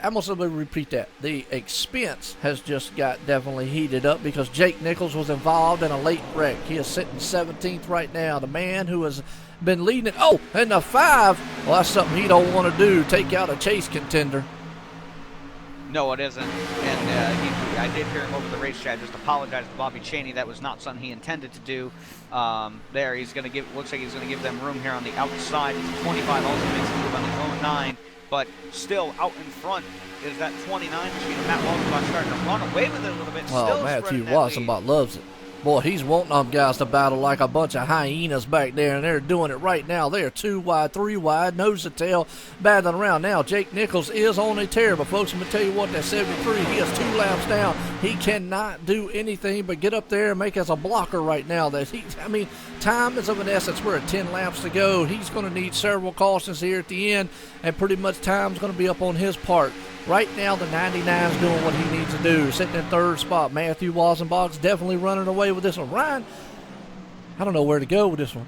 I'm going to repeat that. The expense has just got definitely heated up because Jake Nichols was involved in a late wreck. He is sitting 17th right now. The man who has been leading it. Oh, and the 5. Well, that's something he don't want to do. Take out a chase contender. No, it isn't. And I did hear him over the race chat just apologize to Bobby Chaney. That was not something he intended to do. There, he's going to give. Looks like he's going to give them room here on the outside. It's 25 also makes a move on the 09. But still out in front is that 29 machine. Matt Walzenbach starting to run away with it a little bit. Oh, Matthew Walzenbach loves it. Boy, he's wanting them guys to battle like a bunch of hyenas back there, and they're doing it right now. They are 2 wide, 3 wide, nose to tail, battling around. Now, Jake Nichols is on a tear, but folks, I'm going to tell you what, that 73, he is 2 laps down. He cannot do anything but get up there and make us a blocker right now. Time is of an essence. We're at 10 laps to go. He's going to need several cautions here at the end, and pretty much time's going to be up on his part. Right now, the 99 is doing what he needs to do. Sitting in 3rd spot. Matthew Walzenbach's definitely running away with this one. Ryan, I don't know where to go with this one.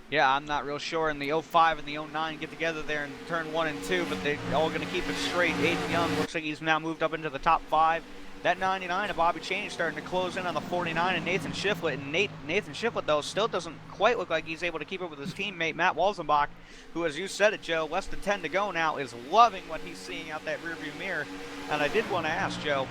Yeah, I'm not real sure. And the 05 and the 09 get together there in turn 1 and 2, but they're all going to keep it straight. Aiden Young looks like he's now moved up into the top 5. That 99 of Bobby Chaney starting to close in on the 49 and Nathan Shiflett. And Nathan Shiflett, though, still doesn't quite look like he's able to keep up with his teammate, Matt Walzenbach, who, as you said it, Joe, less than 10 to go now, is loving what he's seeing out that rearview mirror. And I did want to ask, Joe,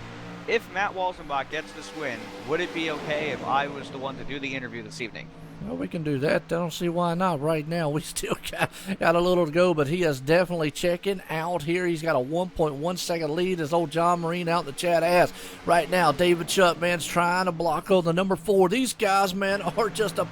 if Matt Walzenbach gets this win, would it be okay if I was the one to do the interview this evening? Well, we can do that. I don't see why not. Right now, we still got a little to go, but he is definitely checking out here. He's got a 1.1 second lead, as old John Marine out in the chat asked. Right now, David Shutt, man's trying to block on the number 4. These guys, man, are just a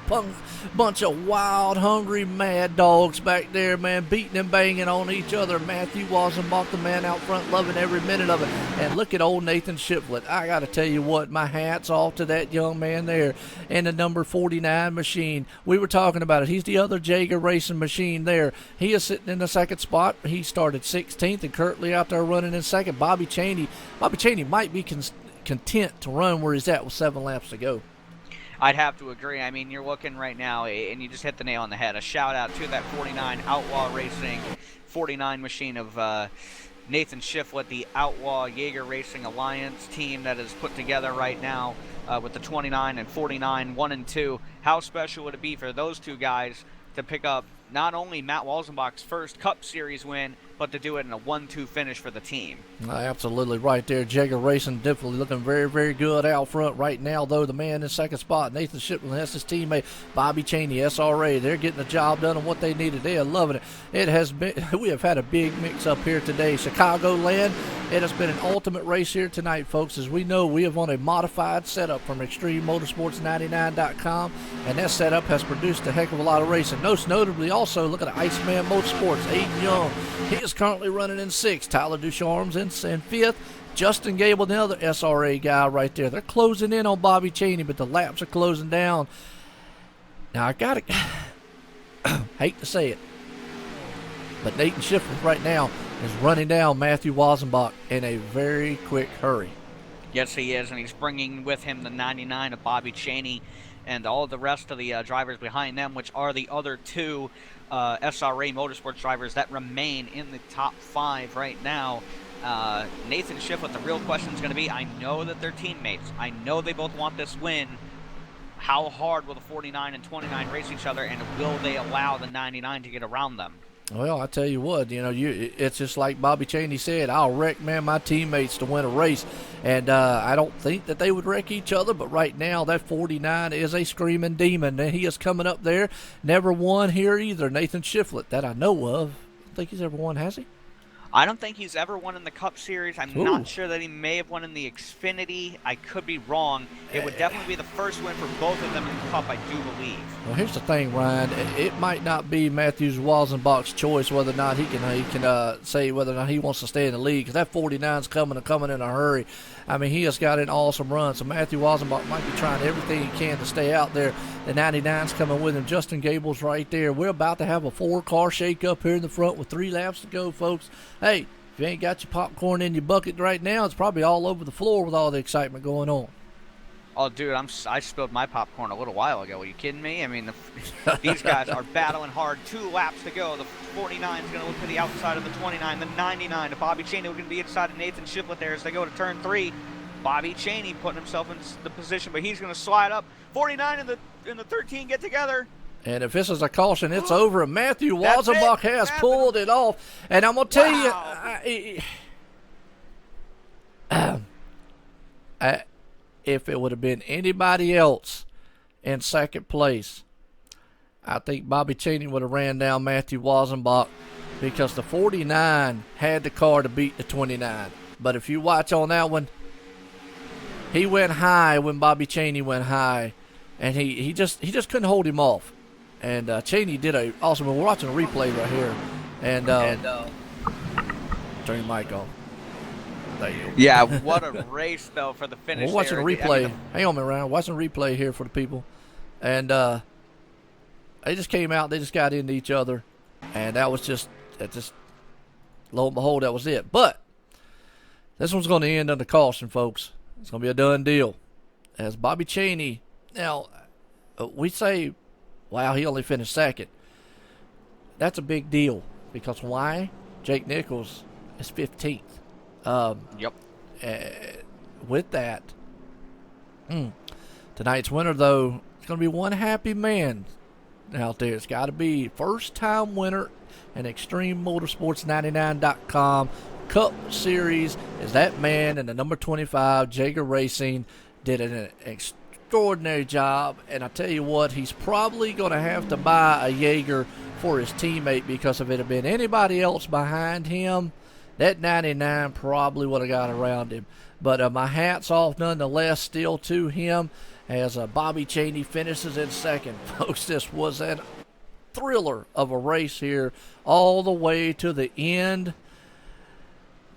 bunch of wild, hungry, mad dogs back there, man, beating and banging on each other. Matthew Walzenbach, the man out front, loving every minute of it. And look at old Nathan Shiflett. I got to tell you what, my hat's off to that young man there in the number 49 machine. We were talking about it. He's the other Jaeger Racing machine there. He is sitting in the 2nd spot. He started 16th and currently out there running in 2nd. Bobby Chaney might be content to run where he's at with 7 laps to go. I'd have to agree. I mean, you're looking right now, and you just hit the nail on the head. A shout out to that 49 Outlaw Racing 49 machine of Nathan Shiflett, the Outlaw Jaeger Racing Alliance team that is put together right now with the 29 and 49, 1 and 2. How special would it be for those two guys to pick up not only Matt Walzenbach's first Cup Series win, but to do it in a 1-2 finish for the team? Absolutely right there. Jaeger Racing definitely looking very, very good out front right now, though. The man in 2nd spot, Nathan Shiflett, that's his teammate, Bobby Chaney, SRA. They're getting the job done on what they needed. They are loving it. It has been, we have had a big mix up here today. Chicagoland, it has been an ultimate race here tonight, folks. As we know, we have on a modified setup from ExtremeMotorsports99.com, and that setup has produced a heck of a lot of racing. Most notably, also, look at Iceman Motorsports, Aiden Young. He is currently running in 6th. Tyler Ducharme's in 5th. Justin Gable, the other SRA guy right there. They're closing in on Bobby Chaney, but the laps are closing down. Now, I got to hate to say it, but Nathan Shiflett right now is running down Matthew Walzenbach in a very quick hurry. Yes, he is, and he's bringing with him the 99 of Bobby Chaney and all the rest of the drivers behind them, which are the other 2 SRA Motorsports drivers that remain in the top 5 right now. Nathan Shiflett, the real question is going to be, I know that they're teammates. I know they both want this win. How hard will the 49 and 29 race each other, and will they allow the 99 to get around them? Well, I tell you what, it's just like Bobby Chaney said, I'll recommend my teammates to win a race. And I don't think that they would wreck each other, but right now that 49 is a screaming demon, and he is coming up there. Never won here either, Nathan Shiflett, that I know of. I don't think he's ever won, has he? I don't think he's ever won in the Cup Series. I'm not sure that he may have won in the Xfinity. I could be wrong. It would definitely be the first win for both of them in the Cup, I do believe. Well, here's the thing, Ryan. It might not be Matthews Walzenbach's choice whether or not he can say whether or not he wants to stay in the league, because that 49's coming in a hurry. I mean, he has got an awesome run, so Matthew Walzenbach might be trying everything he can to stay out there. The 99's coming with him. Justin Gable's right there. We're about to have a 4-car shake-up here in the front with 3 laps to go, folks. Hey, if you ain't got your popcorn in your bucket right now, it's probably all over the floor with all the excitement going on. Oh, dude, I spilled my popcorn a little while ago. Are you kidding me? I mean, these guys are battling hard. 2 laps to go. The 49 is going to look to the outside of the 29. The 99 to Bobby Chaney. We're going to be inside of Nathan Shiflett there as they go to turn 3. Bobby Chaney putting himself in the position, but he's going to slide up. 49 and the 13 get together. And if this is a caution, it's over. And Matthew Walzenbach has pulled it off. And I'm going to tell you, if it would have been anybody else in second place, I think Bobby Chaney would have ran down Matthew Walzenbach, because the 49 had the car to beat the 29. But if you watch on that one, he went high when Bobby Chaney went high, and he just couldn't hold him off. And Chaney did a awesome. We're watching a replay right here, and turn your mic off. There you go. Yeah, what a race though for the finish. We're watching there. a replay. Hang on a minute, Ryan. Watching a replay here for the people, and they just came out. They just got into each other, and that just lo and behold, that was it. But this one's going to end under caution, folks. It's going to be a done deal. As Bobby Chaney, now, we say, wow, he only finished second. That's a big deal, because why? Jake Nichols is 15th. Yep. With that, tonight's winner, though, it's going to be one happy man out there. It's got to be first-time winner in ExtremeMotorsports99.com Cup Series is that man, and the number 25, Iracing, did an extraordinary job. And I tell you what, he's probably going to have to buy a Jaeger for his teammate, because if it had been anybody else behind him, that 99 probably would have got around him. But my hat's off nonetheless still to him, as Bobby Chaney finishes in second. Folks, this was a thriller of a race here all the way to the end.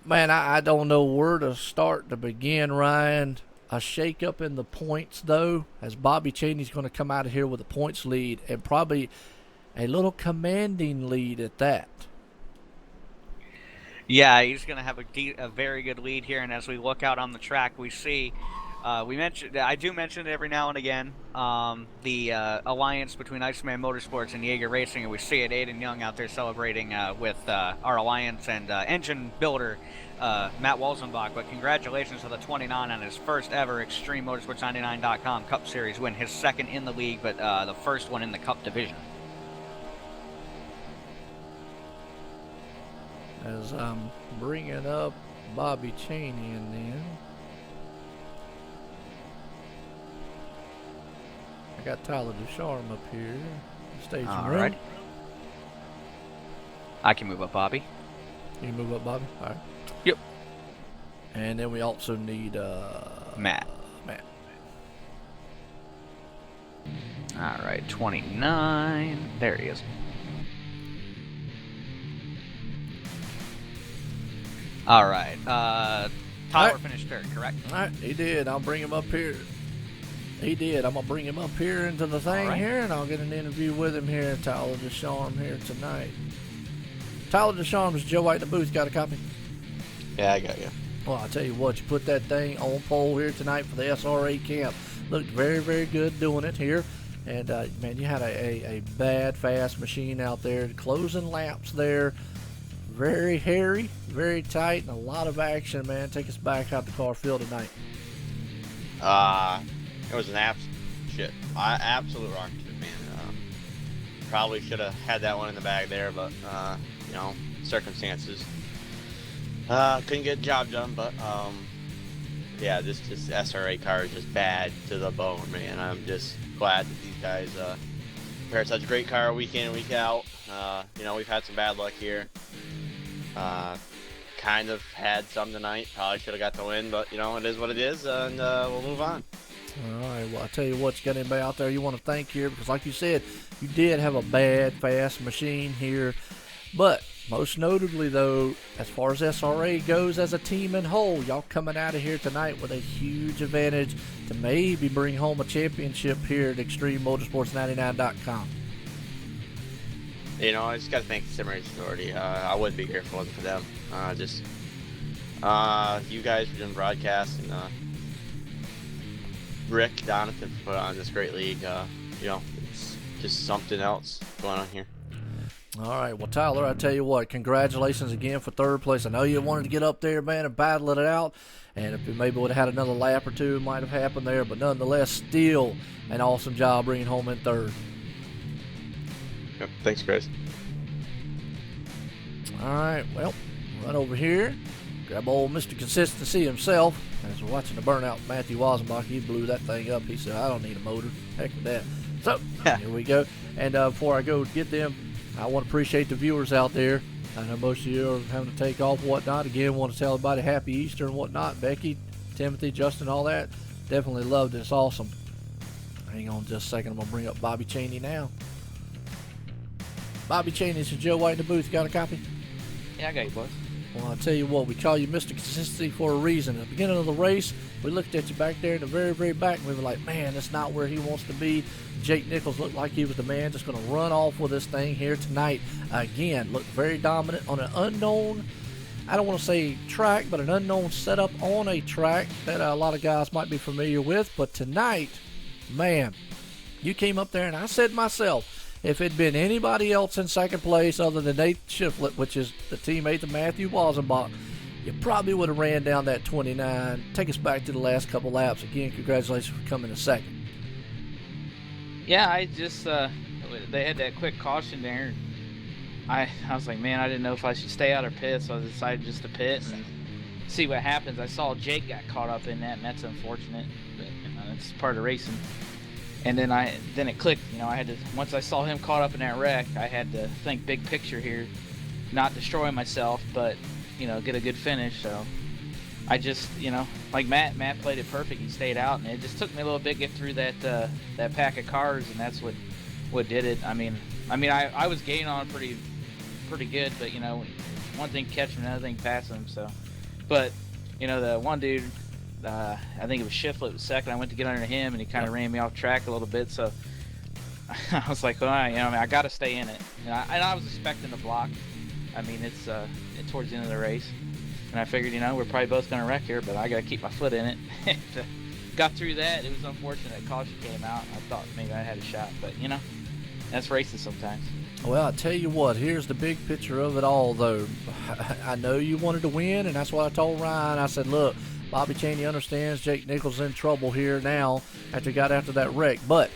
Man, I don't know where to start to begin, Ryan. A shake-up in the points, though, as Bobby Chaney's going to come out of here with a points lead, and probably a little commanding lead at that. Yeah, he's going to have a very good lead here, and as we look out on the track, we see, I do mention it every now and again, the alliance between Iceman Motorsports and Jaeger Racing, and we see it, Aiden Young out there celebrating with our alliance and engine builder, Matt Walzenbach. But congratulations to the 29 on his first ever ExtremeMotorsports99.com Cup Series win, his second in the league, but the first one in the Cup division. As I'm bringing up Bobby Chaney in then. I got Tyler Ducharme up here. Stage All room. right. I can move up Bobby. You can move up Bobby? All right. Yep. And then we also need Matt. All right, 29. There he is. All right. Tyler finished third, correct? All right, he did. I'll bring him up here. He did. I'm going to bring him up here into the thing here, and I'll get an interview with him here, Tyler Ducharme, here tonight. Tyler Ducharme's Joe White in the booth. Got a copy? Yeah, I got you. Well, I'll tell you what, you put that thing on pole here tonight for the SRA camp. Looked very, very good doing it here. And, man, you had a bad, fast machine out there. Closing laps there. Very hairy, very tight, and a lot of action, man. Take us back out the car field tonight. It was an absolute rocket ship, man. Probably should have had that one in the bag there, but you know, circumstances. Couldn't get the job done, but yeah, this SRA car is just bad to the bone, man. I'm just glad that these guys prepare such a great car week in and week out. You know, we've had some bad luck here. Kind of had some tonight. Probably should have got the win, but you know, it is what it is, and we'll move on. All right, well, I tell you what, you got anybody out there you want to thank here? Because like you said, you did have a bad, fast machine here. But most notably, though, as far as SRA goes as a team in whole, y'all coming out of here tonight with a huge advantage to maybe bring home a championship here at ExtremeMotorsports99.com. You know, I just got to thank the Sim Racing Authority. I wouldn't be here if it wasn't for them. You guys for doing broadcasts, and Rick Donathan for put on this great league. You know, it's just something else going on here. All right, well, Tyler, I tell you what, congratulations again for third place. I know you wanted to get up there, man, and battle it out. And if we maybe would have had another lap or two, it might have happened there. But nonetheless, still an awesome job bringing home in third. Yep, thanks, Chris. All right, well, run over here, grab old Mr. Consistency himself. As we're watching the burnout, Matthew Wasenbach, he blew that thing up. He said, I don't need a motor. Heck with that. So, here we go. And before I go get them, I want to appreciate the viewers out there. I know most of you are having to take off and whatnot. Again, want to tell everybody Happy Easter and whatnot. Becky, Timothy, Justin, all that. Definitely loved it. It's awesome. Hang on just a second. I'm going to bring up Bobby Cheney now. Bobby Cheney, this is Joe White in the booth. You got a copy? Yeah, I got you, boys. Well, I'll tell you what, we call you Mr. Consistency for a reason. At the beginning of the race, we looked at you back there in the very, very back, and we were like, man, that's not where he wants to be. Jake Nichols looked like he was the man just going to run off with this thing here tonight. Again, looked very dominant on an unknown, I don't want to say track, but an unknown setup on a track that a lot of guys might be familiar with. But tonight, man, you came up there, and I said myself, if it'd been anybody else in second place other than Nate Shiflett, which is the teammate of Matthew Wasenbach, you probably would have ran down that 29. Take us back to the last couple laps. Again, congratulations for coming in second. Yeah, I just, they had that quick caution there. I was like, man, I didn't know if I should stay out or pit, so I decided just to pit and see what happens. I saw Jake got caught up in that, and that's unfortunate, but you know, it's part of racing. And then it clicked, you know, I had to, once I saw him caught up in that wreck, I had to think big picture here, not destroy myself, but, you know, get a good finish. So I just, you know, like Matt played it perfect. He stayed out, and it just took me a little bit to get through that pack of cars, and that's what did it. I mean, I was gaining on pretty good, but, you know, one thing catch him, another thing pass him. So, but, you know, the one dude, I think it was Shiflett was second. I went to get under him, and he kind of ran me off track a little bit. So I was like, well, you know, I got to stay in it. And I was expecting the block. I mean, it's towards the end of the race, and I figured, you know, we're probably both going to wreck here, but I got to keep my foot in it. Got through that. It was unfortunate that caution came out. I thought maybe I had a shot, but, you know, that's racing sometimes. Well, I tell you what, here's the big picture of it all, though. I know you wanted to win, and that's what I told Ryan. I said, look, Bobby Cheney understands Jake Nichols in trouble here now after he got after that wreck. But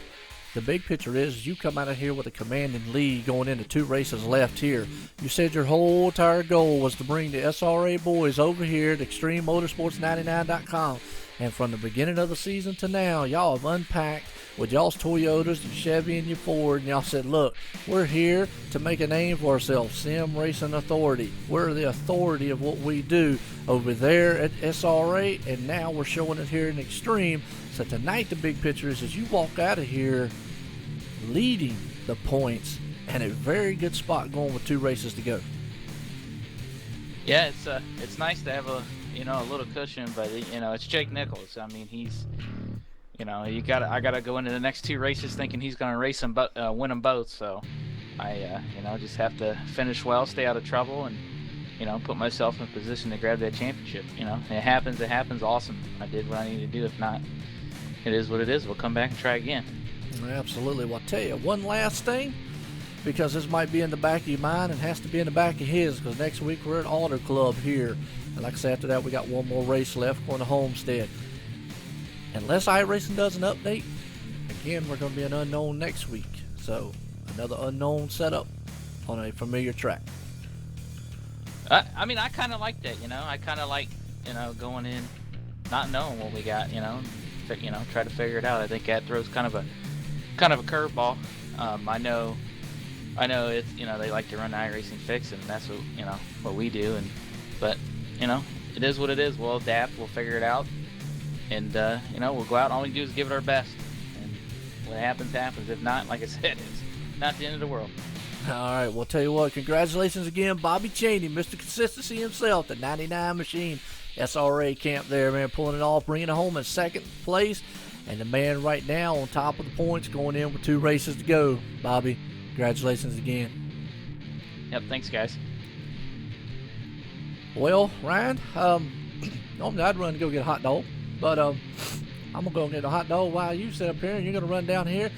the big picture is you come out of here with a commanding lead going into 2 races left here. You said your whole entire goal was to bring the SRA boys over here to ExtremeMotorsports99.com. And from the beginning of the season to now, y'all have unpacked with y'all's Toyotas, your Chevy, and your Ford, and y'all said, look, we're here to make a name for ourselves, Sim Racing Authority. We're the authority of what we do over there at SRA, and now we're showing it here in Extreme. So tonight the big picture is you walk out of here leading the points and a very good spot going with 2 races to go. Yeah, it's nice to have a little cushion, but you know, it's Jake Nichols. I mean, he's, you know, I gotta go into the next 2 races thinking he's gonna race them, win them both. So I, you know, just have to finish well, stay out of trouble, and, you know, put myself in a position to grab that championship. You know, it happens. Awesome. I did what I needed to do. If not, it is what it is. We'll come back and try again. Absolutely. Well, I'll tell you one last thing. because this might be in the back of your mind and has to be in the back of his, because next week we're at Auto Club here. And like I said, after that, we got one more race left going to Homestead. Unless iRacing does an update, again, we're going to be an unknown next week. So, another unknown setup on a familiar track. I mean, I kind of like that, I kind of like, going in, not knowing what we got, try to figure it out. I think that throws kind of a curveball. I know it's, they like to run the iRacing fix, and that's what we do. But it is what it is. We'll adapt. We'll figure it out, and we'll go out. All we do is give it our best, and what happens happens. If not, like I said, it's not the end of the world. All right, well, tell you what, congratulations again, Bobby Cheney, Mr. Consistency himself, the 99 Machine SRA camp there, man, pulling it off, bringing it home in second place, and the man right now on top of the points going in with 2 races to go. Bobby, congratulations again. Yep, thanks, guys. Well, Ryan, normally I'd run to go get a hot dog, but I'm going to go get a hot dog while you sit up here, and you're going to run down here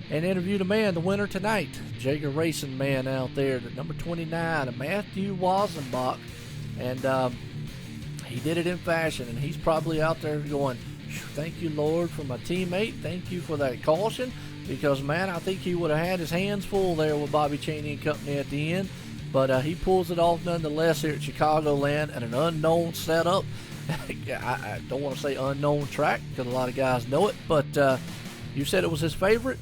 and interview the man, the winner tonight, Jager Racing man out there, the number 29, Matthew Wazenbach, and he did it in fashion, and he's probably out there going, thank you, Lord, for my teammate, thank you for that caution, because, man, I think he would have had his hands full there with Bobby Cheney and company at the end, but he pulls it off nonetheless here at Chicagoland at an unknown setup. I don't want to say unknown track, because a lot of guys know it, but you said it was his favorite.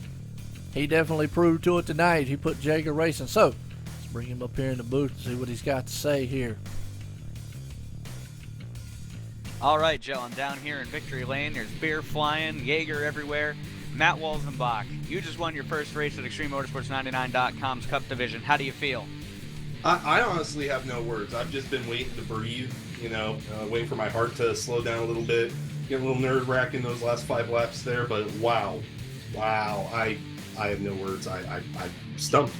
He definitely proved to it tonight. He put Jager Racing. So, let's bring him up here in the booth and see what he's got to say here. All right, Joe, I'm down here in Victory Lane. There's beer flying, Jaeger everywhere. Matt Walzenbach, you just won your first race at ExtremeMotorsports99.com's Cup Division. How do you feel? I honestly have no words. I've just been waiting to breathe, waiting for my heart to slow down a little bit. Get a little nerve-wracking those last 5 laps there, but wow, I have no words. I'm stumped.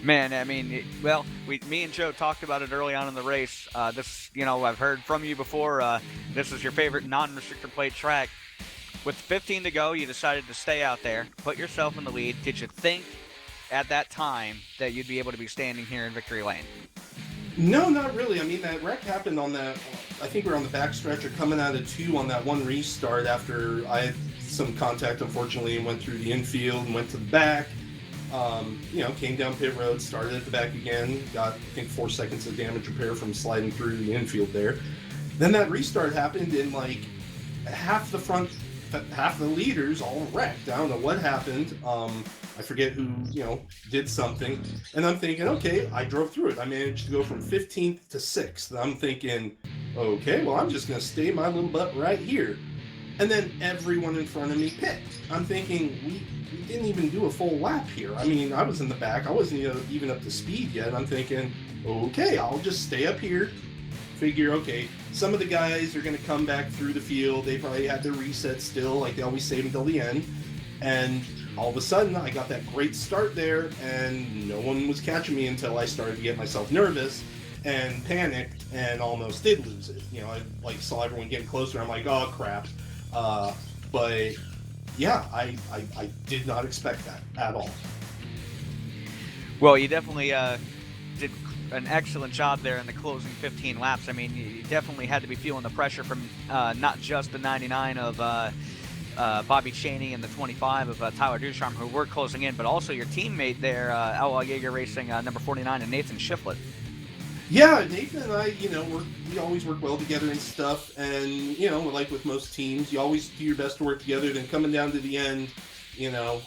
Man, I mean, well, me and Joe talked about it early on in the race. This, I've heard from you before. This is your favorite non-restrictor plate track. With 15 to go, you decided to stay out there, put yourself in the lead. Did you think at that time that you'd be able to be standing here in Victory Lane? No, not really. I mean, that wreck happened on that, I think we were on the back stretch or coming out of 2 on that one restart after I had some contact, unfortunately, and went through the infield and went to the back. Came down pit road, started at the back again, got, I think, 4 seconds of damage repair from sliding through the infield there. Then that restart happened, and like half the leaders all wrecked. I don't know what happened. I forget who, did something. And I'm thinking, okay, I drove through it. I managed to go from 15th to 6th. I'm thinking, okay, well, I'm just going to stay my little butt right here. And then everyone in front of me pit. I'm thinking, we didn't even do a full lap here. I mean, I was in the back. I wasn't even up to speed yet. I'm thinking, okay, I'll just stay up here. Figure, okay, some of the guys are going to come back through the field. They probably had their reset still, like they always save until the end. And all of a sudden, I got that great start there, and no one was catching me until I started to get myself nervous and panicked and almost did lose it. I saw everyone getting closer. I'm like, oh, crap. But yeah, I did not expect that at all. Well, you definitely did an excellent job there in the closing 15 laps. I mean, you definitely had to be feeling the pressure from not just the 99 of Bobby Cheney and the 25 of Tyler Ducharme, who were closing in, but also your teammate there, Outlaw Jaeger Racing number 49, and Nathan Shiflett. Yeah, Nathan and I, we always work well together and stuff, and, like with most teams, you always do your best to work together, then coming down to the end,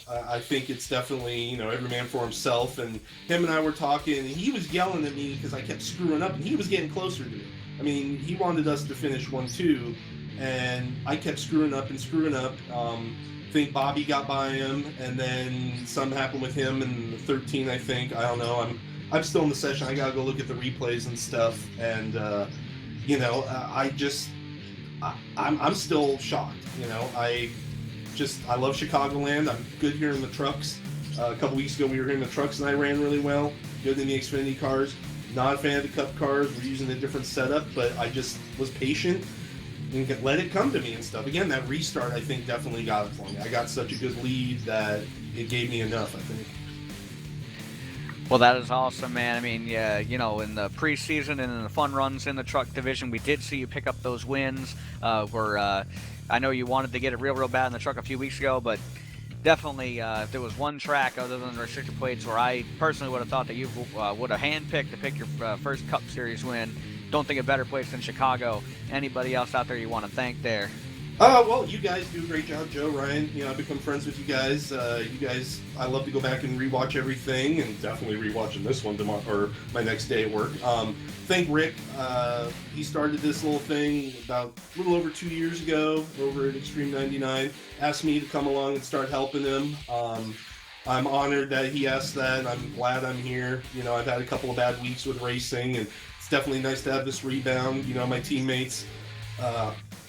I think it's definitely, every man for himself, and him and I were talking, and he was yelling at me because I kept screwing up, and he was getting closer to me. I mean, he wanted us to finish 1-2, and I kept screwing up. I think Bobby got by him, and then something happened with him in the 13, I think. I don't know. I'm still in the session. I gotta go look at the replays and stuff, and I'm still shocked. I love Chicagoland. I'm good here in the trucks. A couple weeks ago, we were here in the trucks, and I ran really well. Good in the Xfinity cars. Not a fan of the Cup cars. We're using a different setup, but I just was patient. and let it come to me and stuff. Again, that restart, I think, definitely got it for me. I got such a good lead that it gave me enough, I think. Well, that is awesome, man. I mean, yeah, you know, in the preseason and in the fun runs in the truck division, we did see you pick up those wins. I know you wanted to get it real bad in the truck a few weeks ago, but definitely, if there was one track other than the restrictor plates where I personally would have thought that you would have handpicked to pick your first Cup Series win, don't think a better place than Chicago. Anybody else out there you want to thank there? Well, you guys do a great job, Joe, Ryan. You know, I've become friends with you guys. I love to go back and rewatch everything, and definitely rewatching this one tomorrow or my next day at work. Thank Rick. He started this little thing about a little over 2 years ago over at Extreme 99. Asked me to come along and start helping him. I'm honored that he asked that, and I'm glad I'm here. You know, I've had a couple of bad weeks with racing, and it's definitely nice to have this rebound. You know, my teammates.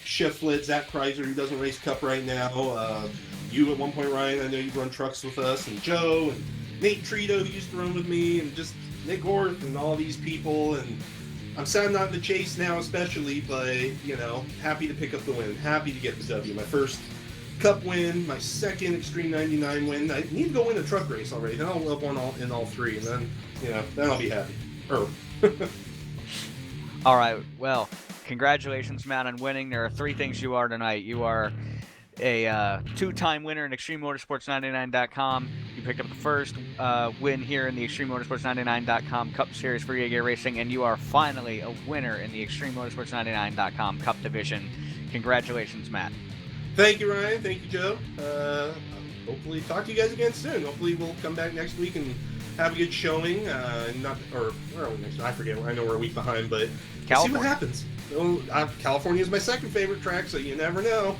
Shiflet, Zach Kreiser, who doesn't race Cup right now. You at one point, Ryan, I know you run trucks with us, and Joe, and Nate Trito, who used to run with me, and just Nick Orth, and all these people. And I'm sad I'm not in the chase now, especially, but, you know, happy to pick up the win. Happy to get the W. My first Cup win, my second Extreme 99 win. I need to go win a truck race already. Then I'll up one in all three, and then, you know, then I'll be happy. All right, well, congratulations, man, on winning. There are three things you are tonight. You are a two-time winner in ExtremeMotorsports99.com. You picked up the first win here in the ExtremeMotorsports99.com Cup Series for Iracing, and you are finally a winner in the ExtremeMotorsports99.com Cup Division. Congratulations, Matt. Thank you, Ryan. Thank you, Joe. Hopefully talk to you guys again soon. Hopefully we'll come back next week and have a good showing. Where are we next? I forget. I know we're a week behind, but we'll see what happens. California is my second favorite track, so you never know.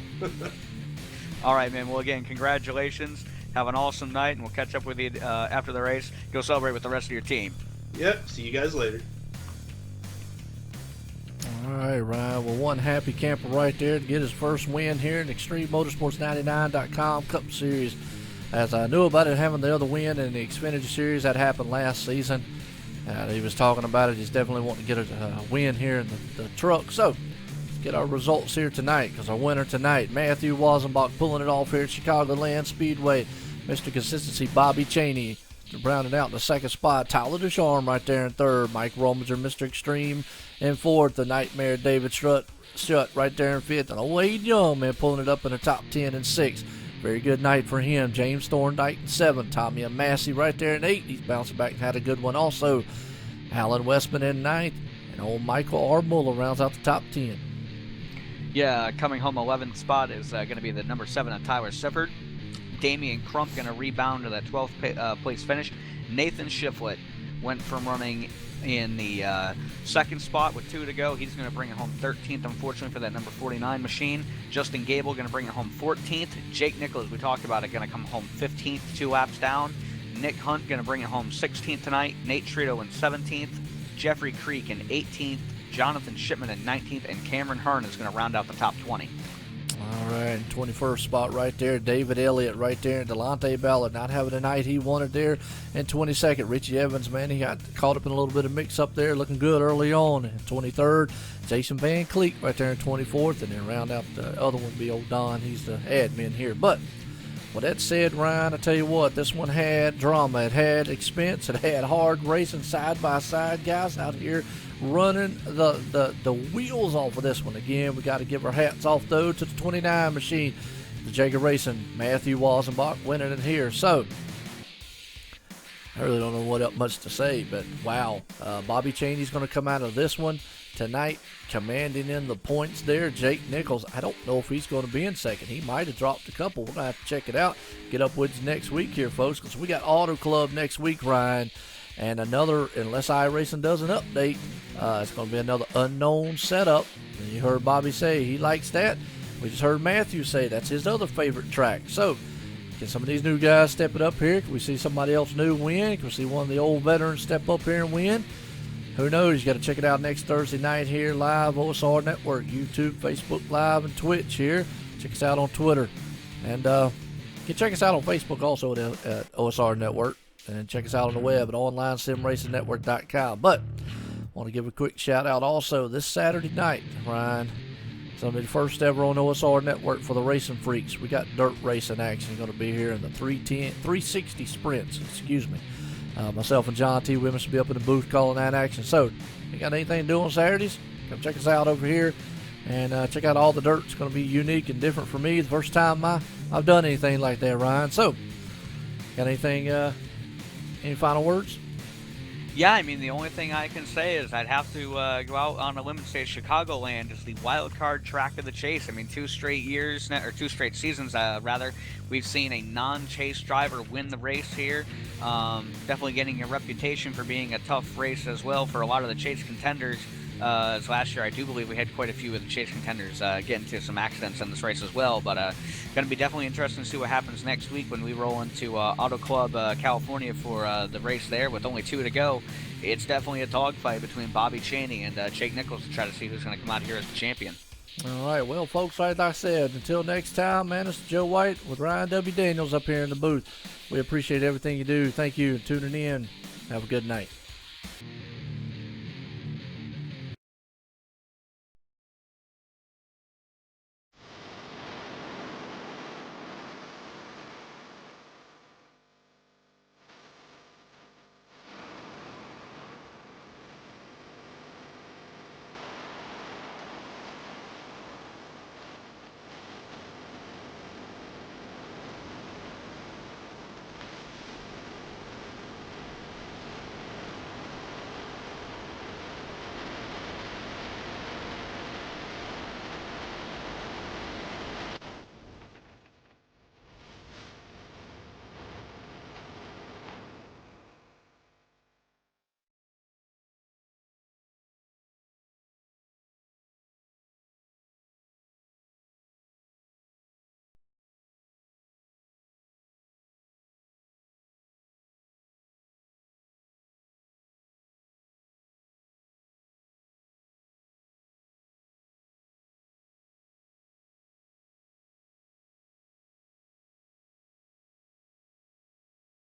All right, man. Well, again, congratulations. Have an awesome night, and we'll catch up with you after the race. Go celebrate with the rest of your team. Yep. See you guys later. All right, Ryan. Well, one happy camper right there to get his first win here in ExtremeMotorsports99.com Cup Series. As I knew about it having the other win in the Xfinity Series that happened last season. He was talking about it. He's definitely wanting to get a win here in the truck. So, let's get our results here tonight, because our winner tonight, Matthew Wazenbach, pulling it off here at Chicagoland Speedway. Mr. Consistency, Bobby Cheney, rounding out in the second spot. Tyler Ducharme right there in third. Mike Rominger, Mr. Extreme, in fourth. The Nightmare David Strutt right there in fifth. And Wade Young, man, pulling it up in the top 10 in sixth. Very good night for him. James Thorndike in seventh. Tommy Massey right there in eighth. He's bouncing back and had a good one also. Alan Westman in ninth. And old Michael R. Muller rounds out the top 10. Yeah, coming home 11th spot is going to be the number 7 of Tyler Sifford. Damian Crump going to rebound to that 12th place finish. Nathan Shiflett went from running in the second spot with 2 to go. He's going to bring it home 13th, unfortunately, for that number 49 machine. Justin Gable going to bring it home 14th. Jake Nichols, we talked about it, going to come home 15th, 2 laps down. Nick Hunt going to bring it home 16th tonight. Nate Trito in 17th. Jeffrey Creek in 18th. Jonathan Shipman in 19th. And Cameron Hearn is going to round out the top 20. All right, 21st spot right there. David Elliott right there. Delonte Ballard not having the night he wanted there. And 22nd, Richie Evans, man, he got caught up in a little bit of mix-up there, looking good early on. And 23rd, Jason Van Cleek right there in 24th. And then round out the other one be old Don. He's the admin here. But with that said, Ryan, I tell you what, this one had drama. It had expense. It had hard racing side-by-side guys out here running the wheels off of this one. Again, we got to give our hats off, though, to the 29 machine. The Jager Racing, Matthew Wazenbach winning it here. So, I really don't know what much to say, but wow. Bobby Cheney's going to come out of this one tonight, commanding in the points there. Jake Nichols, I don't know if he's going to be in second. He might have dropped a couple. We're going to have to check it out. Get up with you next week here, folks, because we got Auto Club next week, Ryan. And another, unless iRacing does an update, it's going to be another unknown setup. And you heard Bobby say he likes that. We just heard Matthew say that's his other favorite track. So, can some of these new guys step it up here? Can we see somebody else new win? Can we see one of the old veterans step up here and win? Who knows? You got to check it out next Thursday night here live, OSR Network, YouTube, Facebook Live, and Twitch here. Check us out on Twitter. And you can check us out on Facebook also at OSR Network. And check us out on the web at onlinesimracingnetwork.com. But I want to give a quick shout out also this Saturday night, Ryan. It's going to be the first ever on OSR Network for the racing freaks. We got dirt racing action going to be here in the 360 sprints. Excuse me. Myself and John T. Wimmis will be up in the booth calling that action. So, if you got anything to do on Saturdays, come check us out over here and check out all the dirt. It's going to be unique and different for me. The first time I've done anything like that, Ryan. So, got anything, any final words? Yeah, I mean, the only thing I can say is I'd have to go out on a limb and say Chicagoland is the wild card track of the chase. I mean, 2 straight years, or 2 straight seasons, rather, we've seen a non-chase driver win the race here. Definitely getting a reputation for being a tough race as well for a lot of the chase contenders. As last year, I do believe we had quite a few of the chase contenders get into some accidents in this race as well. But going to be definitely interesting to see what happens next week when we roll into Auto Club California for the race there with only 2 to go. It's definitely a dogfight between Bobby Chaney and Jake Nichols to try to see who's going to come out here as the champion. All right, well, folks, like I said, until next time, man, it's Joe White with Ryan W. Daniels up here in the booth. We appreciate everything you do. Thank you for tuning in. Have a good night.